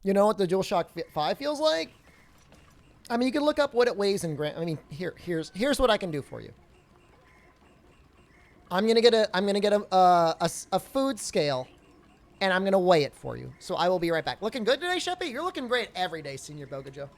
You know what the DualShock 5 feels like? I mean, you can look up what it weighs in grams. I mean, here's what I can do for you. I'm gonna get a food scale, and I'm gonna weigh it for you. So I will be right back. Looking good today, Sheppy? You're looking great every day, Senior Boga Joe.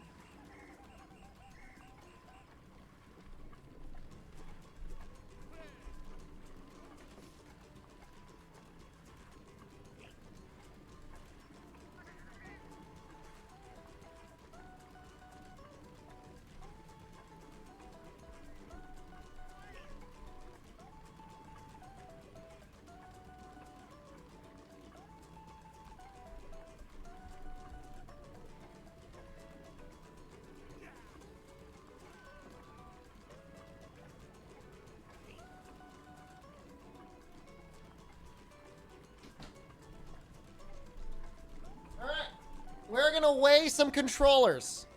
We're gonna weigh some controllers.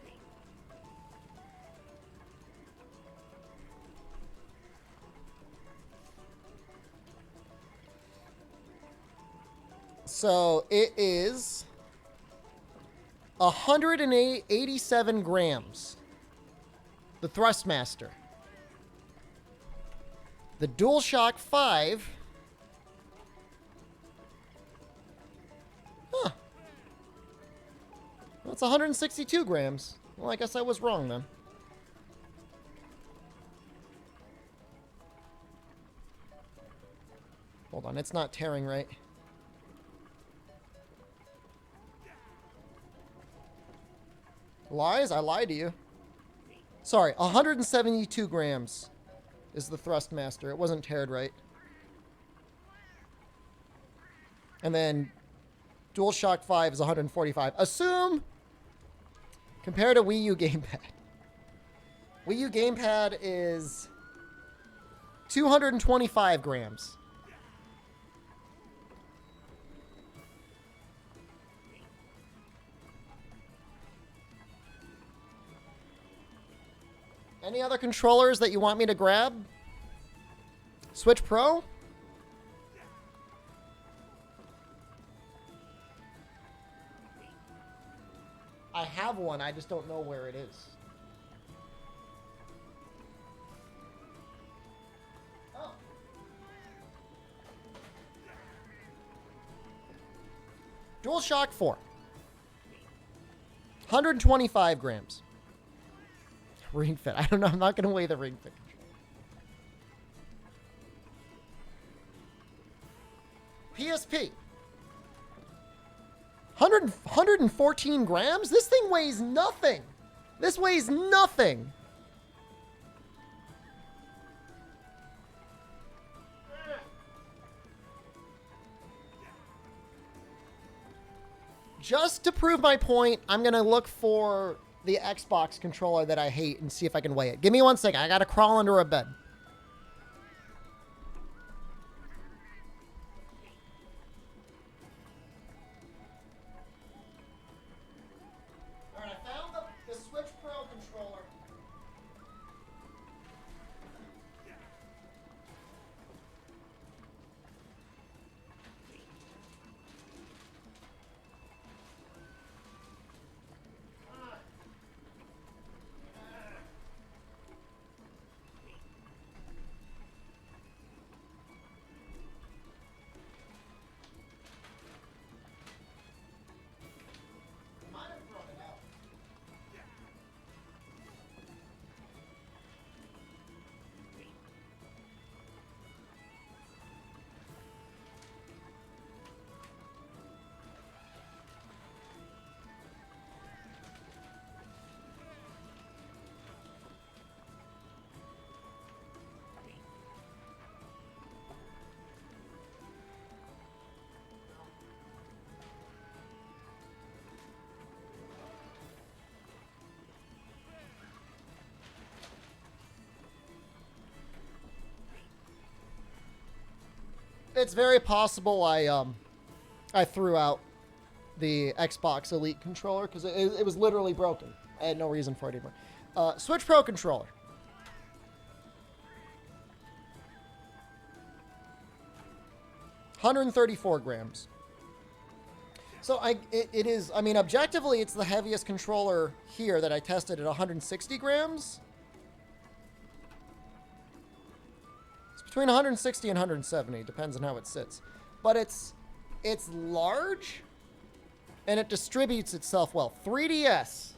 So it is 187 grams. The Thrustmaster. The DualShock 5. Huh. That's 162 grams. Well, I guess I was wrong then. Hold on, it's not tearing right. Lies? I lied to you. Sorry, 172 grams is the Thrustmaster. It wasn't teared right. And then DualShock 5 is 145. Assume, compared to Wii U gamepad. Wii U gamepad is 225 grams. Any other controllers that you want me to grab? Switch Pro? I have one, I just don't know where it is. Oh. DualShock 4. 125 grams. Ring Fit. I don't know. I'm not going to weigh the Ring Fit controller. PSP. 114 grams? This thing weighs nothing. This weighs nothing. Just to prove my point, I'm going to look for the Xbox controller that I hate and see if I can weigh it. Give me 1 second. I got to crawl under a bed. All right, I found the Switch Pro controller. It's very possible I threw out the Xbox Elite controller because it was literally broken. I had no reason for it anymore. Switch Pro controller. $134 grams. So it is, I mean, objectively, it's the heaviest controller here that I tested at 160 grams. It's between 160 and 170, depends on how it sits. But it's large, and it distributes itself well. 3DS.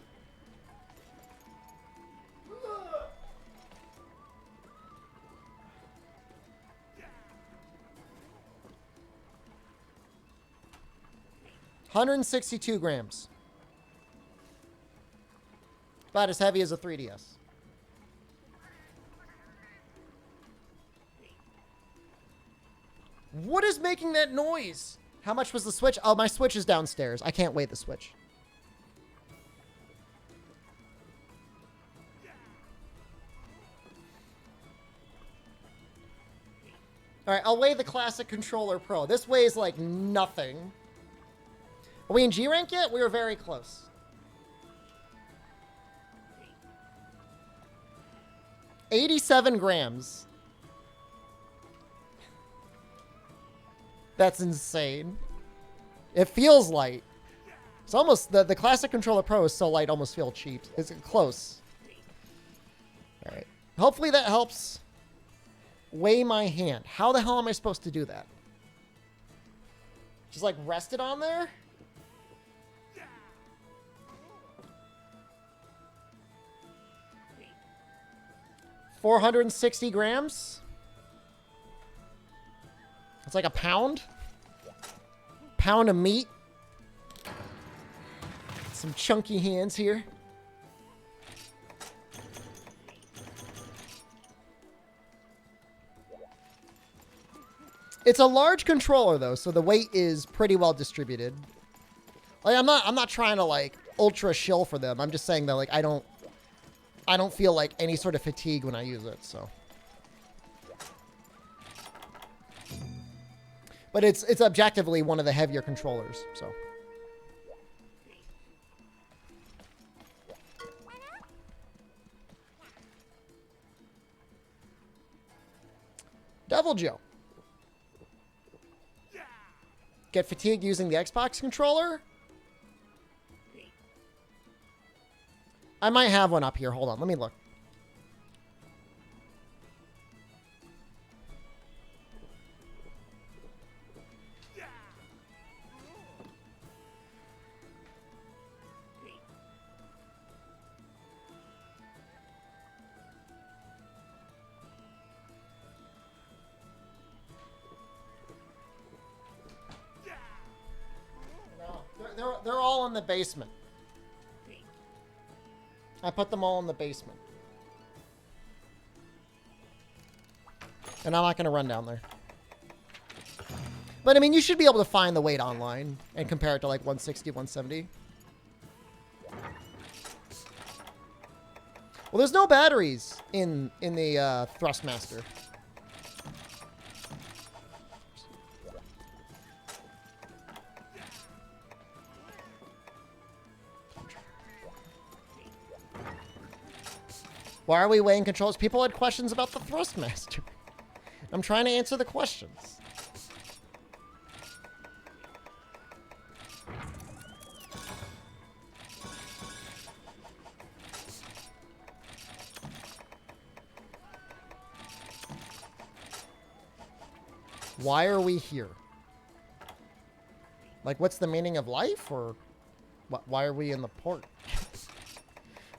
$162 grams. About as heavy as a 3DS. What is making that noise? How much was the Switch? Oh, my Switch is downstairs. I can't weigh the Switch. All right, I'll weigh the Classic Controller Pro. This weighs like nothing. Are we in G rank yet? We were very close. $87 grams. That's insane. It feels light. It's almost, the Classic Controller Pro is so light, almost feel cheap. It's close. All right. Hopefully that helps weigh my hand. How the hell am I supposed to do that? Just like rest it on there? $460 grams. It's like a pound. Pound of meat. Some chunky hands here. It's a large controller though, so the weight is pretty well distributed. Like I'm not trying to like ultra shill for them. I'm just saying that like I don't feel like any sort of fatigue when I use it, so. But it's objectively one of the heavier controllers, so. Devil Joe. Get fatigued using the Xbox controller? I might have one up here. Hold on. Let me look. No, they're all in the basement. I put them all in the basement. And I'm not going to run down there. But, I mean, you should be able to find the weight online and compare it to, like, 160, 170. Well, there's no batteries in the Thrustmaster. Why are we weighing controls? People had questions about the Thrustmaster. I'm trying to answer the questions. Why are we here? Like, what's the meaning of life? Or why are we in the port?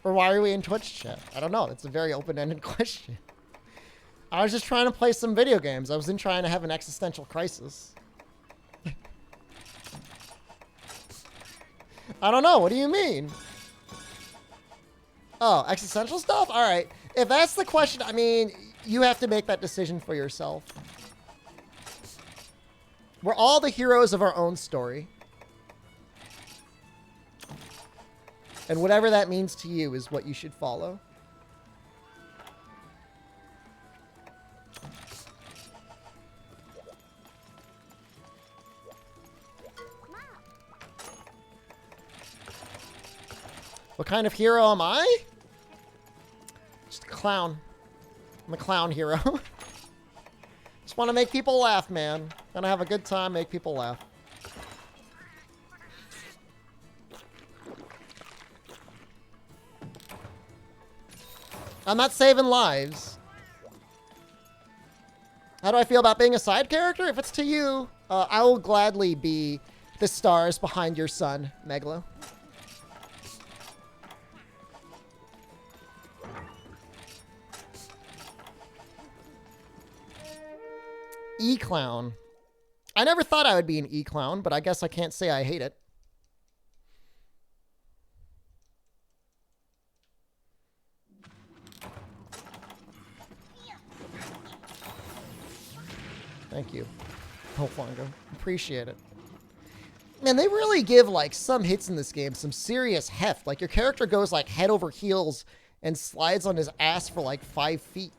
Or why are we in Twitch chat? I don't know. It's a very open-ended question. I was just trying to play some video games. I wasn't trying to have an existential crisis. I don't know. What do you mean? Oh, existential stuff? All right. If that's the question, I mean, you have to make that decision for yourself. We're all the heroes of our own story. And whatever that means to you is what you should follow. What kind of hero am I? Just a clown. I'm a clown hero. Just want to make people laugh, man. Gonna have a good time, make people laugh. I'm not saving lives. How do I feel about being a side character? If it's to you, I will gladly be the stars behind your son, Megalo. E-clown. I never thought I would be an E-clown, but I guess I can't say I hate it. Thank you, Hellfongo. Appreciate it. Man, they really give, like, some hits in this game some serious heft. Like, your character goes, like, head over heels and slides on his ass for, like, 5 feet.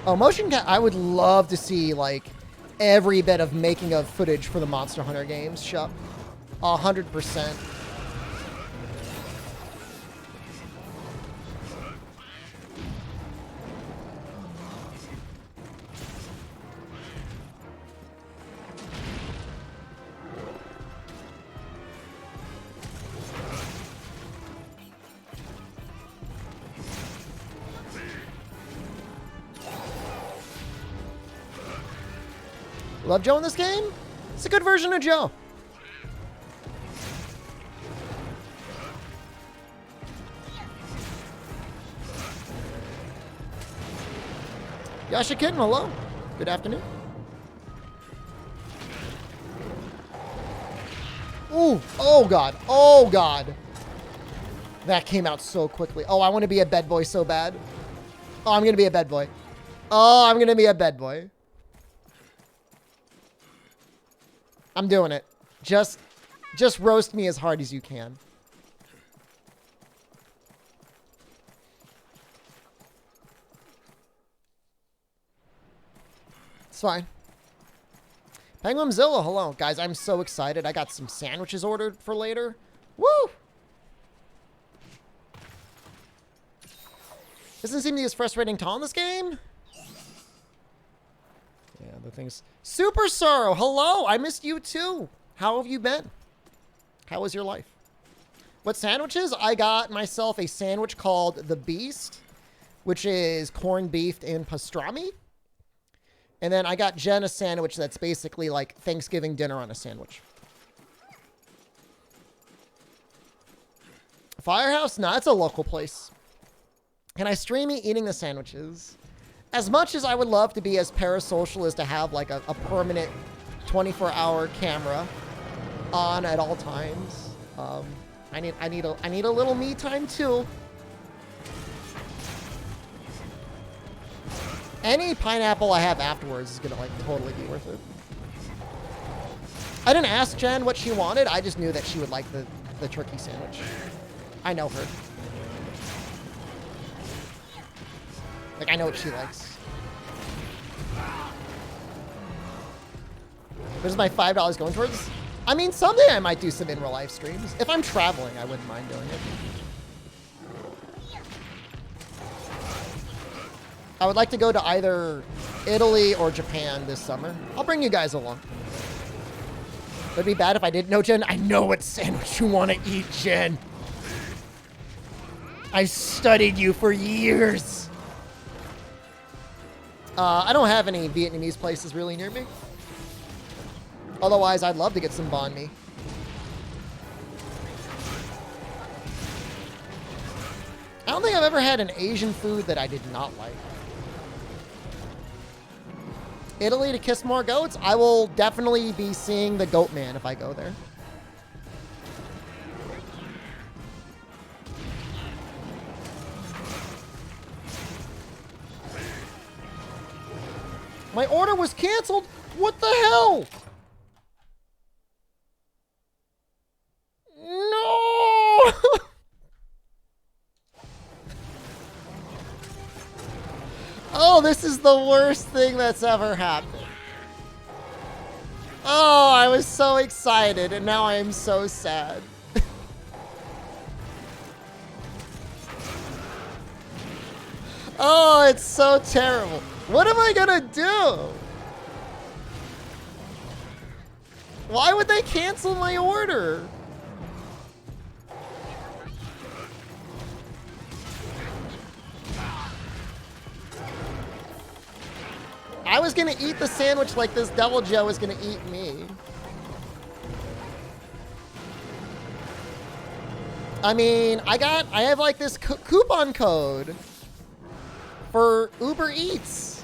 Oh, motion cap. I would love to see, like, every bit of making of footage for the Monster Hunter games. Shut 100%. Love Joe in this game? It's a good version of Joe. Yasha Kitten, hello. Good afternoon. Ooh, oh God, oh God. That came out so quickly. Oh, I want to be a bed boy so bad. Oh, I'm going to be a bed boy. Oh, I'm going to be a bed boy. I'm doing it. Just roast me as hard as you can. It's fine. Penguinzilla, hello. Guys, I'm so excited. I got some sandwiches ordered for later. Woo! Doesn't seem to be as frustrating tall in this game. Yeah, the things. Super Sorrow, hello. I missed you too. How have you been? How was your life? What sandwiches? I got myself a sandwich called The Beast, which is corned beef and pastrami. And then I got Jen a sandwich that's basically like Thanksgiving dinner on a sandwich. Firehouse? Nah, it's a local place. Can I stream me eating the sandwiches? As much as I would love to be as parasocial as to have like a permanent 24-hour camera on at all times, I need a little me time too. Any pineapple I have afterwards is gonna like totally be worth it. I didn't ask Jen what she wanted. I just knew that she would like the turkey sandwich. I know her. Like, I know what she likes. Where's my $5 going towards? I mean, someday I might do some in real life streams. If I'm traveling, I wouldn't mind doing it. I would like to go to either Italy or Japan this summer. I'll bring you guys along. It'd be bad if I didn't know, Jen. I know what sandwich you want to eat, Jen. I studied you for years. I don't have any Vietnamese places really near me. Otherwise, I'd love to get some banh mi. I don't think I've ever had an Asian food that I did not like. Italy to kiss more goats? I will definitely be seeing the Goat Man if I go there. My order was canceled? What the hell? No! this is the worst thing that's ever happened. Oh, I was so excited, and now I am so sad. Oh, it's so terrible. What am I gonna do? Why would they cancel my order? I was gonna eat the sandwich like this Devil Joe was gonna eat me. I mean, I have like this coupon code for Uber Eats.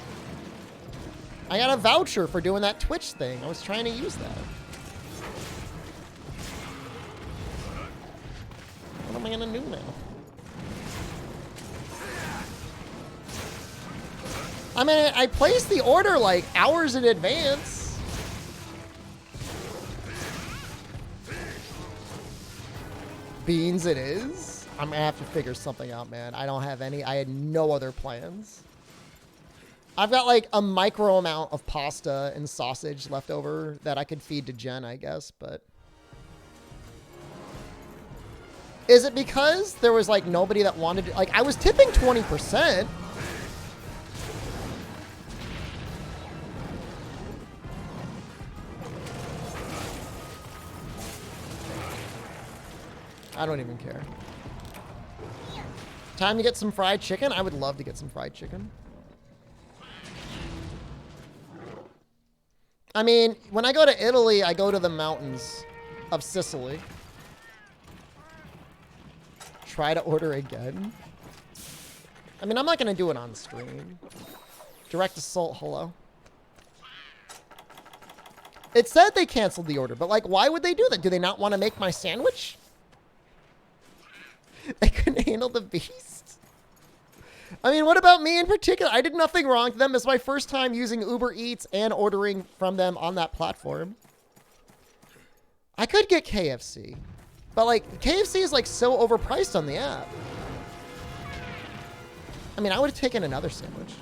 I got a voucher for doing that Twitch thing. I was trying to use that. What am I gonna do now? I mean, I placed the order like hours in advance. Beans it is. I'm gonna have to figure something out, man. I had no other plans. I've got like a micro amount of pasta and sausage left over that I could feed to Jen, I guess, but. Is it because there was like nobody that wanted to, like I was tipping 20%. I don't even care. Time to get some fried chicken? I would love to get some fried chicken. I mean, when I go to Italy, I go to the mountains of Sicily. Try to order again. I mean, I'm not going to do it on stream. Direct assault, hello. It said they canceled the order, but like, why would they do that? Do they not want to make my sandwich? They couldn't handle the beast. I mean, what about me in particular? I did nothing wrong to them. It's my first time using Uber Eats and ordering from them on that platform. I could get KFC. But like, KFC is like so overpriced on the app. I mean, I would have taken another sandwich.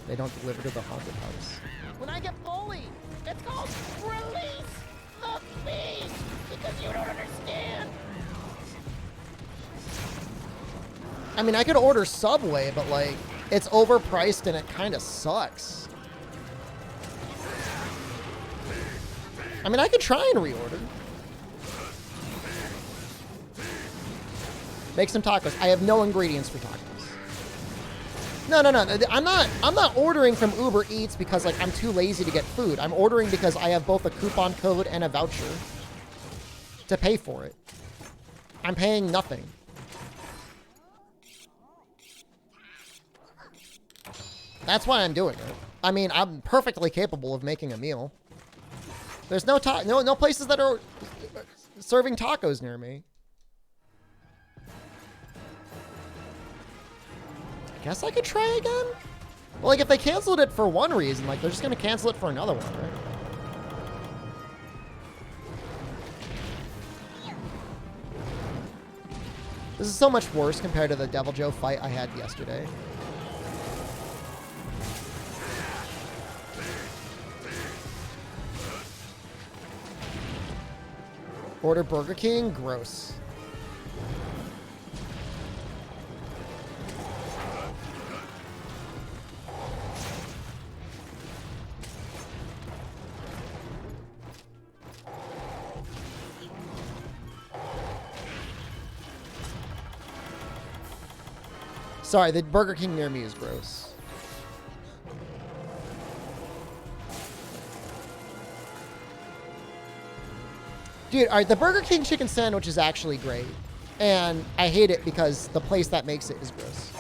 They don't deliver to the haunted house. When I get bullied, it's called release the beast because you don't understand. I mean, I could order Subway, but like, it's overpriced and it kind of sucks. I mean, I could try and reorder. Make some tacos. I have no ingredients for tacos. No. I'm not ordering from Uber Eats because like I'm too lazy to get food. I'm ordering because I have both a coupon code and a voucher to pay for it. I'm paying nothing. That's why I'm doing it. I mean, I'm perfectly capable of making a meal. There's no places that are serving tacos near me. I guess I could try again? Well, like, if they canceled it for one reason, like, they're just gonna cancel it for another one, right? This is so much worse compared to the Devil Joe fight I had yesterday. Order Burger King? Gross. Sorry, the Burger King near me is gross. Dude, all right, the Burger King chicken sandwich is actually great. And I hate it because the place that makes it is gross.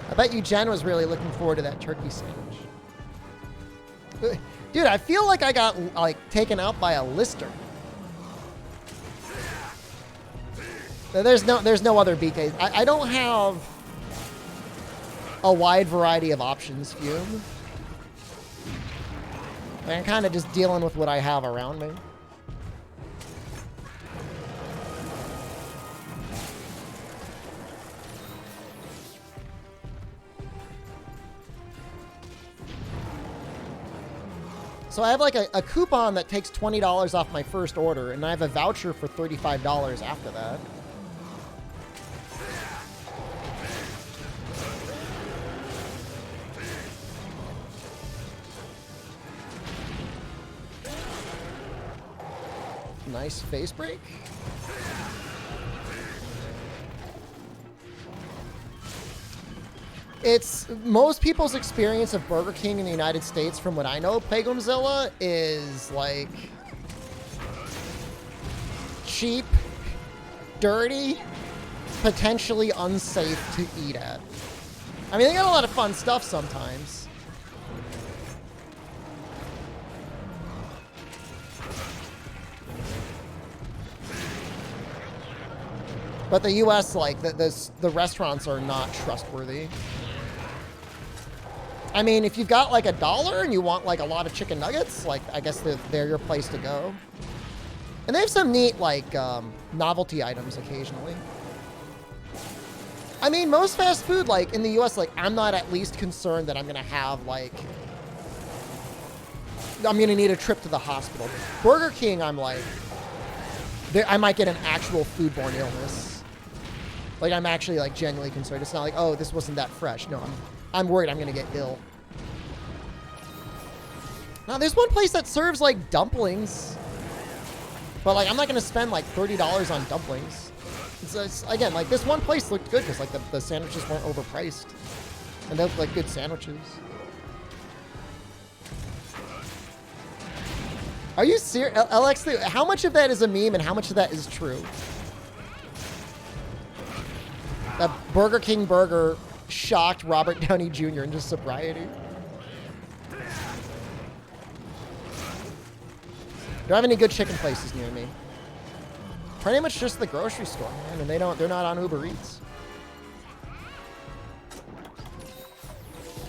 I bet you Jen was really looking forward to that turkey sandwich. Dude, I feel like I got, like, taken out by a lister. There's no other BK. I don't have a wide variety of options, Fume. I'm kind of just dealing with what I have around me. So I have like a coupon that takes $20 off my first order, and I have a voucher for $35 after that. Nice face break. It's most people's experience of Burger King in the United States, from what I know, Pegumzilla, is like cheap, dirty, potentially unsafe to eat at. I mean, they got a lot of fun stuff sometimes. But the US, like, the restaurants are not trustworthy. I mean, if you've got like $1 and you want like a lot of chicken nuggets, like, I guess they're your place to go. And they have some neat like novelty items occasionally. I mean, most fast food, like in the US, like I'm not at least concerned that I'm gonna have like, I'm gonna need a trip to the hospital. Burger King, I'm like, I might get an actual foodborne illness. Like I'm actually like genuinely concerned. It's not like, oh, this wasn't that fresh. No, I'm worried I'm gonna get ill. Now there's one place that serves like dumplings, but like I'm not gonna spend like $30 on dumplings. It's again, like this one place looked good because like the sandwiches weren't overpriced, and they looked like good sandwiches. Are you serious, LX? How much of that is a meme and how much of that is true? That Burger King burger shocked Robert Downey Jr. into sobriety. Don't have any good chicken places near me. Pretty much just the grocery store, man, and they're not on Uber Eats.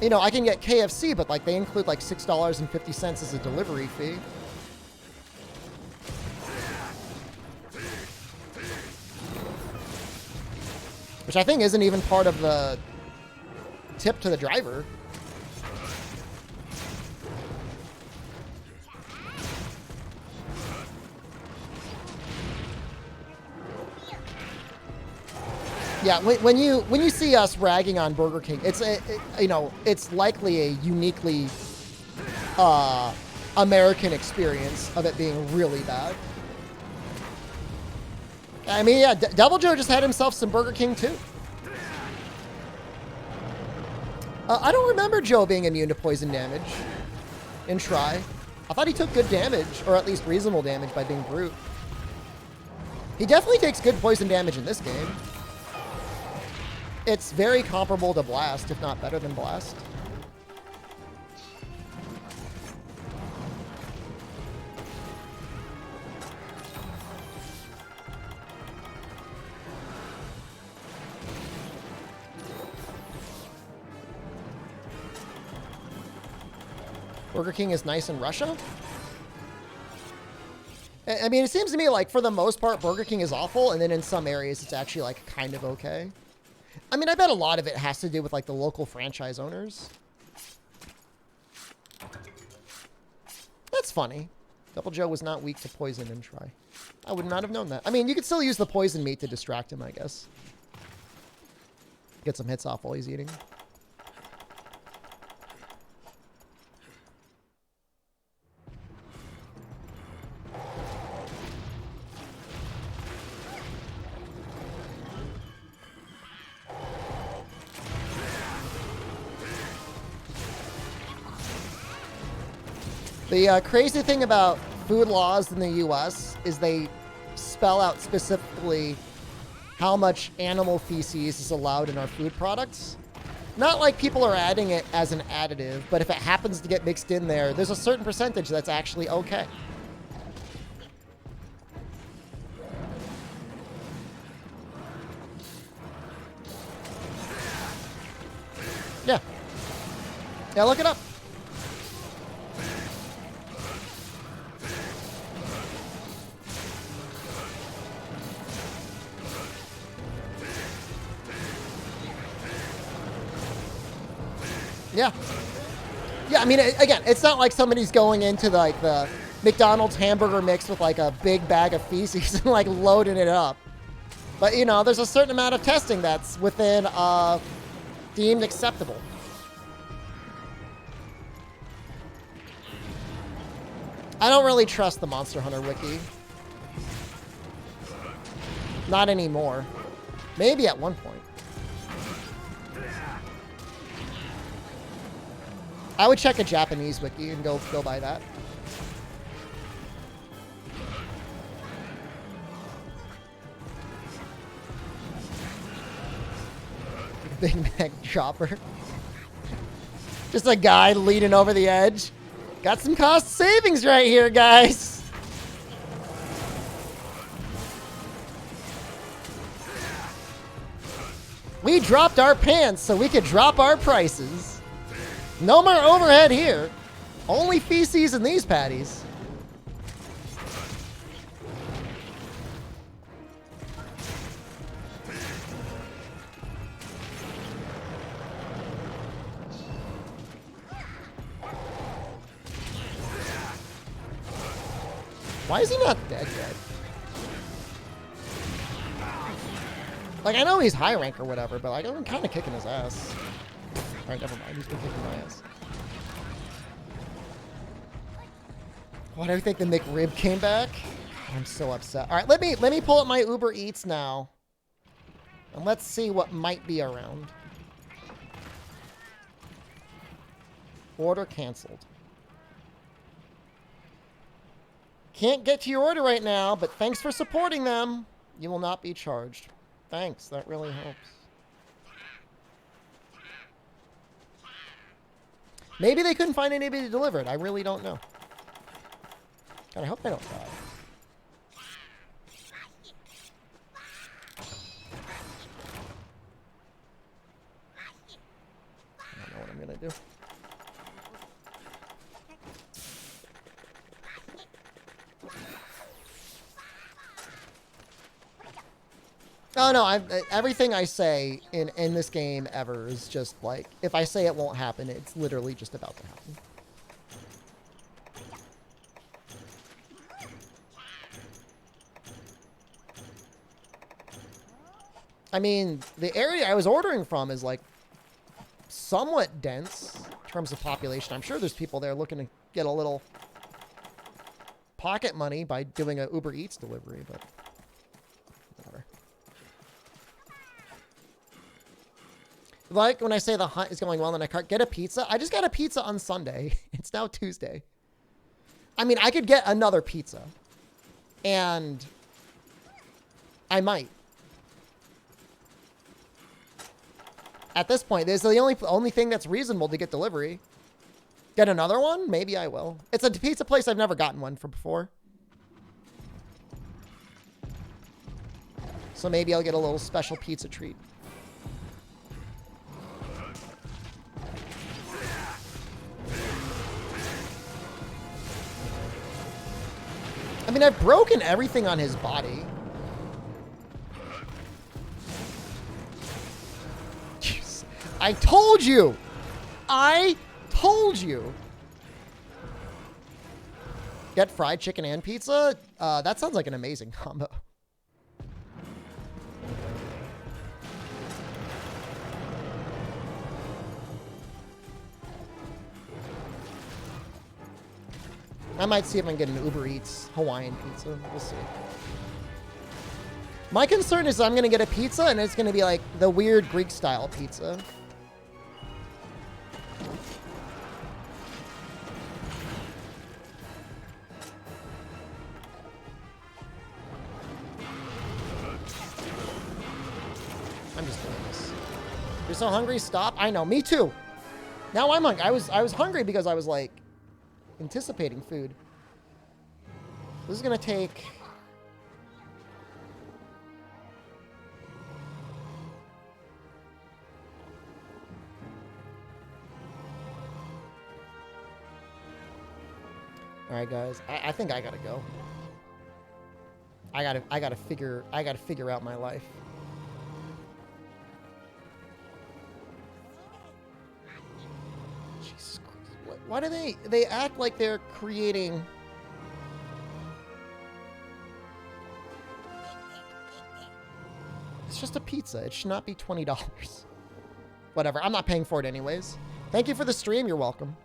You know, I can get KFC, but like they include like $6.50 as a delivery fee. Which I think isn't even part of the tip to the driver. Yeah, when you see us ragging on Burger King, it's you know, it's likely a uniquely American experience of it being really bad. I mean, yeah, Devil Joe just had himself some Burger King too. I don't remember Joe being immune to poison damage in Try. I thought he took good damage, or at least reasonable damage, by being brute. He definitely takes good poison damage in this game. It's very comparable to Blast, if not better than Blast. Burger King is nice in Russia? I mean, it seems to me like, for the most part, Burger King is awful, and then in some areas it's actually, like, kind of okay. I mean, I bet a lot of it has to do with, like, the local franchise owners. That's funny. Double Joe was not weak to poison in Try. I would not have known that. I mean, you could still use the poison meat to distract him, I guess. Get some hits off while he's eating. The crazy thing about food laws in the US is they spell out specifically how much animal feces is allowed in our food products. Not like people are adding it as an additive, but if it happens to get mixed in there, there's a certain percentage that's actually okay. Yeah. Yeah, look it up. Yeah. Yeah, I mean, again, it's not like somebody's going into like the McDonald's hamburger mix with like a big bag of feces and like loading it up. But, you know, there's a certain amount of testing that's within deemed acceptable. I don't really trust the Monster Hunter wiki. Not anymore. Maybe at one point. I would check a Japanese wiki and go by that. Big Mac chopper. Just a guy leaning over the edge. Got some cost savings right here, guys. We dropped our pants so we could drop our prices. No more overhead here. Only feces in these patties. Why is he not dead yet? Like, I know he's high rank or whatever, but like, I'm kind of kicking his ass. Alright, never mind. He's been kicking my ass. Why do I think the McRib came back? I'm so upset. Alright, let me pull up my Uber Eats now. And let's see what might be around. Order canceled. Can't get to your order right now, but thanks for supporting them. You will not be charged. Thanks, that really helps. Maybe they couldn't find anybody to deliver it. I really don't know. God, I hope they don't die. I don't know what I'm gonna do. Oh no, everything I say in this game ever is just like, if I say it won't happen, it's literally just about to happen. I mean, the area I was ordering from is like somewhat dense in terms of population. I'm sure there's people there looking to get a little pocket money by doing an Uber Eats delivery, but whatever. Like when I say the hunt is going well and I can't get a pizza, I just got a pizza on Sunday. It's now Tuesday. I mean, I could get another pizza. And I might. At this point, this is the only thing that's reasonable to get delivery. Get another one? Maybe I will. It's a pizza place I've never gotten one from before. So maybe I'll get a little special pizza treat. I mean, I've broken everything on his body. Jeez. I told you! I told you! Get fried chicken and pizza? That sounds like an amazing combo. I might see if I can get an Uber Eats Hawaiian pizza. We'll see. My concern is I'm going to get a pizza and it's going to be like the weird Greek style pizza. I'm just doing this. You're so hungry? Stop. I know. Me too. Now I'm hungry. I was hungry because I was like anticipating food. This is gonna take All right, guys. I think I gotta go. I gotta figure out my life. Jesus Christ. Why do they act like they're creating... It's just a pizza. It should not be $20. Whatever. I'm not paying for it anyways. Thank you for the stream. You're welcome.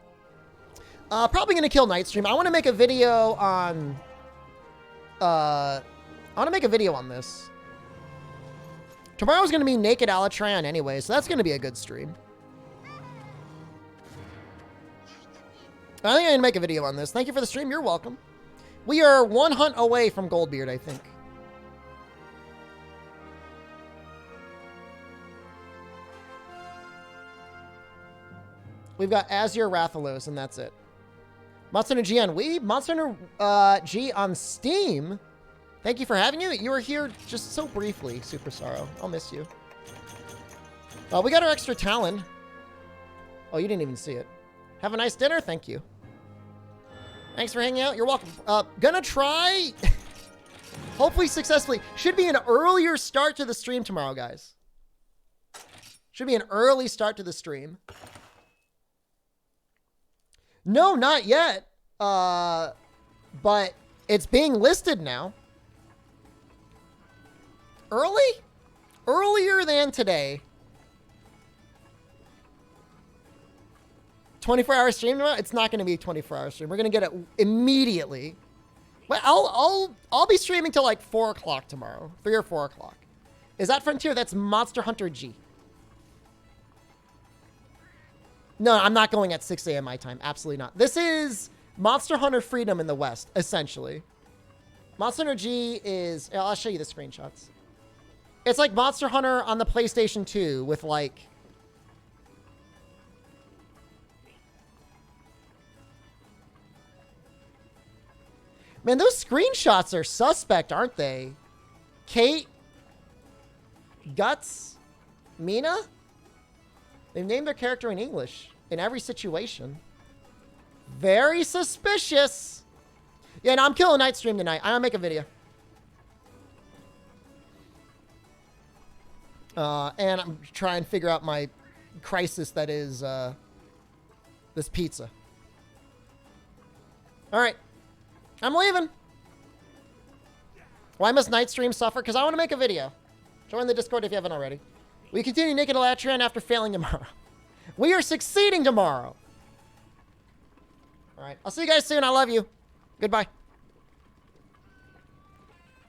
Probably going to kill Nightstream. I want to make a video on... I want to make a video on this. Tomorrow's going to be Naked Alatran anyway, so that's going to be a good stream. I think I'm going to make a video on this. Thank you for the stream. You're welcome. We are one hunt away from Goldbeard, I think. We've got Azure Rathalos, and that's it. Monster Hunter G on Wii? Monster Hunter G on Steam? Thank you for having you. You were here just so briefly, Super Sorrow. I'll miss you. We got our extra Talon. Oh, you didn't even see it. Have a nice dinner. Thank you. Thanks for hanging out. You're welcome. Gonna try... Hopefully successfully. Should be an earlier start to the stream tomorrow, guys. Should be an early start to the stream. No, not yet. But it's being listed now. Early? Earlier than today. 24-hour stream tomorrow? It's not going to be a 24-hour stream. We're going to get it immediately. Well, I'll be streaming till like 4 o'clock tomorrow. 3 or 4 o'clock. Is that Frontier? That's Monster Hunter G. No, I'm not going at 6 a.m. my time. Absolutely not. This is Monster Hunter Freedom in the West, essentially. Monster Hunter G is... I'll show you the screenshots. It's like Monster Hunter on the PlayStation 2 with like... Man, those screenshots are suspect, aren't they? Kate? Guts? Mina? They've named their character in English in every situation. Very suspicious. Yeah, no, I'm killing Nightstream tonight. I'll make a video. And I'm trying to figure out my crisis that is this pizza. All right. I'm leaving. Why must Nightstream suffer? Because I want to make a video. Join the Discord if you haven't already. We continue Naked Alatran after failing tomorrow. We are succeeding tomorrow. All right. I'll see you guys soon. I love you. Goodbye.